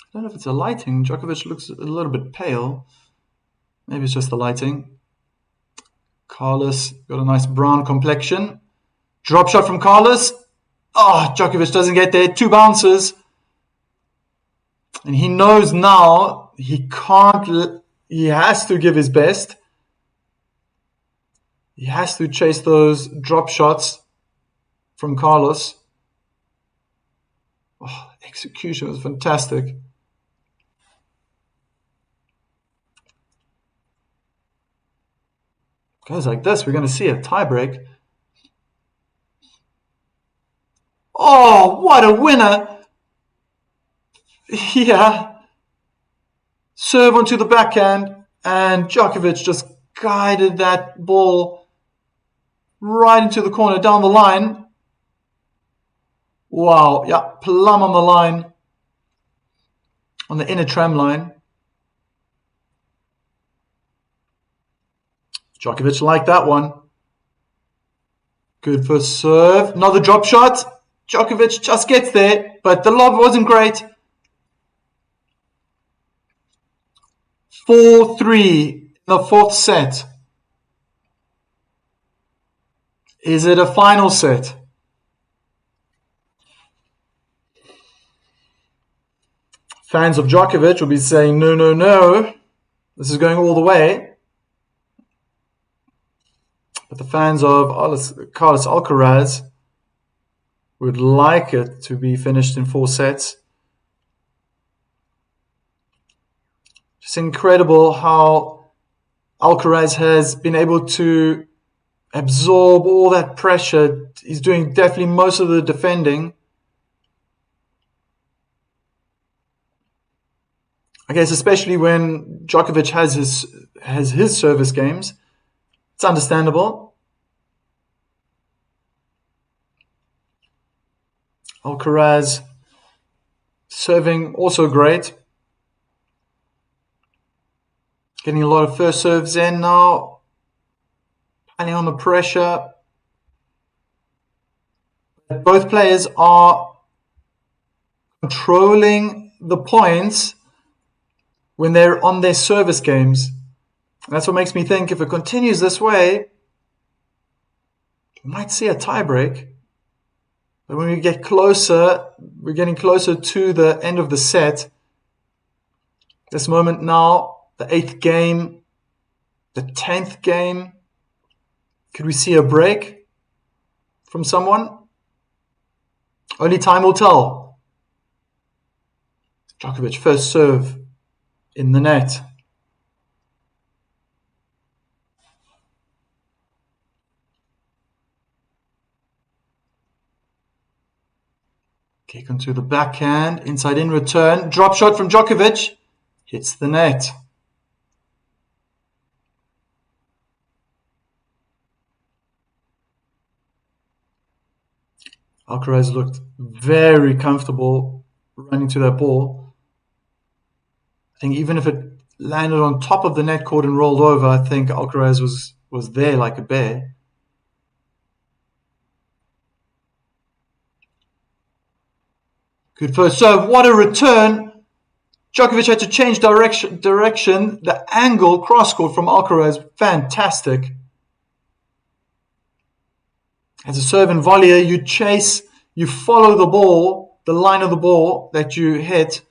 I don't know if it's a lighting. Djokovic looks a little bit pale. Maybe it's just the lighting. Carlos got a nice brown complexion. Drop shot from Carlos. Oh, Djokovic doesn't get there. 2 bounces. And he knows now he can't. He has to give his best. He has to chase those drop shots from Carlos. Oh, execution was fantastic. Goes like this. We're going to see a tiebreak. Oh, what a winner! Yeah. Serve onto the backhand, and Djokovic just guided that ball right into the corner, down the line. Wow, yeah, plumb on the line, on the inner tram line. Djokovic liked that one. Good first serve. Another drop shot. Djokovic just gets there, but the lob wasn't great. 4-3 in the fourth set. Is it a final set? Fans of Djokovic will be saying, no, no, no. This is going all the way. But the fans of Carlos Alcaraz would like it to be finished in 4 sets. Just incredible how Alcaraz has been able to absorb all that pressure. He's doing definitely most of the defending. I guess especially when Djokovic has his service games. It's understandable. Alcaraz serving also great. Getting a lot of first serves in now. Piling on the pressure. Both players are controlling the points when they're on their service games. And that's what makes me think if it continues this way, we might see a tiebreak. But when we get closer, we're getting closer to the end of the set. This moment now, the 8th game, the 10th game. Could we see a break from someone? Only time will tell. Djokovic first serve in the net. Kick onto the backhand, inside in return. Drop shot from Djokovic. Hits the net. Alcarez looked very comfortable running to that ball. I think even if it landed on top of the net cord and rolled over, I think Alcarez was there like a bear. Good first serve. What a return. Djokovic had to change direction. The angle cross court from Alcarez, fantastic. As a serve and volleyer, you chase, you follow the ball, the line of the ball that you hit.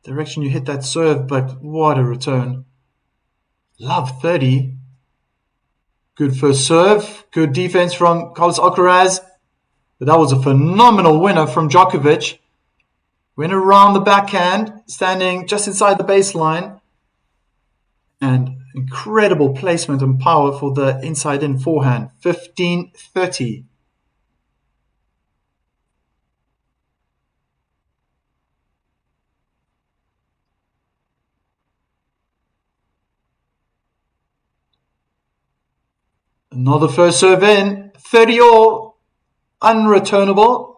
Direction you hit that serve, but what a return. Love 30. Good first serve. Good defense from Carlos Alcaraz. But that was a phenomenal winner from Djokovic. Went around the backhand, standing just inside the baseline. And incredible placement and power for the inside-in forehand. 15-30. Another first serve in. 30 all. Unreturnable.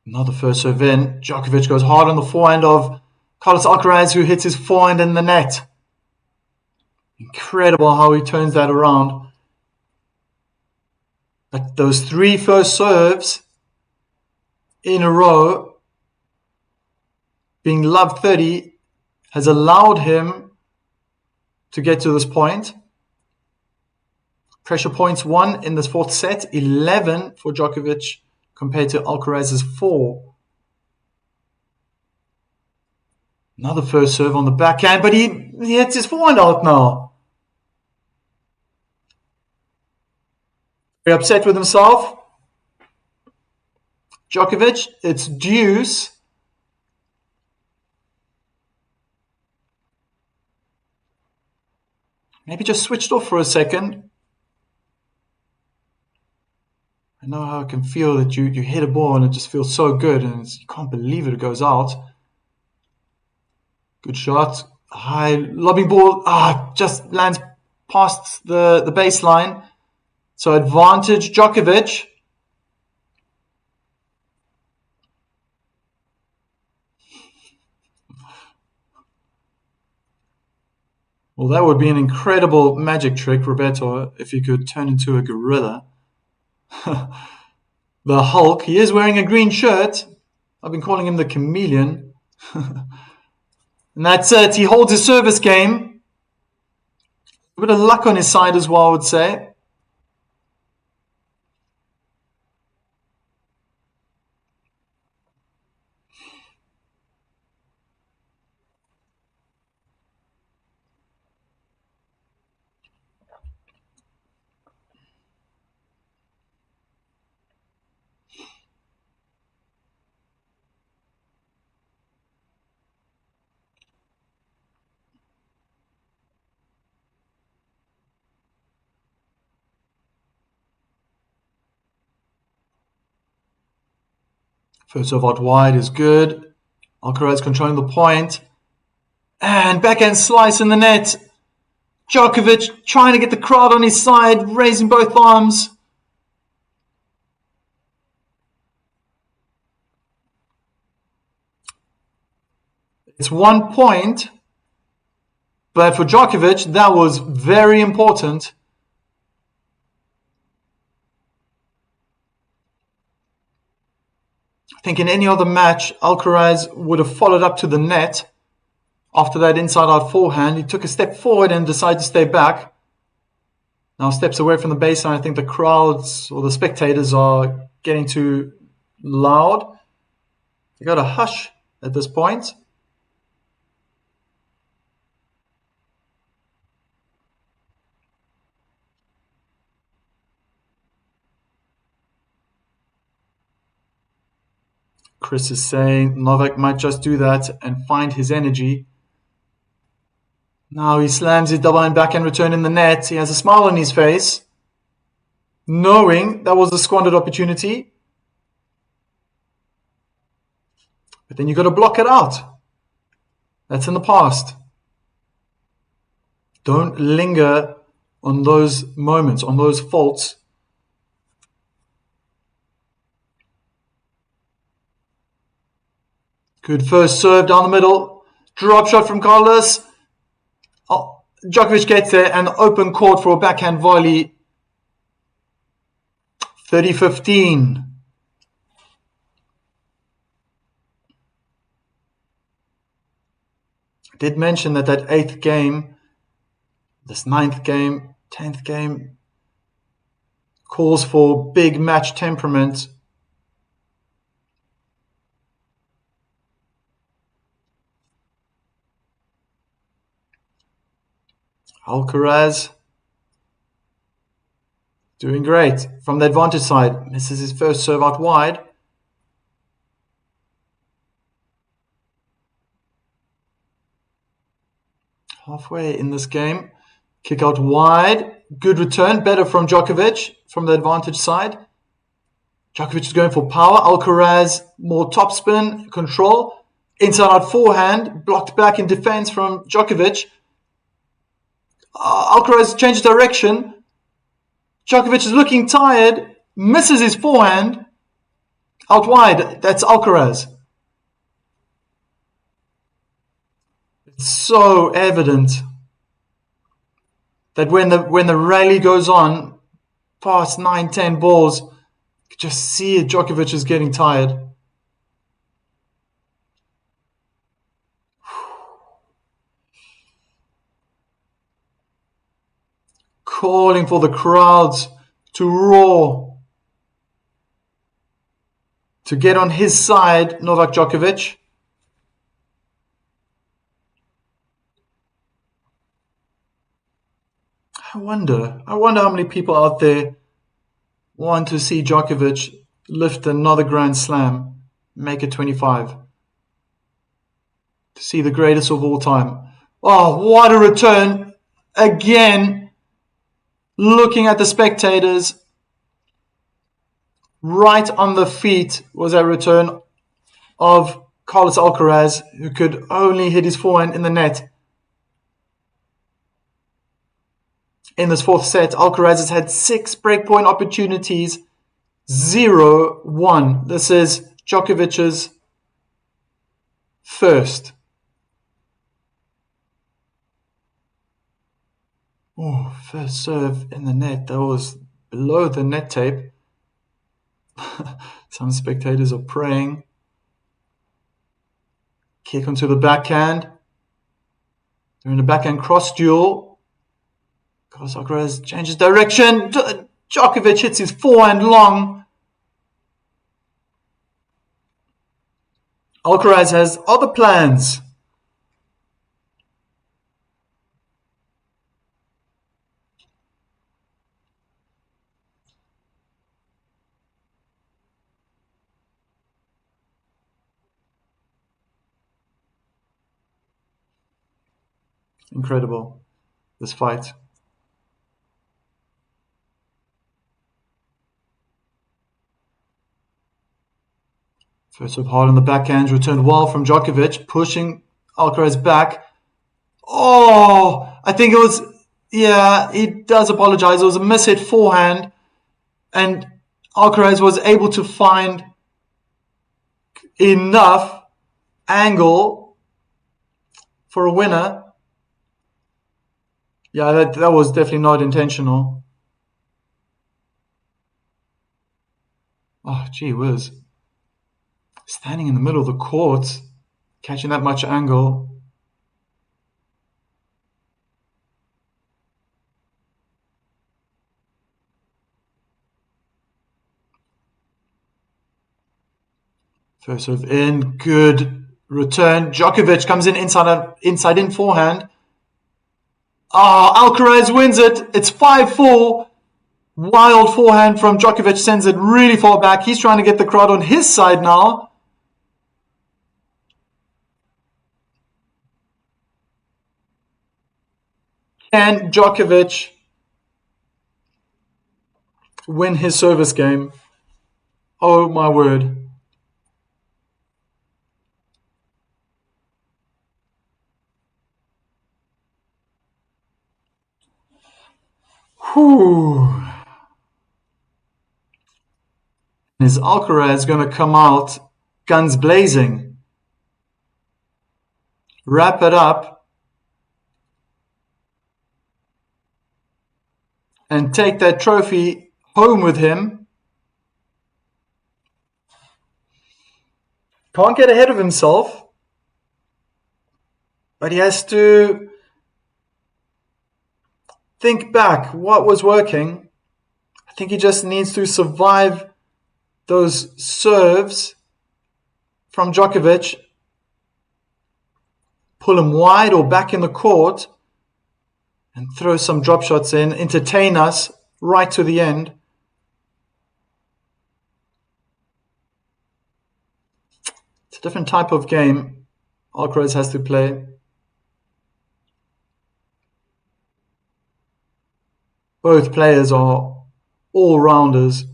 Another first serve in. Djokovic goes hard on the forehand of Carlos Alcaraz, who hits his forehand in the net. Incredible how he turns that around. But those three first serves in a row, being love 30, has allowed him to get to this point. Pressure points 1 in this fourth set, 11 for Djokovic compared to Alcaraz's 4. Another first serve on the backhand, but he hits his forehand out now. Very upset with himself. Djokovic, it's deuce. Maybe just switched off for a second. I know how I can feel that you hit a ball and it just feels so good and you can't believe it goes out. Good shot. High lobbing ball. Just lands past the baseline. So advantage Djokovic. Well, that would be an incredible magic trick, Roberto, if you could turn into a gorilla. The Hulk. He is wearing a green shirt. I've been calling him the chameleon. And that's it. He holds his service game. A bit of luck on his side as well, I would say. First serve out wide is good. Alcaraz controlling the point. And backhand slice in the net. Djokovic trying to get the crowd on his side, raising both arms. It's 1 point. But for Djokovic, that was very important. I think in any other match, Alcaraz would have followed up to the net after that inside-out forehand. He took a step forward and decided to stay back. Now steps away from the baseline. I think the crowds or the spectators are getting too loud. They got to hush at this point. Chris is saying Novak might just do that and find his energy. Now he slams his double hand backhand return in the net. He has a smile on his face, knowing that was a squandered opportunity. But then you've got to block it out. That's in the past. Don't linger on those moments, on those faults. Good first serve down the middle. Drop shot from Carlos. Djokovic gets there and open court for a backhand volley. 30-15. I did mention that 8th game, this 9th game, 10th game, calls for big match temperament. Alcarez doing great from the advantage side. Misses his first serve out wide. Halfway in this game. Kick out wide. Good return. Better from Djokovic from the advantage side. Djokovic is going for power. Alcaraz more topspin. Control. Inside out forehand. Blocked back in defense from Djokovic. Alcaraz changes direction. Djokovic is looking tired. Misses his forehand. Out wide. That's Alcaraz. It's so evident that when the rally goes on, past 9-10 balls, you can just see it. Djokovic is getting tired. Calling for the crowds to roar, to get on his side, Novak Djokovic. I wonder how many people out there want to see Djokovic lift another Grand Slam, make it 25. To see the greatest of all time. Oh, what a return. Again. Looking at the spectators, right on the feet was a return of Carlos Alcaraz, who could only hit his forehand in the net. In this 4th set, Alcaraz has had 6 breakpoint opportunities, 0-1. This is Djokovic's first. Oh, first serve in the net. That was below the net tape. Some spectators are praying. Kick onto the backhand. They're in a backhand cross duel. Carlos Alcaraz changes direction. Djokovic hits his forehand long. Alcaraz has other plans. Incredible, this fight. First serve hard on the backhand, returned well from Djokovic, pushing Alcaraz back. Oh, I think it was, he does apologize. It was a mishit forehand, and Alcaraz was able to find enough angle for a winner. Yeah, that was definitely not intentional. Oh, gee whiz. Standing in the middle of the court, catching that much angle. First serve in, good return. Djokovic comes in inside in forehand. Alcaraz wins it. It's 5-4. Wild forehand from Djokovic sends it really far back. He's trying to get the crowd on his side now. Can Djokovic win his service game? Oh my word. Whew. Is Alcarez going to come out guns blazing? Wrap it up and take that trophy home with him? Can't get ahead of himself, but he has to think back what was working. I think he just needs to survive those serves from Djokovic, pull him wide or back in the court, and throw some drop shots in, entertain us right to the end. It's a different type of game Alcaraz has to play. Both players are all-rounders.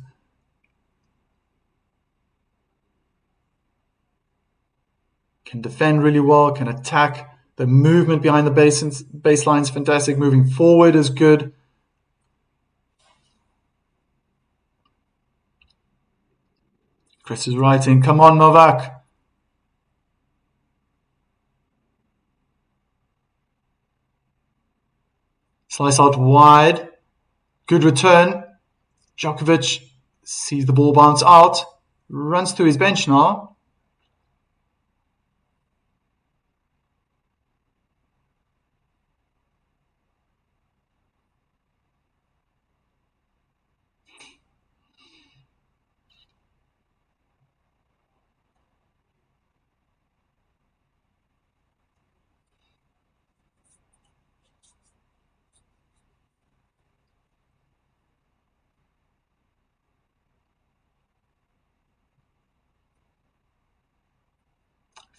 Can defend really well, can attack. The movement behind the baseline is fantastic. Moving forward is good. Chris is writing, come on, Novak. Slice out wide. Good return. Djokovic sees the ball bounce out. Runs to his bench now.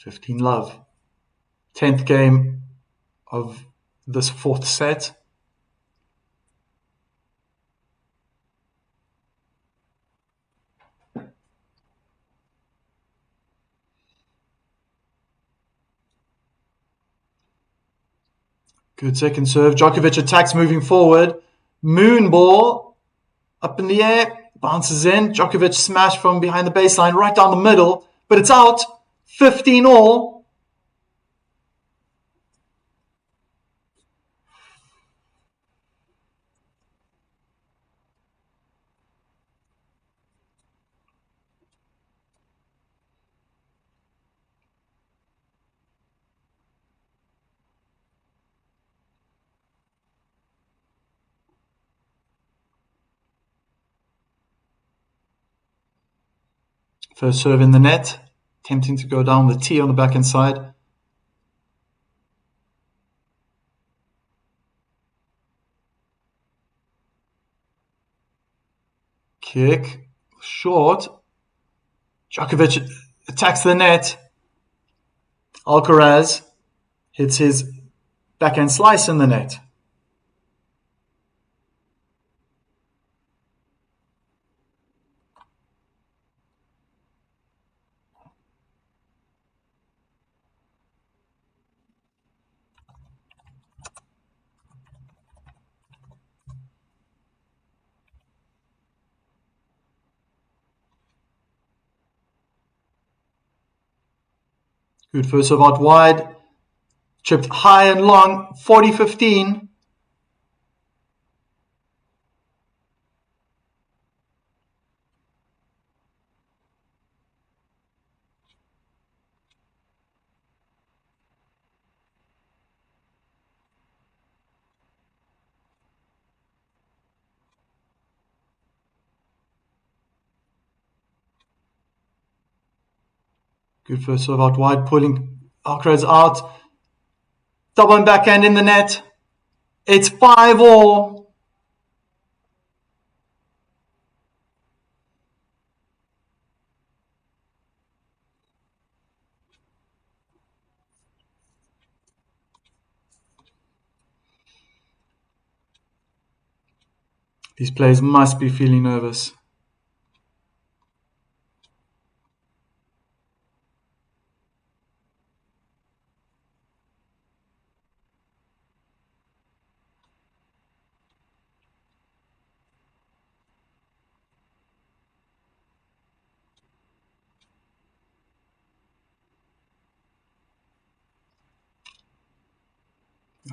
(15-love). 10th game of this fourth set. Good second serve. Djokovic attacks moving forward. Moon ball up in the air. Bounces in. Djokovic smash from behind the baseline right down the middle. But it's out. 15-all. First serve in the net. Tempting to go down the tee on the backhand side. Kick. Short. Djokovic attacks the net. Alcaraz hits his backhand slice in the net. Good first serve out wide. Chipped high and long. 40-15. Good first serve out wide, pulling Alcarez out. Double and backhand in the net. It's 5-all. These players must be feeling nervous.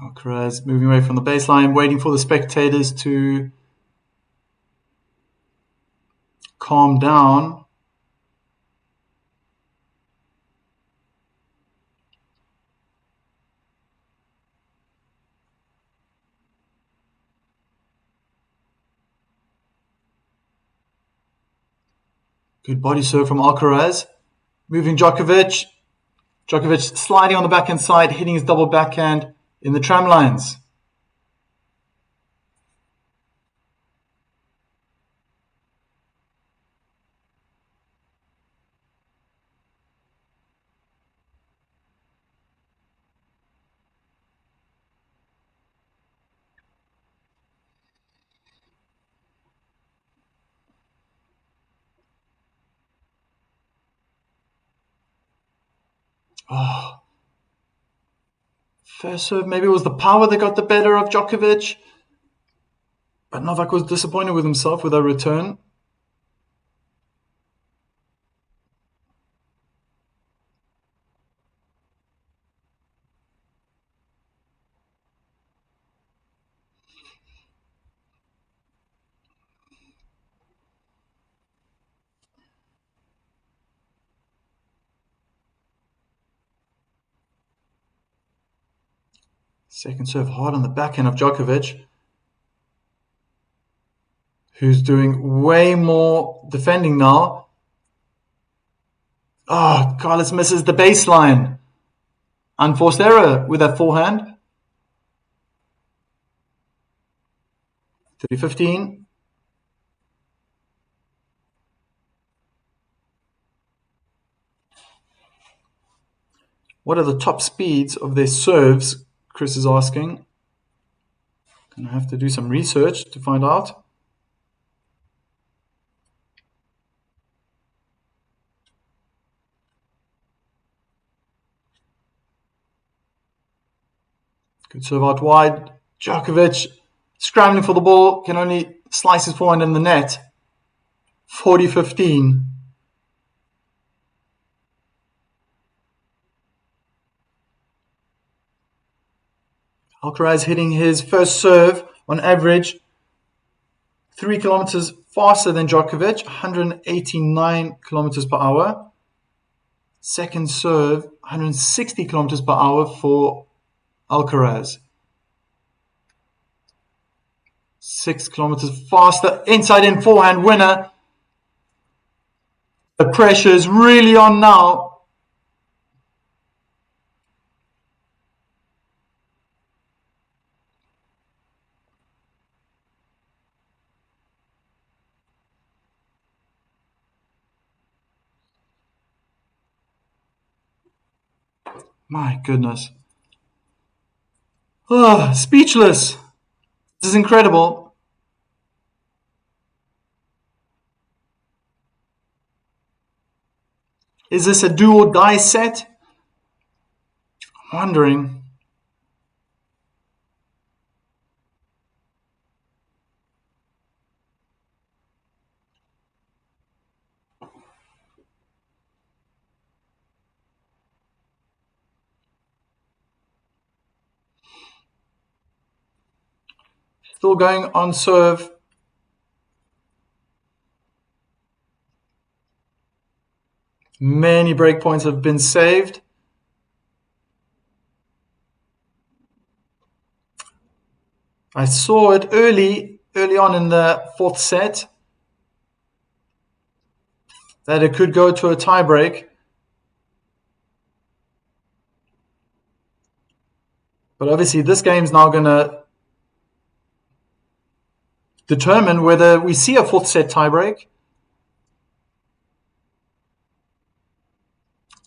Alcarez moving away from the baseline, waiting for the spectators to calm down. Good body serve from Alcarez. Moving Djokovic. Djokovic sliding on the backhand side, hitting his double backhand in the tram lines. Oh. First serve, maybe it was the power that got the better of Djokovic. But Novak was disappointed with himself with that return. Second serve hard on the backhand of Djokovic, who's doing way more defending now. Oh, Carlos misses the baseline. Unforced error with that forehand. 30-15. What are the top speeds of their serves? Chris is asking. Gonna have to do some research to find out. Good serve out wide. Djokovic scrambling for the ball, can only slice his forehand in the net. 40-15. Alcaraz hitting his first serve on average 3 kilometers faster than Djokovic, 189 kilometers per hour. Second serve, 160 kilometers per hour for Alcaraz. 6 kilometers faster. Inside in forehand winner. The pressure is really on now. My goodness. Oh, speechless. This is incredible. Is this a do or die set? I'm wondering. Still going on serve. Many breakpoints have been saved. I saw it early on in the fourth set that it could go to a tiebreak. But obviously this game's now going to determine whether we see a fourth set tiebreak.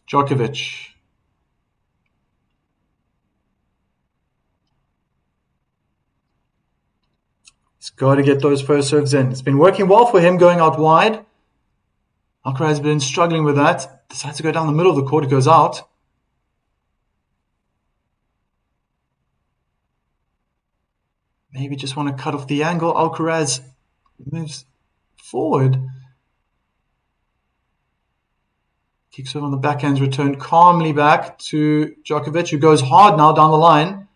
Djokovic. He's got to get those first serves in. It's been working well for him going out wide. Alcaraz has been struggling with that. Decides to go down the middle of the court. It goes out. Maybe just want to cut off the angle. Alcaraz moves forward. Kicks over on the backhand's return calmly back to Djokovic, who goes hard now down the line.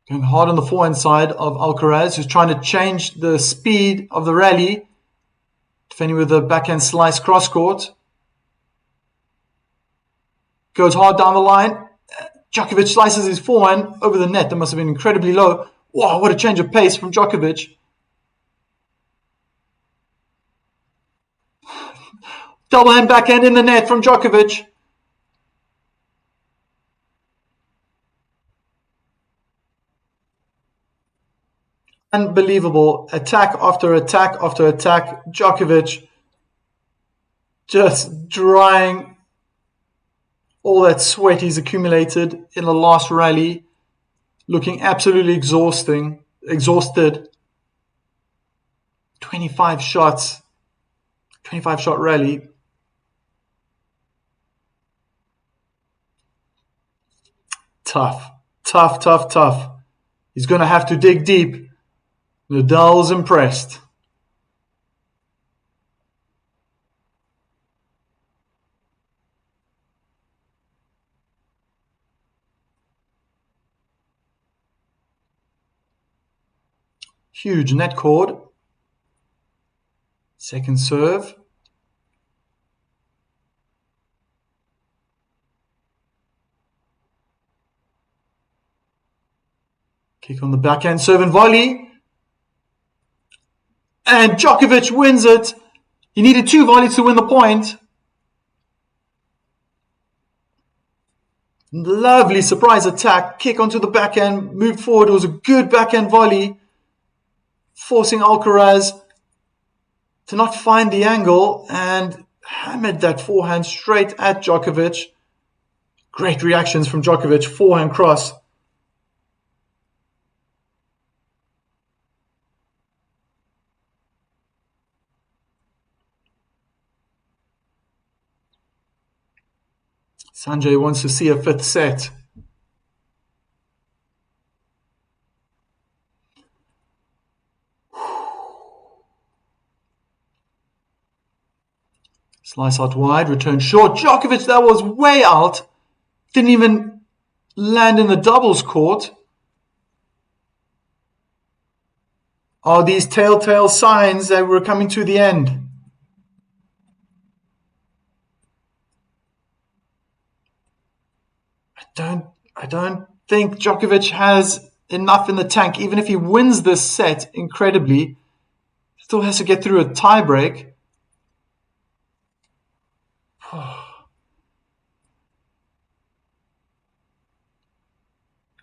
Going hard on the forehand side of Alcaraz, who's trying to change the speed of the rally. Defending with a backhand slice cross court. Goes hard down the line. Djokovic slices his forehand over the net. That must have been incredibly low. Wow, what a change of pace from Djokovic. Double hand backhand in the net from Djokovic. Unbelievable. Attack after attack after attack. Djokovic just drying all that sweat he's accumulated in the last rally. Looking absolutely exhausted. 25 shots. 25 shot rally. Tough. He's going to have to dig deep. Nadal's impressed. Huge net cord. Second serve. Kick on the backhand, serve and volley. And Djokovic wins it. He needed 2 volleys to win the point. Lovely surprise attack. Kick onto the backhand, moved forward. It was a good backhand volley. Forcing Alcaraz to not find the angle and hammered that forehand straight at Djokovic. Great reactions from Djokovic. Forehand cross. Sanjay wants to see a 5th set. Slice out wide, return short. Djokovic, that was way out. Didn't even land in the doubles court. Are these telltale signs that we're coming to the end? I don't think Djokovic has enough in the tank. Even if he wins this set incredibly, still has to get through a tiebreak.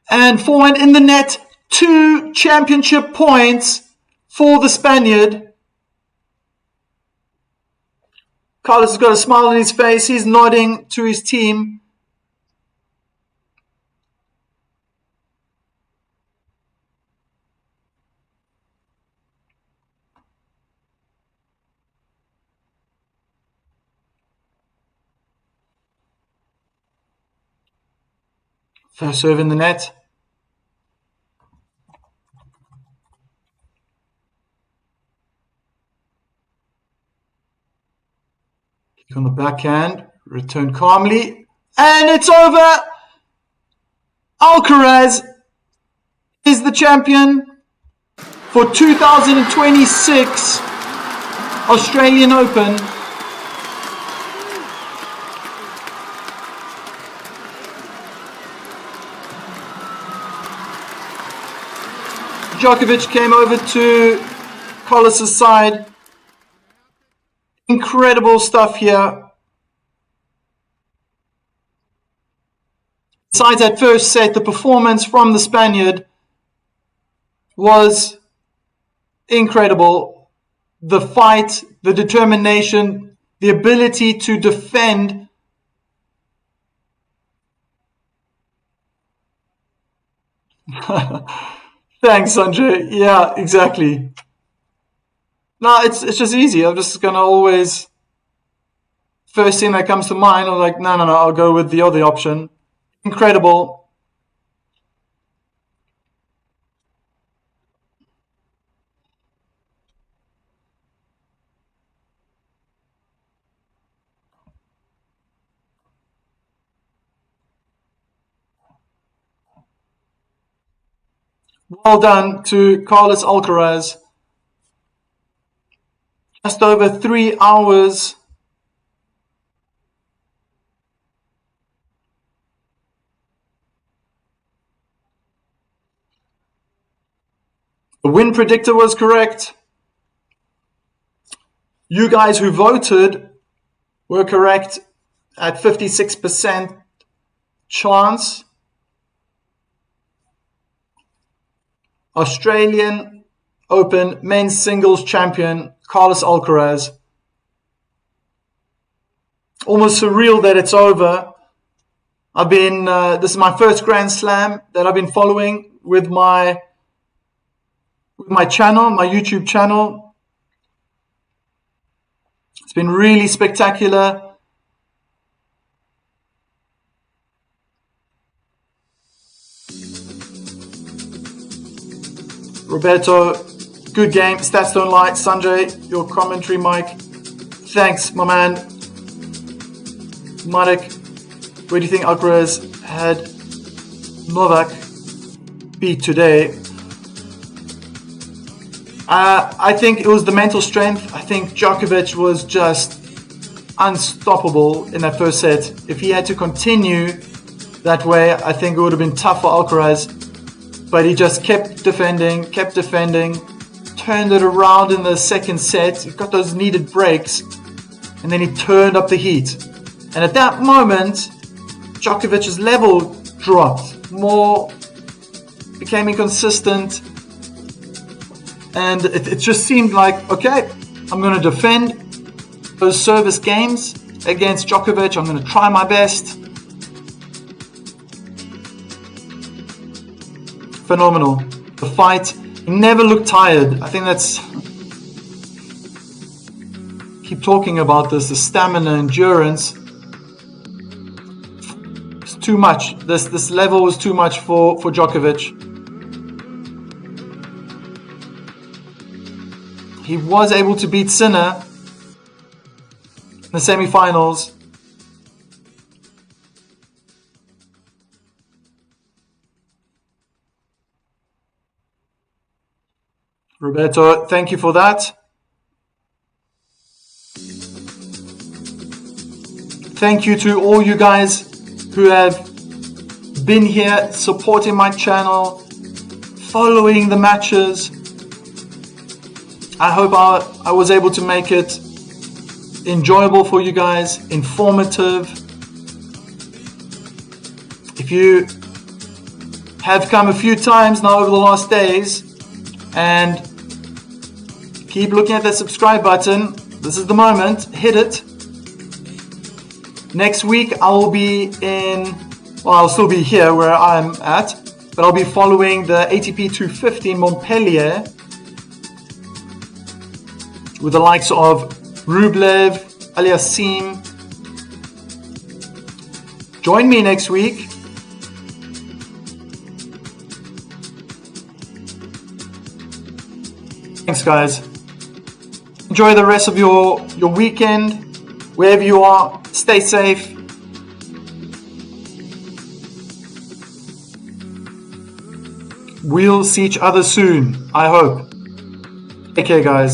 And forehand in the net. 2 championship points for the Spaniard. Carlos has got a smile on his face. He's nodding to his team. First serve in the net. Kick on the backhand. Return calmly. And it's over. Alcarez is the champion for 2026 Australian Open. Djokovic came over to Carlos's side. Incredible stuff here. Besides that first set, the performance from the Spaniard was incredible. The fight, the determination, the ability to defend. Thanks, Sanjay. Yeah, exactly. No, it's just easy. I'm just gonna always first thing that comes to mind. I'm like, no, I'll go with the other option. Incredible. Well done to Carlos Alcaraz. Just over 3 hours. The win predictor was correct. You guys who voted were correct at 56% chance. Australian Open men's singles champion Carlos Alcaraz. Almost surreal that it's over. This is my first Grand Slam that I've been following with my channel, my YouTube channel. It's been really spectacular. Roberto, good game. Stats don't lie. Sanjay, your commentary mic. Thanks, my man. Marek, where do you think Alcarez had Novak beat today? I think it was the mental strength. I think Djokovic was just unstoppable in that first set. If he had to continue that way, I think it would have been tough for Alcaraz. But he just kept defending, turned it around in the second set. He got those needed breaks, and then he turned up the heat. And at that moment, Djokovic's level dropped. More became inconsistent. And it just seemed like, okay, I'm going to defend those service games against Djokovic. I'm going to try my best. Phenomenal. The fight, he never looked tired. I think that's... Keep talking about this, the stamina, endurance. It's too much. This level was too much for Djokovic. He was able to beat Sinner in the semi-finals. Roberto, thank you for that. Thank you to all you guys who have been here supporting my channel, following the matches. I hope I was able to make it enjoyable for you guys, informative. If you have come a few times now over the last days and keep looking at that subscribe button, this is the moment, hit it. Next week I will be I'll still be here where I'm at, but I'll be following the ATP 250 in Montpellier with the likes of Rublev, Aliassime. Join me next week. Thanks, guys. Enjoy the rest of your weekend. Wherever you are, stay safe. We'll see each other soon, I hope. Take care, guys.